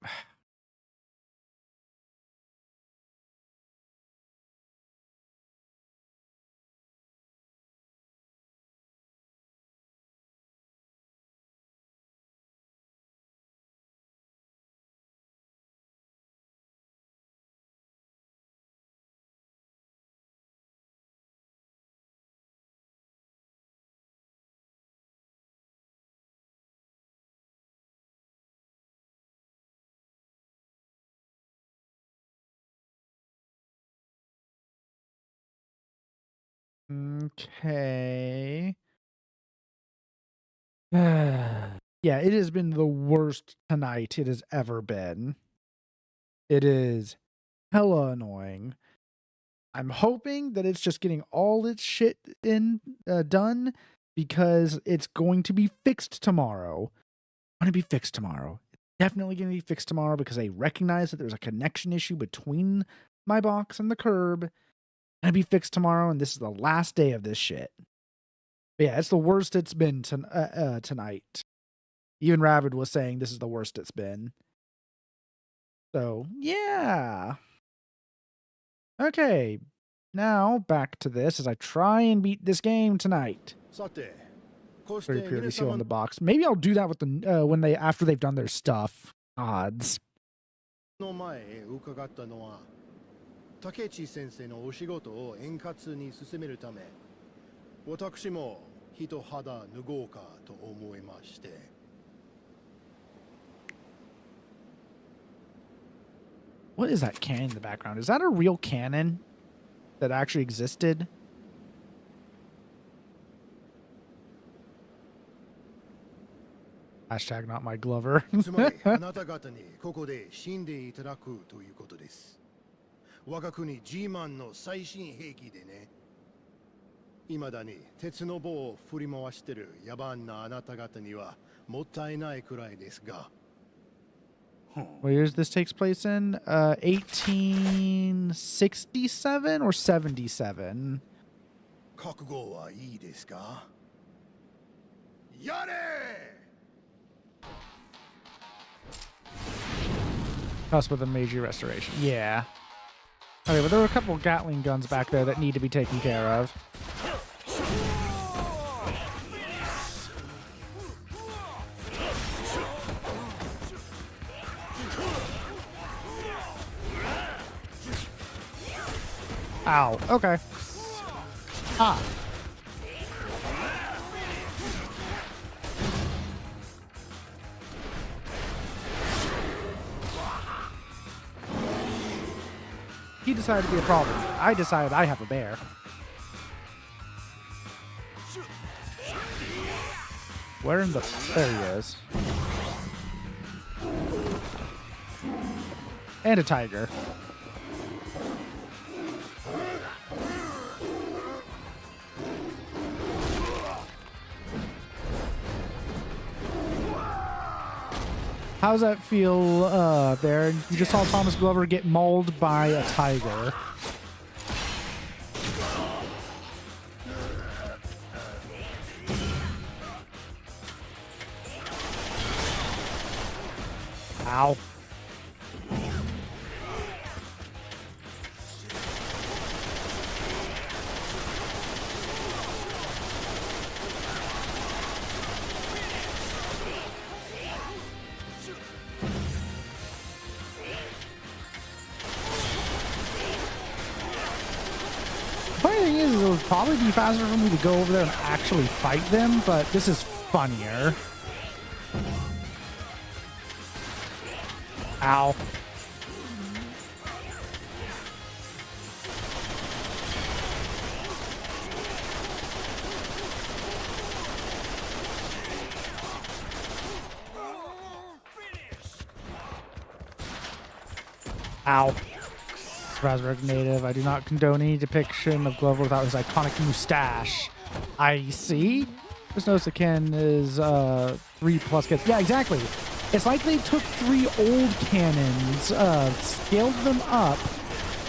Okay. Yeah, it has been the worst tonight it has ever been. It is hella annoying. I'm hoping that it's just getting all its shit done because it's going to be fixed tomorrow. Going to be fixed tomorrow. It's definitely going to be fixed tomorrow because they recognize that there's a connection issue between my box and the curb. Gonna be fixed tomorrow, and this is the last day of this shit. But yeah, it's the worst it's been tonight. Even Ravid was saying this is the worst it's been. So, yeah. Okay, now back to this as I try and beat this game tonight. Very purely seal on the box. Maybe I'll do that with the after they've done their stuff. Odds. 竹地先生のお仕事を円滑に進めるため、私も一肌脱ごうかと思いまして。What is that cannon in the background? Is that a real cannon that actually existed? Hashtag not my Glover. つまりあなた方にここで死んでいただくということです。我が国 G マンの最新兵器でね。未だに鉄の棒を振り回してる野蛮なあなた方にはもったいないくらいですが。What years this takes place in? 1867 or 77? 覚悟はいいですか？やれ! Us with a Meiji restoration. Yeah. Okay, but there were a couple of Gatling guns back there that need to be taken care of. Ow. Okay. Ah. He decided to be a problem. I decided I have a bear. Where in the... There he is. And a tiger. How's that feel, Baron? You just saw Thomas Glover get mauled by a tiger. Ow. Funny thing is, it would probably be faster for me to go over there and actually fight them, but this is funnier. Ow. Ow. Raspberry native. I do not condone any depiction of Glover without his iconic mustache. I see. Just notice the Ken is 3+ kids. Yeah, exactly. It's like they took 3 old cannons, scaled them up,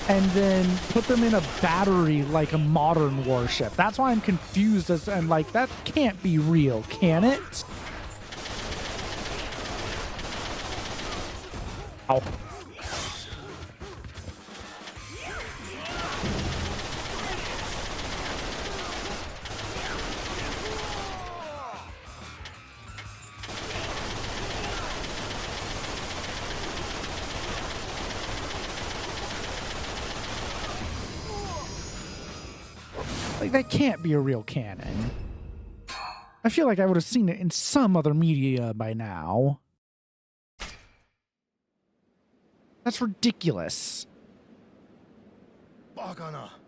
and then put them in a battery like a modern warship. That's why I'm confused as and like that can't be real, can it? Ow. Like, that can't be a real cannon. I feel like I would have seen it in some other media by now. That's ridiculous. バカな。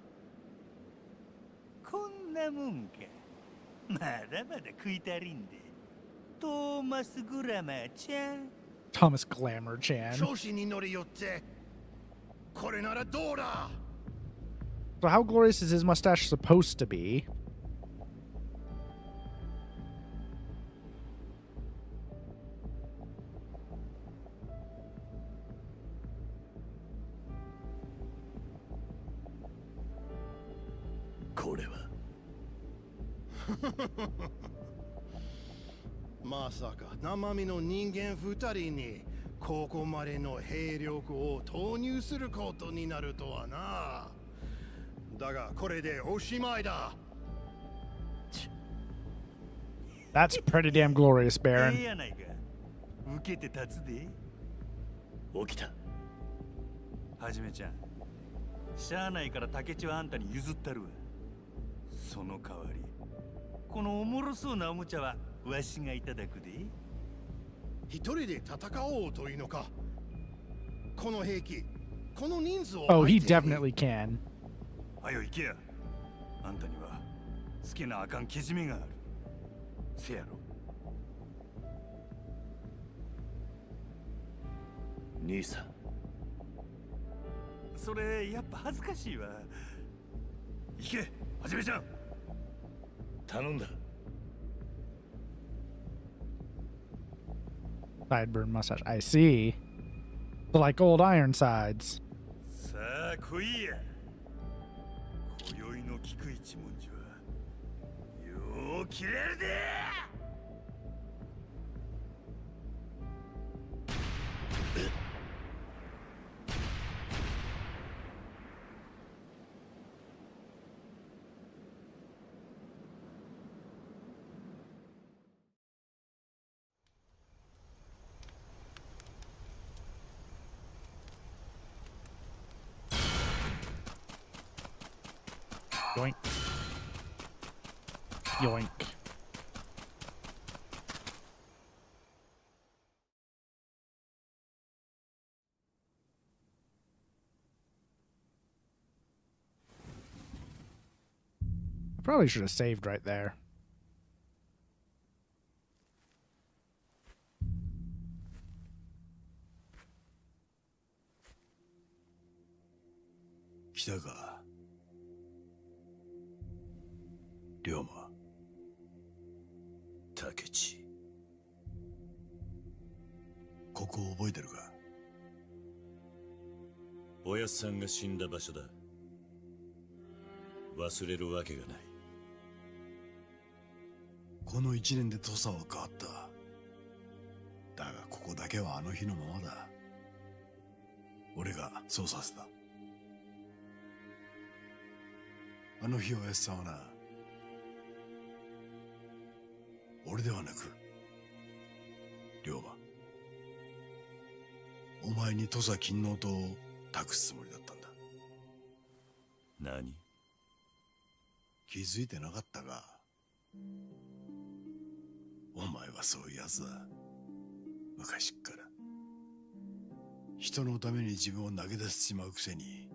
こんなもんか。まだまだ食い足りんで。トーマス・グラマーちゃん。Thomas Glamour Chan. 調子に乗りよって。これならどうだ? So how glorious is his mustache supposed to be? Korewa. まさか生身の人間2人にここまでの兵力を投入することになるとはな。だがこれでおしまいだ。That's pretty damn glorious, Baron. 受けて立つで。起きた。はじめちゃん、しゃあないから竹地はあんたに譲ったるわ。その代わり、このおもろそうなおもちゃはわしがいただくで。一人で戦おうというのか。この兵器、この人数を。Oh, he definitely can. はよ行けや。あんたには好きなあかんけじめがある。せやろ。兄さん。それやっぱ恥ずかしいわ。行け、はじめちゃん。頼んだ。 Sideburn mustache. I see. So like old Ironsides. さあ来いや。今宵の菊一文字はよう切れるで。Yoink. Yoink. I probably should have saved right there. 来たか、龍馬。竹地。ここ覚えてるか？おやっさんが死んだ場所だ。忘れるわけがない。この一年で土佐は変わった。だがここだけはあの日のままだ。俺がそうさせた。あの日おやっさんはな、俺ではなく龍馬、お前に土佐勤王党を託すつもりだったんだ。何？気づいてなかったか？お前はそういうやつだ。昔っから人のために自分を投げ出してしまうくせに、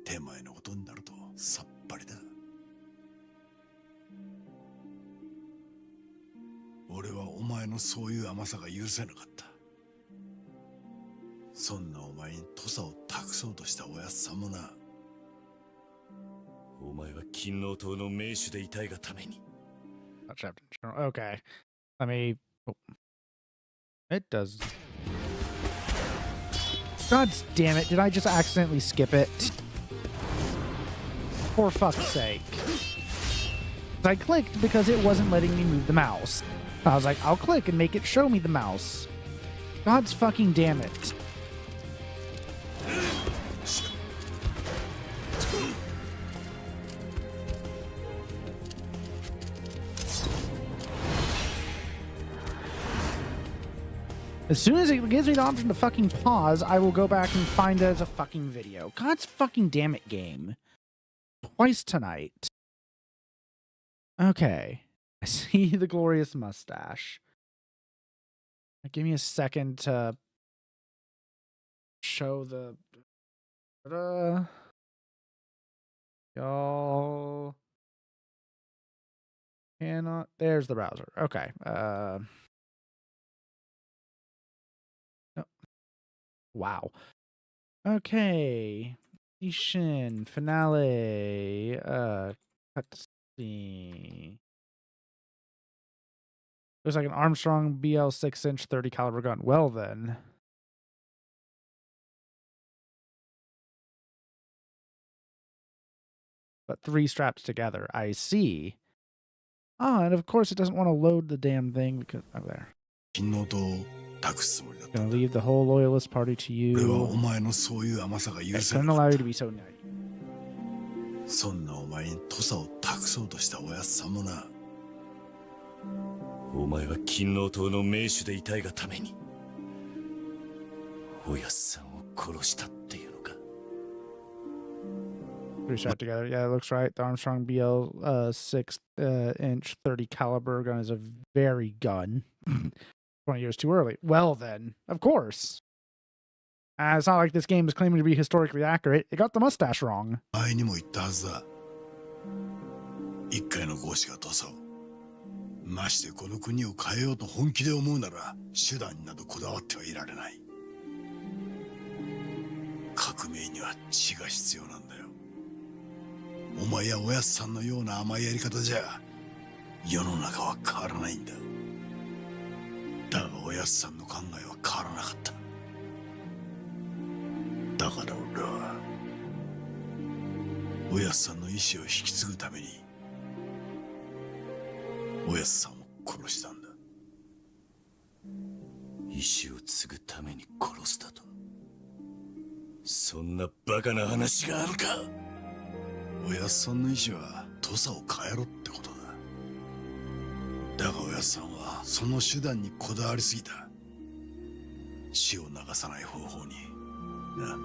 手前のことになるとさっぱりだ。俺はお前のそういう甘さが許せなかった。そんなお前に土佐を託そうとしたおやっさんもな。お前は勤王党の名手でいたいがために。 Okay. Let me. Oh. It does. God damn it. Did I just accidentally skip it? For fuck's sake. I clicked because it wasn't letting me move the mouse. I was like, I'll click and make it show me the mouse. God's fucking damn it. As soon as it gives me the option to fucking pause, I will go back and find it as a fucking video. God's fucking damn it, game. Twice tonight. Okay. I see the glorious mustache. Give me a second to show the... Y'all... Cannot... There's the browser. Okay. Wow. Okay. Shin finale. Cutscene. Looks like an Armstrong BL 6-inch 30 caliber gun. Well then. But 3 strapped together. I see. Oh, and of course it doesn't want to load the damn thing because oh there. Gonna leave the whole loyalist party to you. I couldn't allow you to be so nice. そんなお前に土佐を託そうとしたおやっさんもな。お前は勤王党の名手でいたいがためにおやっさんを殺したっていうのか。 3 strapped together. Yeah, it looks right. The Armstrong BL 6-inch 30 caliber gun is a very gun. 20 years too early. Well then, of course. It's not like this game is claiming to be historically accurate. It got the mustache wrong. 前にも言ったはずだ。一回の合子が土佐を。ましてこの国を変えようと本気で思うなら手段になどこだわってはいられない。革命には血が必要なんだよ。お前やおやっさんのような甘いやり方じゃ世の中は変わらないんだ。だがおやっさんの考えは変わらなかった。だから俺はおやっさんの意志を引き継ぐためにおやっさんを殺したんだ。意志を継ぐために殺したと、そんなバカな話があるか。おやっさんの意志は土佐を変えろってことだ。だがおやっさんはその手段にこだわりすぎた。血を流さない方法にな。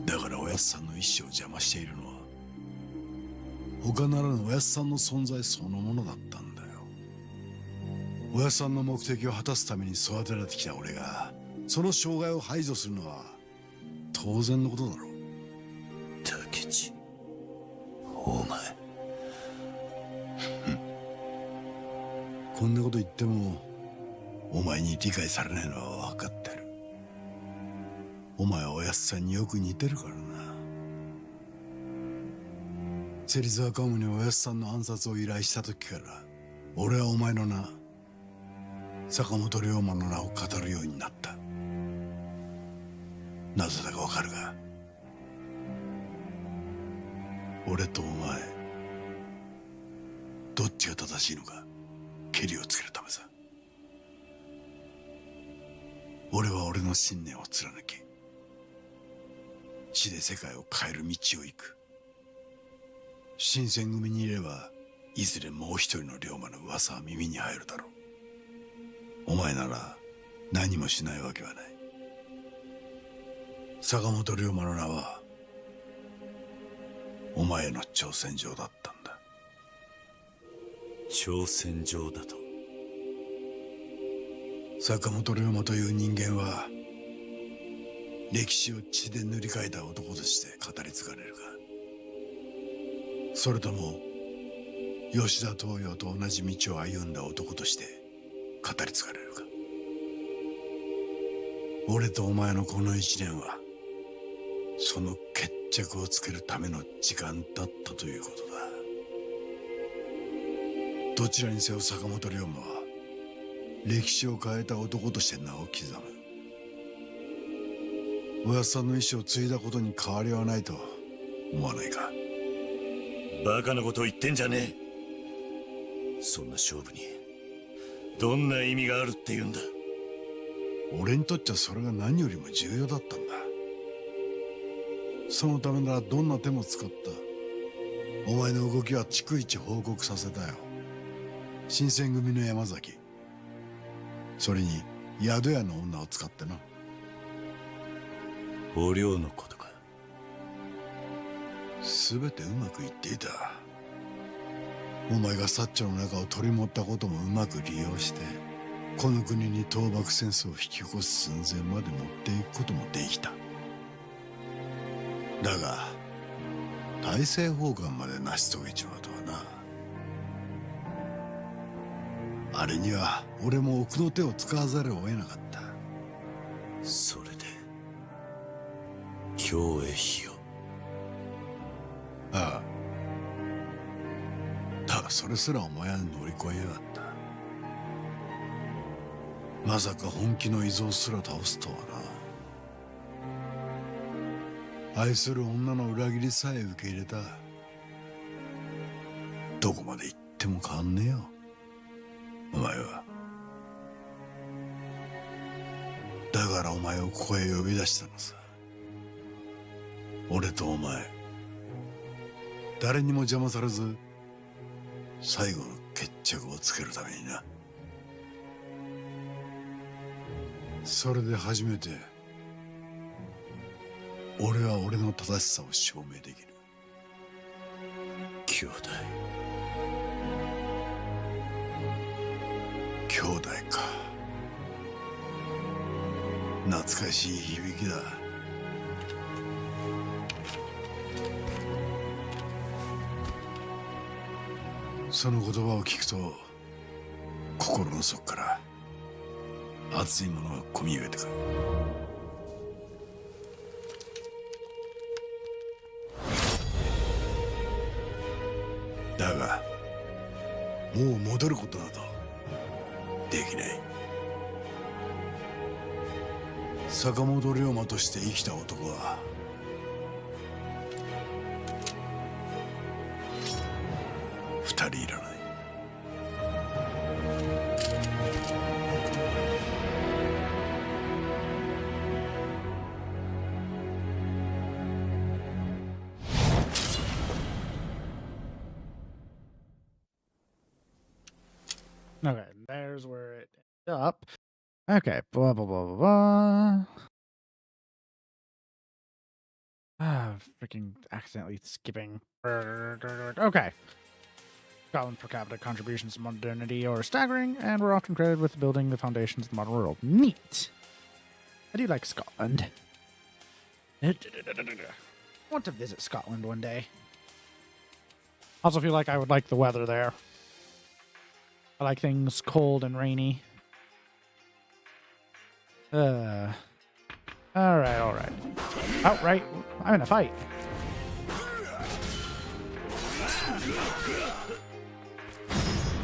だからおやっさんの意志を邪魔しているのは他ならぬおやっさんの存在そのものだったんだよ。おやっさんの目的を果たすために育てられてきた俺がその障害を排除するのは当然のことだろう。竹地、お前こんなこと言ってもお前に理解されないのは分かってる。お前はおやっさんによく似てるからな。芹沢カムにおやっさんの暗殺を依頼した時から俺はお前の名、坂本龍馬の名を語るようになった。なぜだかわかるが、俺とお前どっちが正しいのかケリをつけるためさ。俺は俺の信念を貫き死で世界を変える道を行く。新選組にいればいずれもう一人の龍馬の噂は耳に入るだろう。お前なら何もしないわけはない。坂本龍馬の名はお前への挑戦状だったんだ。挑戦状だと。坂本龍馬という人間は歴史を血で塗り替えた男として語り継がれるか、それとも吉田東洋と同じ道を歩んだ男として語り継がれるか。俺とお前のこの一年はその決着をつけるための時間だったということだ。どちらにせよ坂本龍馬は歴史を変えた男として名を刻む。おやっさんの意志を継いだことに変わりはないと思わないか。バカなことを言ってんじゃねえ。そんな勝負にどんな意味があるって言うんだ。俺にとっちゃそれが何よりも重要だったんだ。そのためならどんな手も使った。お前の動きは逐一報告させたよ。新選組の山崎、それに宿屋の女を使ってな。お涼のことか。全てうまくいっていた。お前が薩長の中を取り持ったこともうまく利用してこの国に倒幕戦争を引き起こす寸前まで持っていくこともできた。だが大政奉還まで成し遂げちまうとはな。あれには俺も奥の手を使わざるを得なかった。それで京へ火を。ああ、だがそれすらお前は乗り越えやがった。まさか本気の依蔵すら倒すとはな。愛する女の裏切りさえ受け入れた。どこまで行っても変わんねえよお前は。だからお前をここへ呼び出したのさ。俺とお前誰にも邪魔されず最後の決着をつけるためにな。それで初めて俺は俺の正しさを証明できる。兄弟。兄弟か。懐かしい響きだ。その言葉を聞くと心の底から熱いものがこみ上げてくる。だがもう戻ることなどできない。坂本龍馬として生きた男は2人いらない。Okay, there's where it ended up. Okay, blah, blah, blah, blah, blah. Ah, freaking accidentally skipping. Okay. Scotland's per capita contributions to modernity are staggering, and we're often credited with building the foundations of the modern world. Neat. I do like Scotland. I want to visit Scotland one day. Also feel like I would like the weather there. I like things cold and rainy. Alright. Outright, I'm in a fight.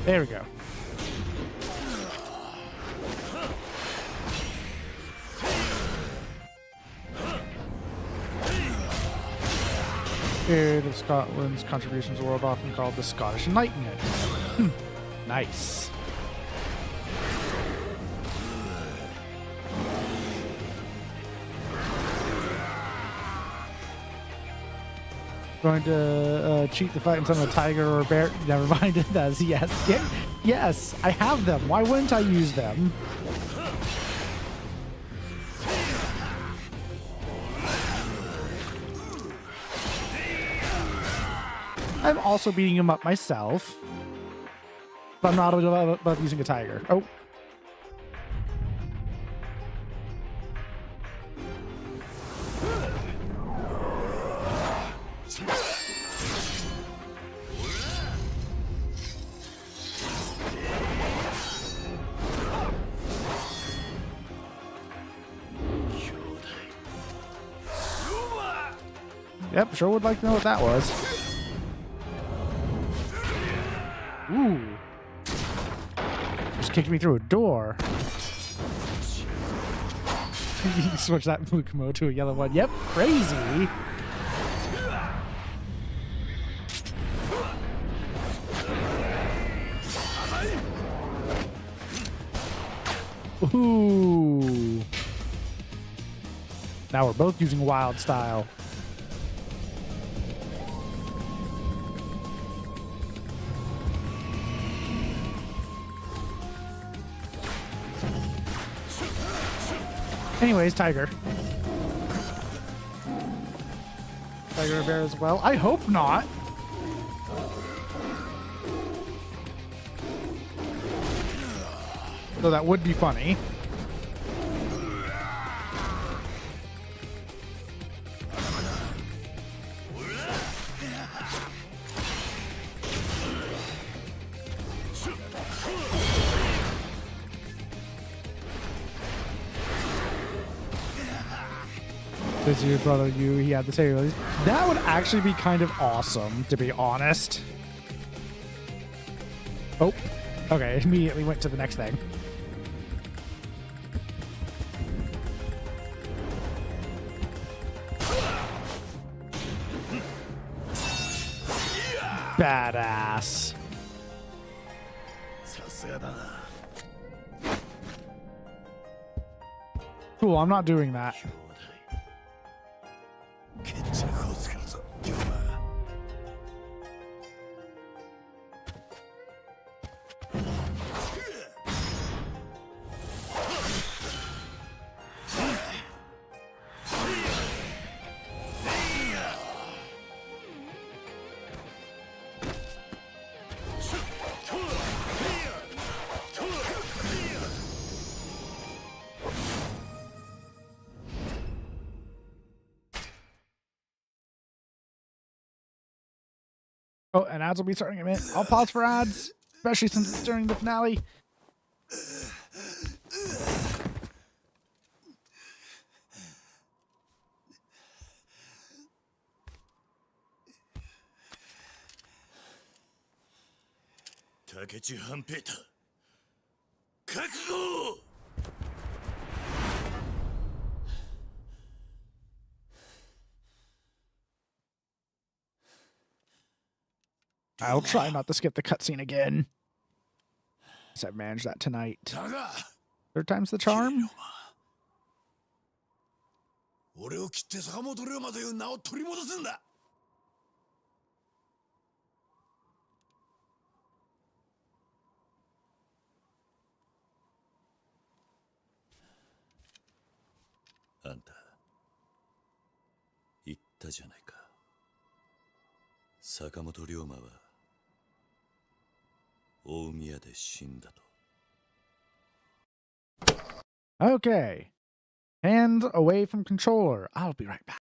There we go. Period of Scotland's contributions to the world, often called the Scottish Enlightenment. Nice. Going to cheat the fight in some of a tiger or a bear. Never mind. That's yes. Yes, I have them. Why wouldn't I use them? I'm also beating him up myself. But I'm not above using a tiger. Oh. Yep, sure would like to know what that was. Ooh. Just kicked me through a door. You switch that blue Komodo to a yellow one. Yep, crazy. Ooh. Now we're both using wild style. Anyways, tiger. Tiger or bear as well? I hope not. Though that would be funny. This your brother, he had the same. That would actually be kind of awesome, to be honest. Oh, okay. Immediately went to the next thing. Badass. Cool, I'm not doing that. Oh, and ads will be starting in a minute. I'll pause for ads, especially since it's during the finale. 竹地半平太覚悟。 I'll try not to skip the cutscene again. Guess I've managed that tonight. Third time's the charm. 俺を切って坂本龍馬という名を取り戻すんだ。あんた言ったじゃないか。坂本龍馬は大宮で死んだと。 Okay. Hands away from controller. I'll be right back.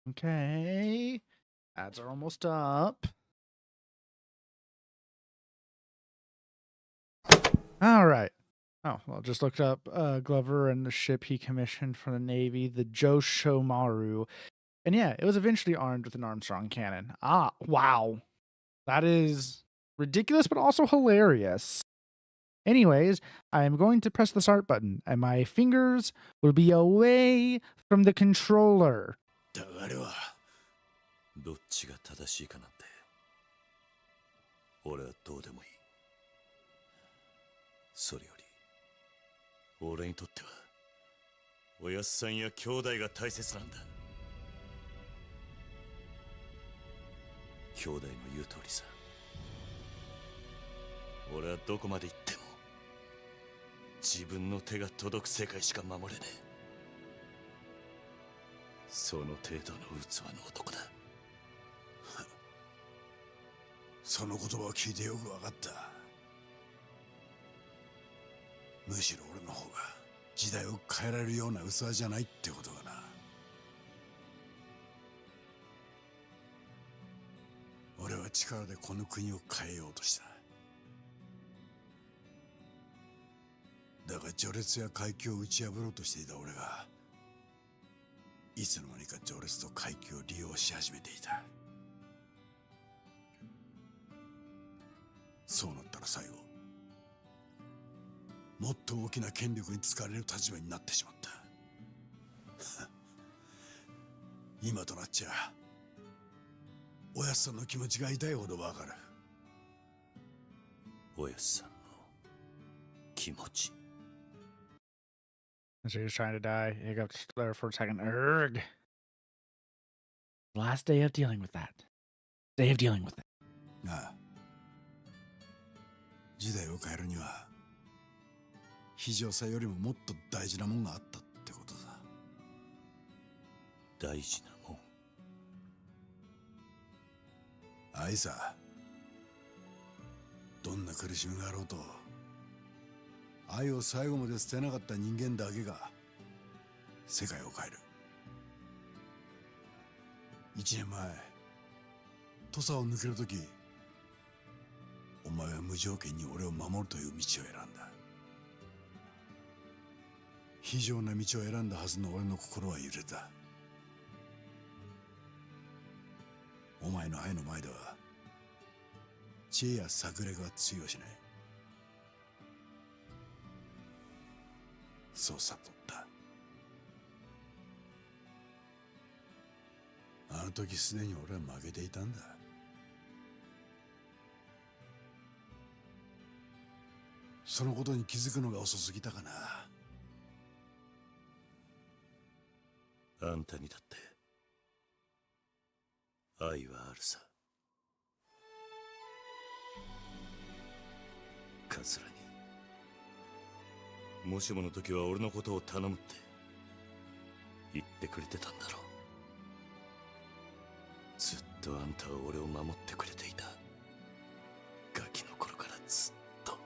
Okay. Ads are almost up. All right. Oh, well, just looked up Glover and the ship he commissioned for the Navy, the Joshomaru. And yeah, it was eventually armed with an Armstrong cannon. Ah, wow. That is ridiculous, but also hilarious. Anyways, I am going to press the start button, and my fingers will be away from the controller. だがあれはどっちが正しいかなんて俺はどうでもいい。それより俺にとってはおやっさんや兄弟が大切なんだ。兄弟の言う通りさ。俺はどこまで行っても自分の手が届く世界しか守れねえ。その程度の器の男だ。その言葉を聞いてよく分かった。むしろ俺の方が時代を変えられるような器じゃないってことがな。俺はか力でこの国を変えようとした。だが序列や階級を打ち破ろうとしていた俺がいつの間にか序列と階級を利用し始めていた。そうなったら最後もっと大きな権力に使われる立場になってしまった。今となっちゃおやっさんの気持ちが痛いほどわかる。おやっさんの気持ち。 So he was trying to die. He got there for a second. Urgh. Last day of dealing with that. Day of dealing with it. なあ、時代を変えるには非常さよりももっと大事なもんがあったってことだ。大事なもん。愛さ、どんな苦しみがあろうと愛を最後まで捨てなかった人間だけが世界を変える。1年前土佐を抜けるとき、お前は無条件に俺を守るという道を選んだ。非常な道を選んだはずの俺の心は揺れた。お前の愛の前では知恵や策略は通用しない。そう悟った。あの時すでに俺は負けていたんだ。そのことに気づくのが遅すぎたかな。あんたにだって愛はあるさ。カツラにもしもの時は俺のことを頼むって言ってくれてたんだろう。ずっとあんたは俺を守ってくれていた。ガキの頃からずっと。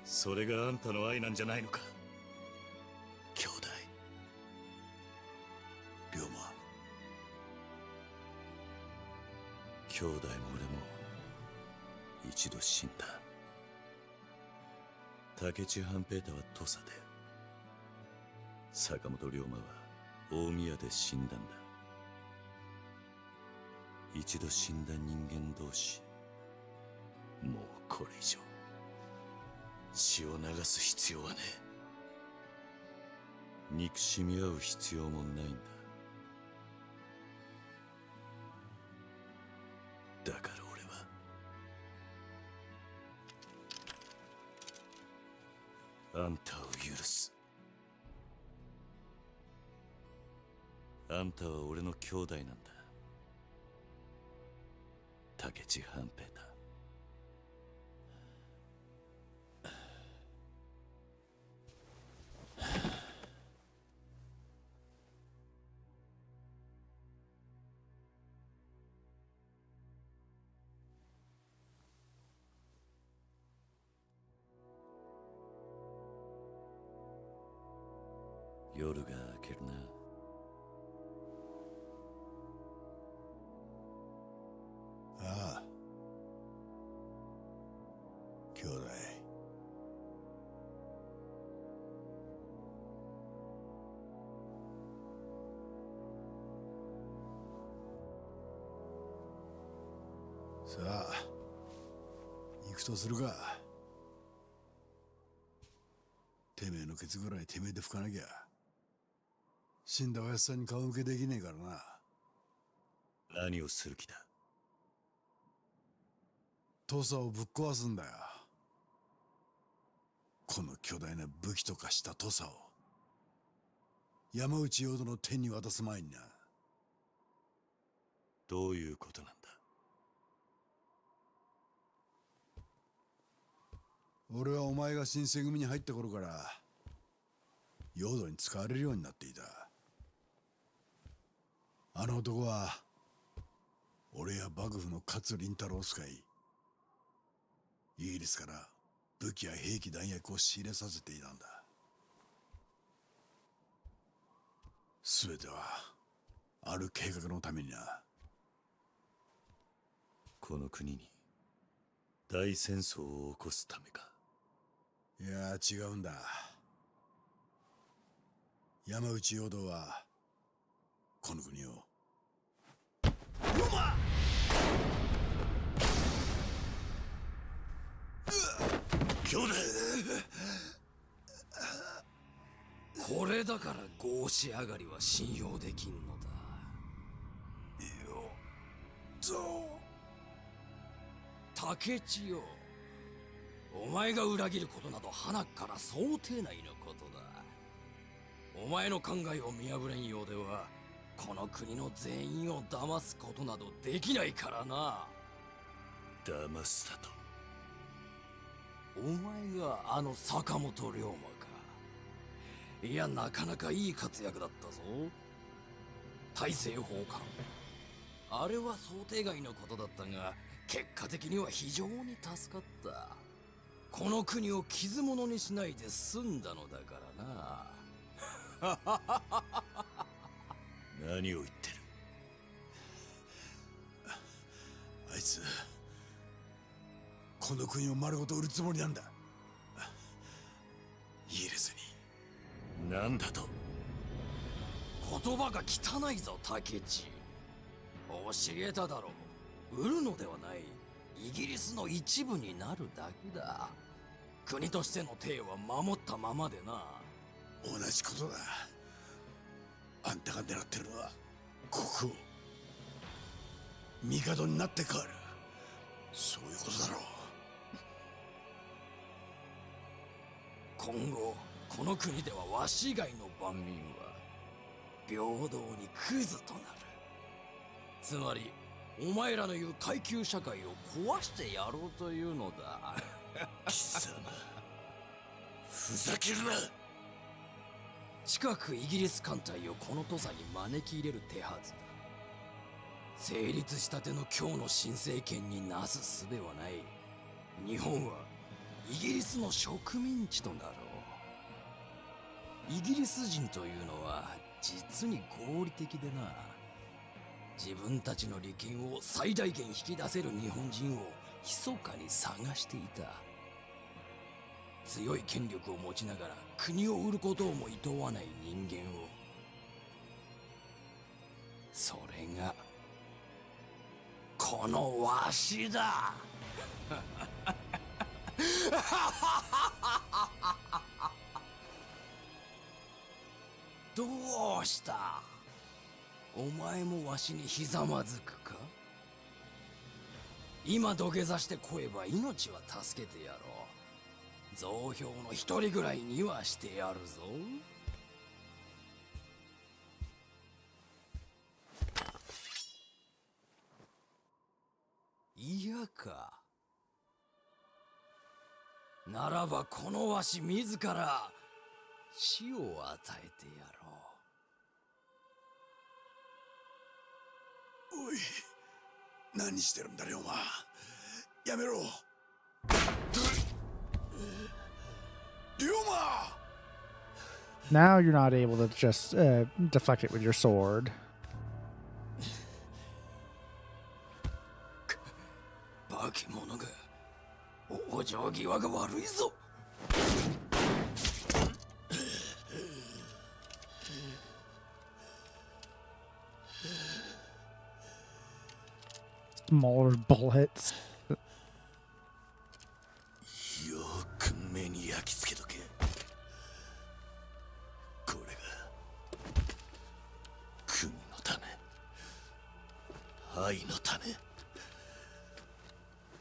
それがあんたの愛なんじゃないのか、兄弟。龍馬、兄弟も俺も一度死んだ。竹地半平太は土佐で、坂本龍馬は大宮で死んだんだ。一度死んだ人間同士、もうこれ以上血を流す必要はねえ。憎しみ合う必要もないんだ。だから俺はあんたを許す。あんたは俺の兄弟なんだ。竹地半平太。夜が明けるな。ああ、兄弟。さあ、行くとするか。てめえのケツぐらいてめえで拭かなきゃ死んだおやっさんに顔向けできねえからな。何をする気だ。土佐をぶっ壊すんだよ。この巨大な武器とかした土佐を山内陽道の手に渡す前にな。どういうことなんだ。俺はお前が新選組に入った頃から陽道に使われるようになっていた。あの男は俺や幕府の勝林太郎を使い、イギリスから武器や兵器弾薬を仕入れさせていたんだ。全てはある計画のためにな。この国に大戦争を起こすためか。いや違うんだ。山内陽道はこの国を兄弟、これだから合し上がりは信用できんのだ。竹千代、お前が裏切ることなど鼻から想定内のことだ。お前の考えを見破れんようではこの国の全員を騙すことなどできないからな。騙すだと。お前があの坂本龍馬か。いや、なかなかいい活躍だったぞ。大政奉還、あれは想定外のことだったが結果的には非常に助かった。この国を傷物にしないで済んだのだからな。何を言ってる。あいつこの国を丸ごと売るつもりなんだ。イギリスに。なんだと。言葉が汚いぞ竹地。教えただろう。売るのではない。イギリスの一部になるだけだ。国としての体は守ったままでな。同じことだ。あんたが狙ってるのは国王、帝になって変わる、そういうことだろう。今後この国ではわし以外の万民は平等にクズとなる。つまりお前らの言う階級社会を壊してやろうというのだ。貴様、ふざけるな。近くイギリス艦隊をこの土佐に招き入れる手はずだ。成立したての今日の新政権になすすべはない。日本はイギリスの植民地となろう。イギリス人というのは実に合理的でな。自分たちの利権を最大限引き出せる日本人を密かに探していた。強い権力を持ちながら国を売ることをも厭わない人間を。それがこのわしだ。どうした？お前もわしにひざまずくか？今土下座してこえば命は助けてやろう。増票の一人ぐらいにはしてやるぞ。嫌か。ならばこのわし自ら死を与えてやろう。おい、何してるんだ龍馬。やめろ。龍馬。 Now you're not able to just deflect it with your sword. バケモノが。お嬢際が悪いぞ。Smaller bullets. よく目に焼き付けとけ。これが国のため、愛のため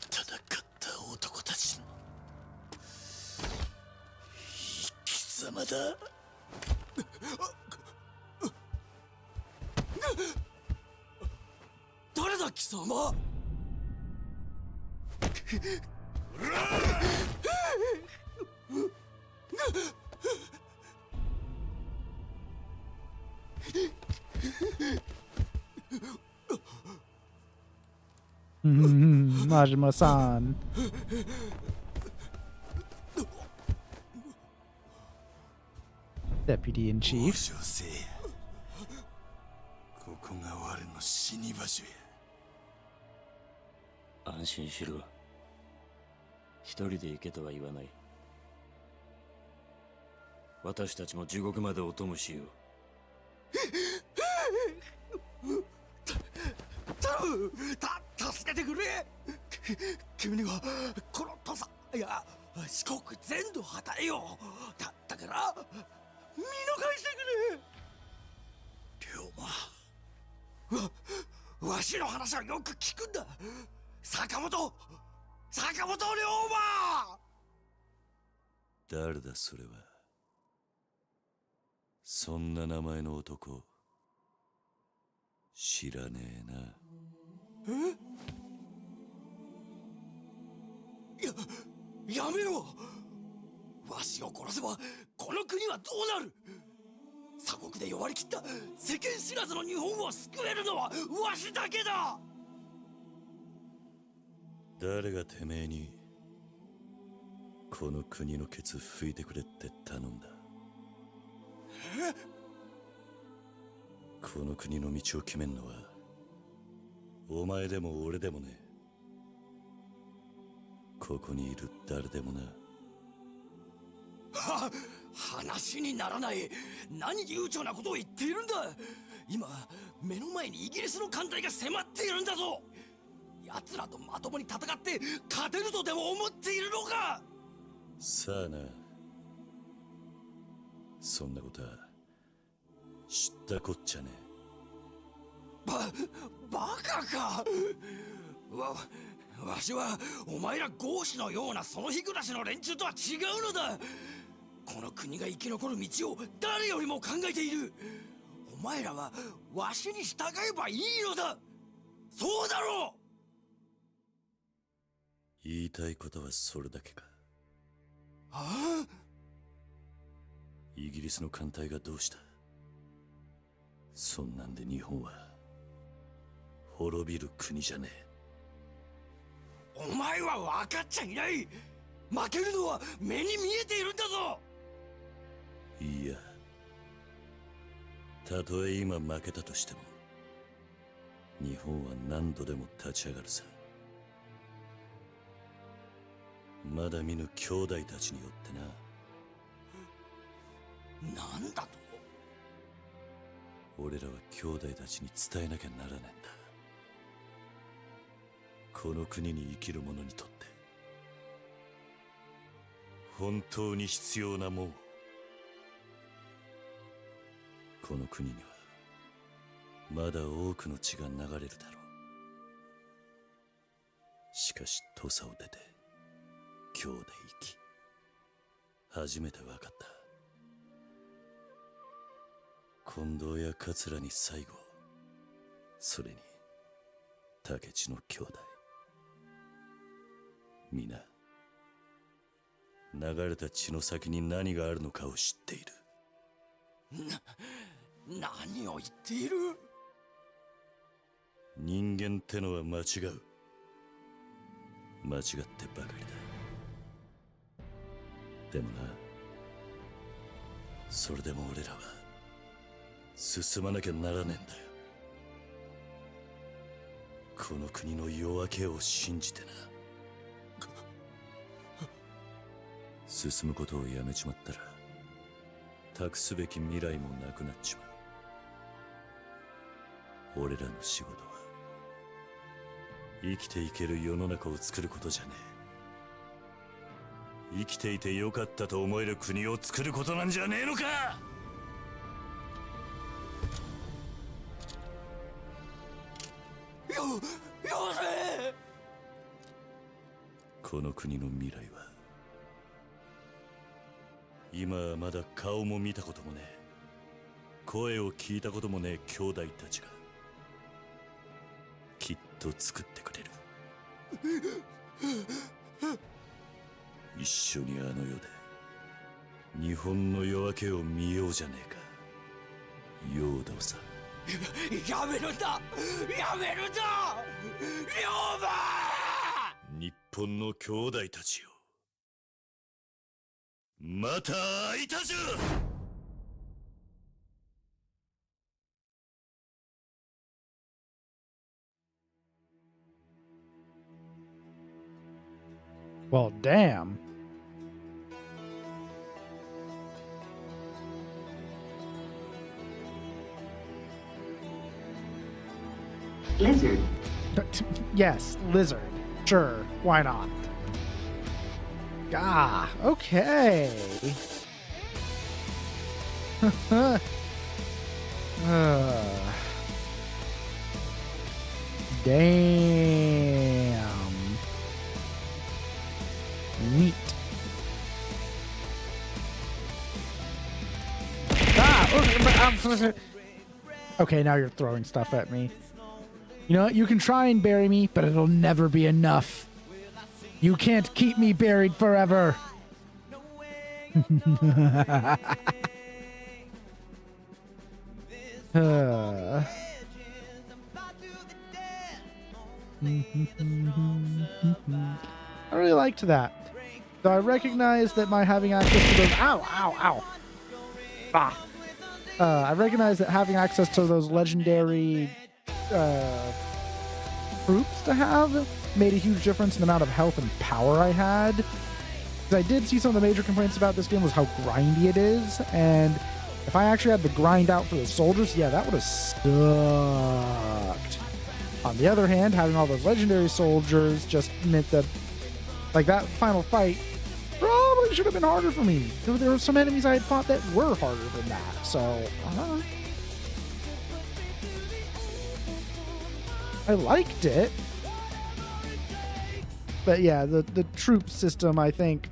戦った男たちの生き様だ。誰だ貴様。Majima-san. Deputy in Chief. ここ死に場所や。安心しろ。一人で行けとは言わない。私たちも地獄までお供しよう。頼む、助けてくれ。君にはこの土佐、いや四国全土旗えよ。だから見逃してくれ。龍馬、わしの話はよく聞くんだ。坂本龍馬。誰だそれは。そんな名前の男知らねえな。やめろ。わしを殺せばこの国はどうなる。鎖国で弱り切った世間知らずの日本を救えるのはわしだけだ。誰がてめえにこの国のケツ拭いてくれって頼んだ。この国の道を決めんのはお前でも俺でもねえ。ここにいる誰でもな。話にならない。何悠長なことを言っているんだ。今目の前にイギリスの艦隊が迫っているんだぞ。奴らとまともに戦って勝てるとでも思っているのか。さあな。そんなことは知ったこっちゃねえ。バカか。わしはお前ら豪士のようなその日暮らしの連中とは違うのだ。この国が生き残る道を誰よりも考えている。お前らはわしに従えばいいのだ。そうだろう。言いたいことはそれだけか。イギリスの艦隊がどうした。そんなんで日本は滅びる国じゃねえ。お前は分かっちゃいない。負けるのは目に見えているんだぞ。いや、たとえ今負けたとしても日本は何度でも立ち上がるさ。まだ見ぬ兄弟たちによってな。なんだと。俺らは兄弟たちに伝えなきゃならねえんだ。この国に生きる者にとって本当に必要なもんを。この国にはまだ多くの血が流れるだろう。しかし土佐を出て京で生き初めて分かった。近藤や桂に最後、それに武智の兄弟、皆流れた血の先に何があるのかを知っている。何を言っている。人間ってのは間違う。間違ってばかりだ。でもな、それでも俺らは進まなきゃならねえんだよ。この国の夜明けを信じてな。進むことをやめちまったら託すべき未来もなくなっちまう。俺らの仕事は生きていける世の中を作ることじゃねえ。生きていてよかったと思える国を作ることなんじゃねえのか。よせ。この国の未来は今はまだ顔も見たこともねえ、声を聞いたこともねえ兄弟たちがきっと作ってくれる。一緒にあの世で日本の夜明けを見ようじゃねえか。陽動さん。やめるんだ。やめるんだ。龍馬。日本の兄弟たちよ、また会いたじゃ。Well, damn. Lizard. Yes, lizard. Sure, why not? Ah, okay. Damn. Neat. Okay, now you're throwing stuff at me. You know what? You can try and bury me, but it'll never be enough. You can't keep me buried forever. I really liked that. So I recognize that my having access to those... Ow, ow, ow. Ah. I recognize that having access to those legendary troops to have made a huge difference in the amount of health and power I had. Because I did see some of the major complaints about this game was how grindy it is, and if I actually had the grind out for the soldiers, yeah, that would have sucked. On the other hand, having all those legendary soldiers just meant that, like, that final fight probably should have been harder for me. There were some enemies I had fought that were harder than that, so I liked it. But yeah, the troop system, I think,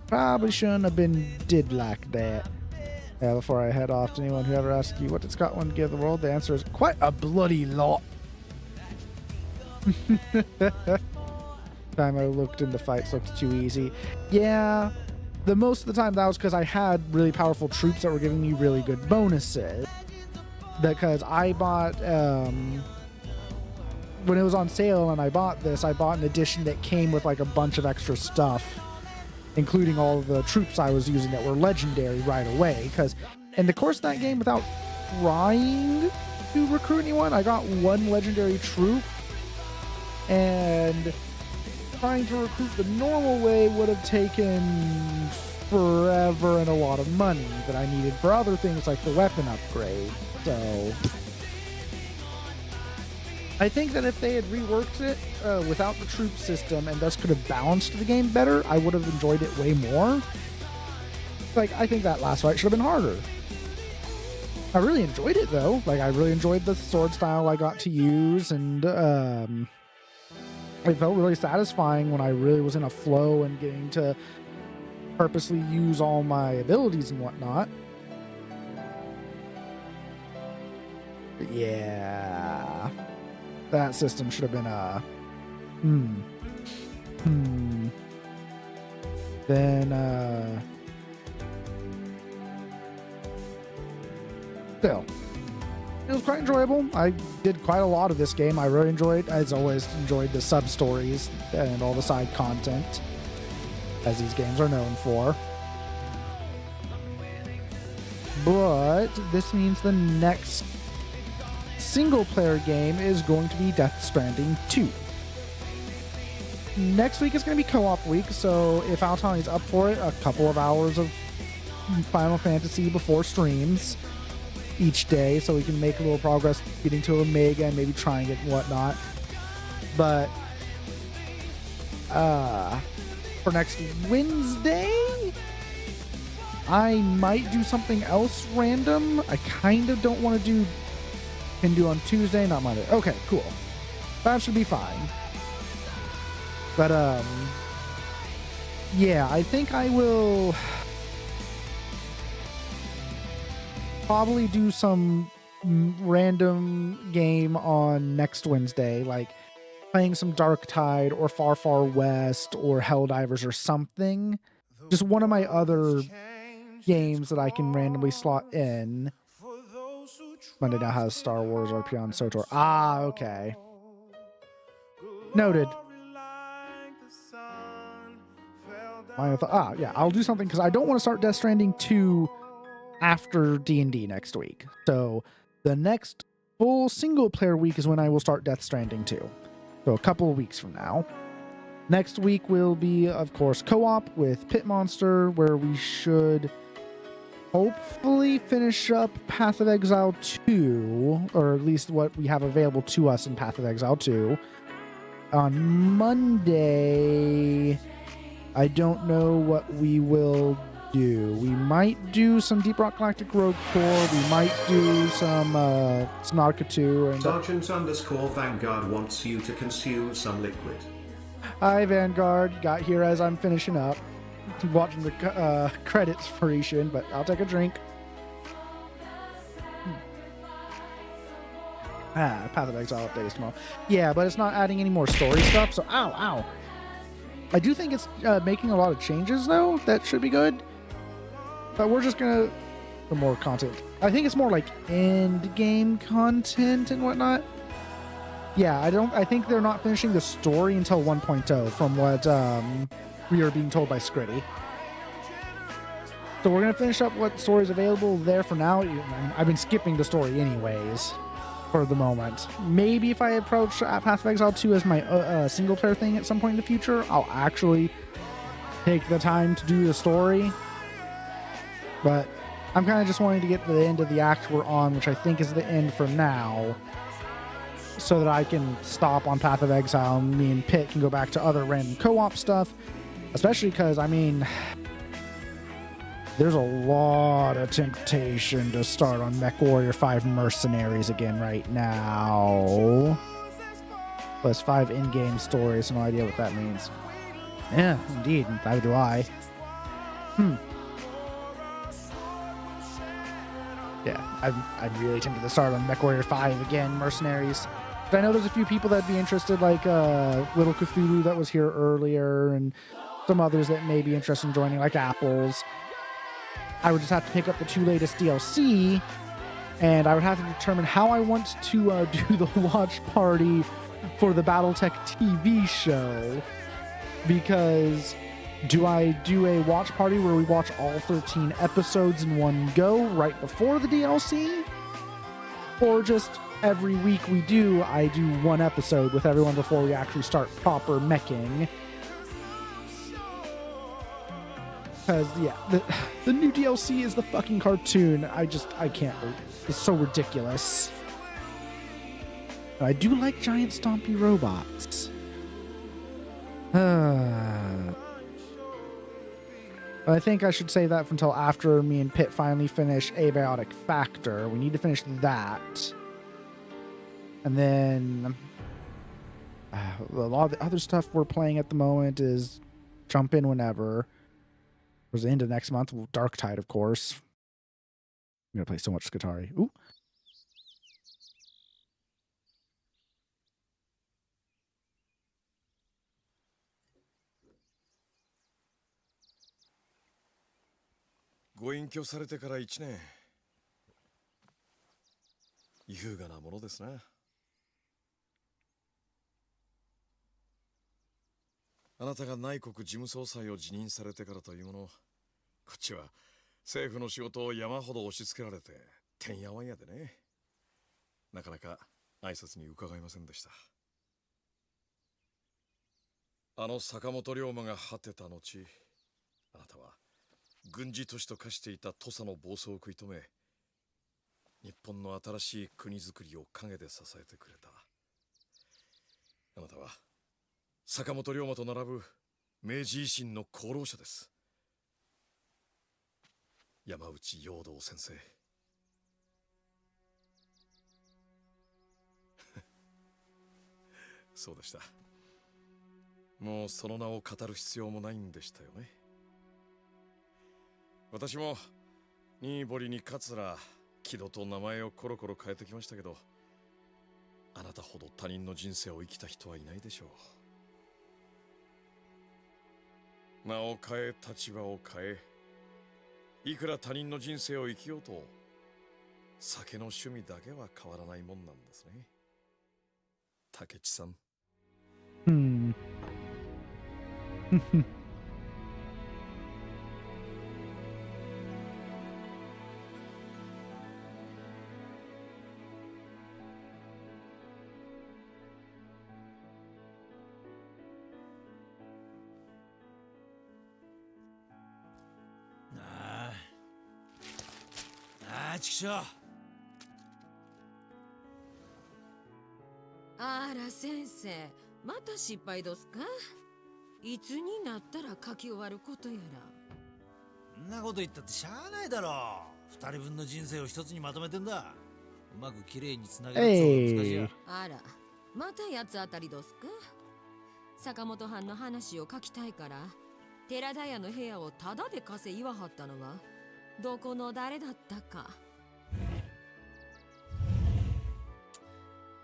probably shouldn't have been did like that. Yeah, before I head off, to anyone who ever asks you, what did Scotland give the world? The answer is quite a bloody lot. Time I looked into fights looked too easy. Yeah, the most of the time that was because I had really powerful troops that were giving me really good bonuses. Because I bought, when it was on sale and I bought this, I bought an edition that came with like a bunch of extra stuff, including all of the troops I was using that were legendary right away. Because in the course of that game, without trying to recruit anyone, I got one legendary troop, and trying to recruit the normal way would have taken forever and a lot of money that I needed for other things like the weapon upgrade. So I think that if they had reworked it without the troop system and thus could have balanced the game better, I would have enjoyed it way more. Like, I think that last fight should have been harder. I really enjoyed it though. Like, I really enjoyed the sword style I got to use, and it felt really satisfying when I really was in a flow and getting to purposely use all my abilities and whatnot. But yeah, that system should have been then still, it was quite enjoyable. I did quite a lot of this game. I really enjoyed, as always, enjoyed the sub-stories and all the side content, as these games are known for. But this means the next single-player game is going to be Death Stranding 2. Next week is going to be co-op week, so if Altani's up for it, a couple of hours of Final Fantasy before streams each day, so we can make a little progress getting to Omega and maybe trying it and whatnot. But for next Wednesday, I might do something else random. I kind of don't want to can do on Tuesday, not Monday. Okay, cool. That should be fine. But yeah, I think I will probably do some random game on next Wednesday, like playing some Dark Tide or Far Far West or Helldivers or something. Just one of my other games that I can randomly slot in. Monday now has Star Wars RP on SOTOR. Ah, okay. Noted. Yeah, I'll do something because I don't want to start Death Stranding 2 after D&D next week. So the next full single player week is when I will start Death Stranding 2. So a couple of weeks from now. Next week will be, of course, co-op with Pit Monster, where we should hopefully finish up Path of Exile 2, or at least what we have available to us in Path of Exile 2. On Monday, I don't know what we will do. We might do some Deep Rock Galactic Rogue Core. We might do some Subnautica 2. And Sergeant_Vanguard wants you to consume some liquid. Hi, Vanguard. Got here as I'm finishing up. Watching the credits for Ishin, but I'll take a drink. Path of Exile update is tomorrow. Yeah, but it's not adding any more story stuff, so ow. I do think it's making a lot of changes, though. That should be good. But we're just gonna... for more content. I think it's more like end game content and whatnot. Yeah, I think they're not finishing the story until 1.0 from what we are being told by Scritty. So we're going to finish up what story is available there for now. I've been skipping the story anyways for the moment. Maybe if I approach Path of Exile 2 as my single player thing at some point in the future, I'll actually take the time to do the story. But I'm kind of just wanting to get to the end of the act we're on, which I think is the end for now, so that I can stop on Path of Exile and me and Pitt can go back to other random co-op stuff. Especially because, I mean, there's a lot of temptation to start on MechWarrior 5 Mercenaries again right now. Plus 5 in-game stories, no idea what that means. Yeah, indeed, neither do I. Yeah, I'm really tempted to start on MechWarrior 5 again, Mercenaries. But I know there's a few people that'd be interested, like Little Cthulhu that was here earlier, and some others that may be interested in joining, like Apples. I would just have to pick up the 2 latest DLC, and I would have to determine how I want to do the watch party for the Battletech TV show. Because do I do a watch party where we watch all 13 episodes in one go right before the DLC? Or just every week I do 1 episode with everyone before we actually start proper meching? Because, yeah, the new DLC is the fucking cartoon. I can't. It's so ridiculous. But I do like giant stompy robots. I think I should save that until after me and Pitt finally finish Abiotic Factor. We need to finish that. And then a lot of the other stuff we're playing at the moment is Jump In Whenever. Towards the end of next month, Dark Tide, of course. I'm going to play so much Skatari. Ooh.ご隠居されてから1年。優雅なものですな。あなたが内国事務総裁を辞任されてからというもの、こっちは政府の仕事を山ほど押し付けられててんやわんやでね。なかなか挨拶に伺いませんでした。あの坂本龍馬が果てた後、あなたは軍事都市と化していた土佐の暴走を食い止め、日本の新しい国づくりを陰で支えてくれた。あなたは坂本龍馬と並ぶ明治維新の功労者です。山内陽道先生。そうでした。もうその名を語る必要もないんでしたよね。私も新堀に桂木戸と名前をコロコロ変えてきましたけど、あなたほど他人の人生を生きた人はいないでしょう。名を変え立場を変え、いくら他人の人生を生きようと酒の趣味だけは変わらないもんなんですね。竹地さん。ああ、ちくしょう。あら先生、また失敗どすか？いつになったら書き終わることやら。そんなこと言ったってしゃあないだろう。二人分の人生を一つにまとめてんだ。うまく綺麗につなげることが難しいや。あら、また八つ当たりどすか？坂本藩の話を書きたいから寺田屋の部屋をタダで貸せ言わはったのはどこの誰だったか。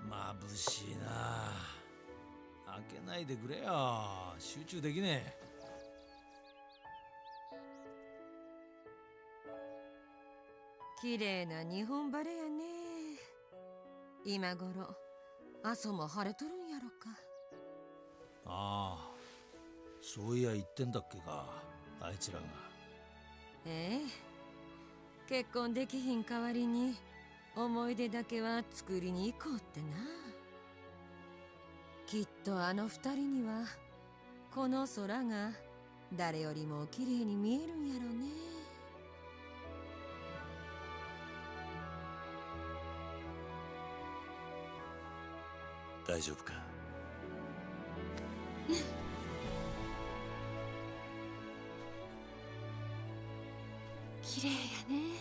眩しいな。開けないでくれよ。集中できねえ。綺麗な日本晴れやね。今頃阿蘇も晴れとるんやろか。ああ、そういや言ってんだっけか、あいつらが。ええ、結婚できひん代わりに思い出だけは作りに行こうってな。きっとあの二人にはこの空が誰よりも綺麗に見えるんやろね。大丈夫か？綺麗やね。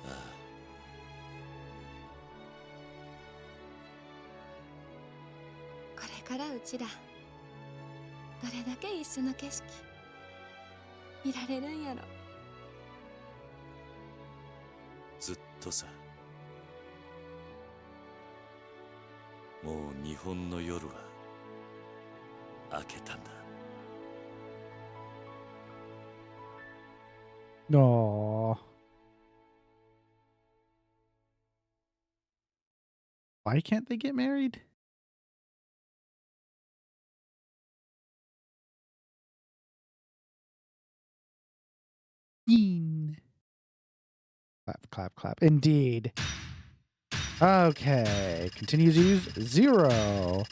ああ。これからうちらどれだけ一緒の景色見られるんやろ。ずっとさ。もう日本の夜は明けたんだ。Aww. Why can't they get married? Clap, clap, clap. Indeed. Okay. Continues to use 0.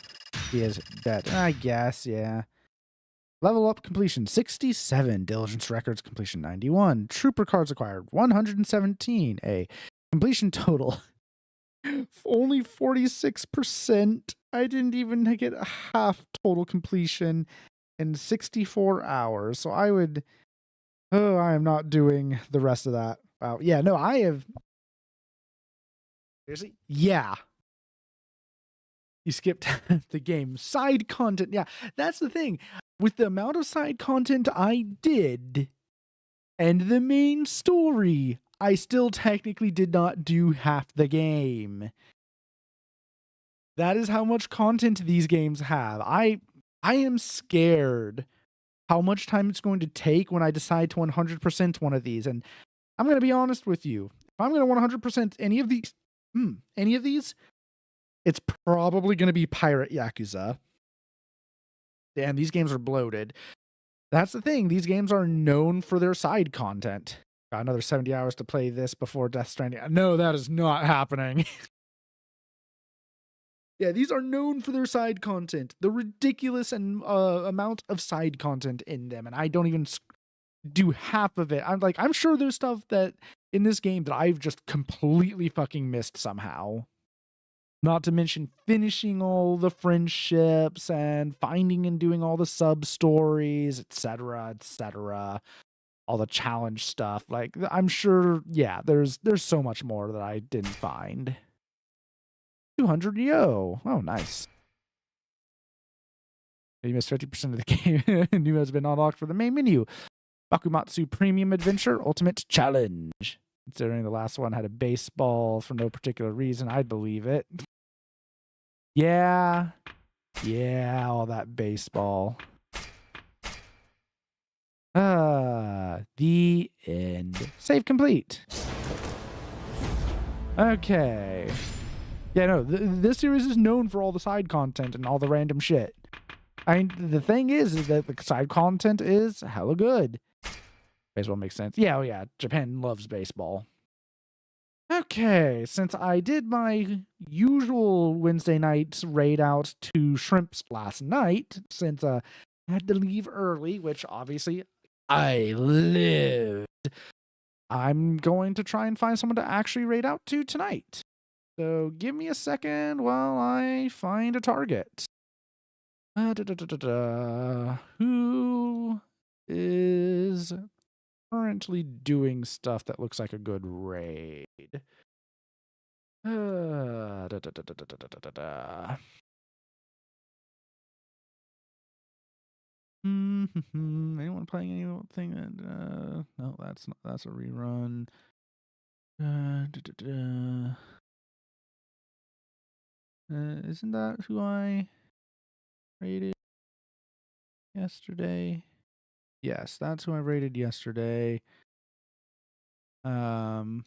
He is dead. I guess, yeah. Level up completion 67. Diligence records completion 91. Trooper cards acquired 117. A completion total only 46%. I didn't even get a half total completion in 64 hours. So I would. Oh, I am not doing the rest of that. Wow. Yeah, no, I have. Seriously? Yeah. You skipped the game. Side content. Yeah, that's the thing. With the amount of side content I did and the main story, I still technically did not do half the game. That is how much content these games have. I am scared how much time it's going to take when I decide to 100% one of these. And I'm going to be honest with you. If I'm going to 100% any of these, it's probably going to be Pirate Yakuza. And these games are bloated. That's the thing. These games are known for their side content. Got another 70 hours to play this before Death Stranding. No, that is not happening. Yeah, these are known for their side content. The ridiculous amount of side content in them. And I don't even do half of it. I'm sure there's stuff that in this game that I've just completely fucking missed somehow. Not to mention finishing all the friendships and finding and doing all the sub-stories, etc., etc. All the challenge stuff. Like, I'm sure, yeah, there's so much more that I didn't find. 200 yo. Oh, nice. You missed 50% of the game. New has been unlocked for the main menu. Bakumatsu Premium Adventure Ultimate Challenge. Considering the last one had a baseball for no particular reason, I'd believe it. Yeah, all that baseball. The end. Save complete. Okay. Yeah, no, this series is known for all the side content and all the random shit. I mean, the thing is that the side content is hella good. Baseball makes sense. Yeah, oh yeah, Japan loves baseball. Okay, since I did my usual Wednesday night raid out to Shrimps last night, since I had to leave early, which obviously I lived. I'm going to try and find someone to actually raid out to tonight. So give me a second while I find a target. Who is currently doing stuff that looks like a good raid? Anyone playing anything that no, that's a rerun. Isn't that who I rated yesterday? Yes, that's who I rated yesterday. Someone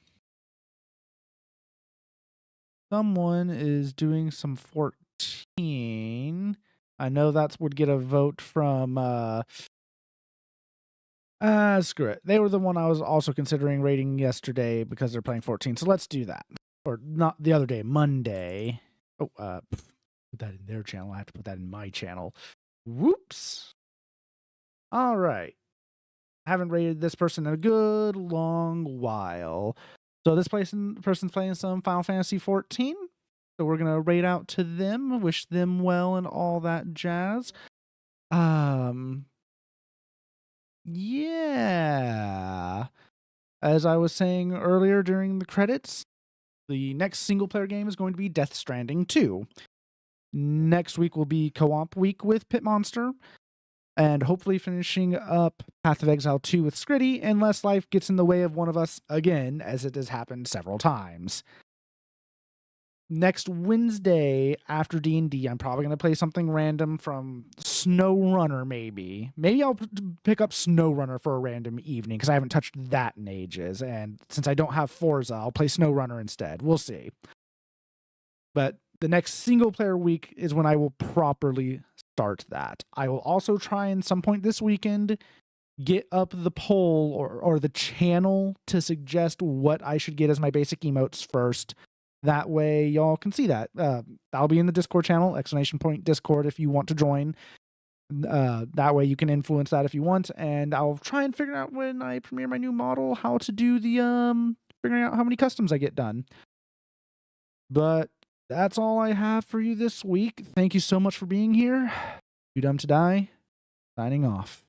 is doing some 14. I know that would get a vote from screw it. They were the one I was also considering rating yesterday because they're playing 14. So let's do that. Or not the other day, Monday. Oh, put that in their channel. I have to put that in my channel. Whoops. All right. I haven't rated this person in a good long while. So this person's playing some Final Fantasy 14. So we're going to raid out to them, wish them well and all that jazz. Yeah. As I was saying earlier during the credits, the next single player game is going to be Death Stranding 2. Next week will be co-op week with Pit Monster, and hopefully finishing up Path of Exile 2 with Scritty, unless life gets in the way of one of us again, as it has happened several times. Next Wednesday after D&D, I'm probably going to play something random from SnowRunner, maybe. Maybe I'll pick up SnowRunner for a random evening, because I haven't touched that in ages. And since I don't have Forza, I'll play SnowRunner instead. We'll see. But the next single-player week is when I will properly start that. I will also try in some point this weekend get up the poll or the channel to suggest what I should get as my basic emotes first. That way y'all can see that. I'll be in the Discord channel, exclamation point Discord, if you want to join. That way you can influence that if you want. And I'll try and figure out when I premiere my new model how to do the figuring out how many customs I get done. But that's all I have for you this week. Thank you so much for being here. Too Dumb to Die, signing off.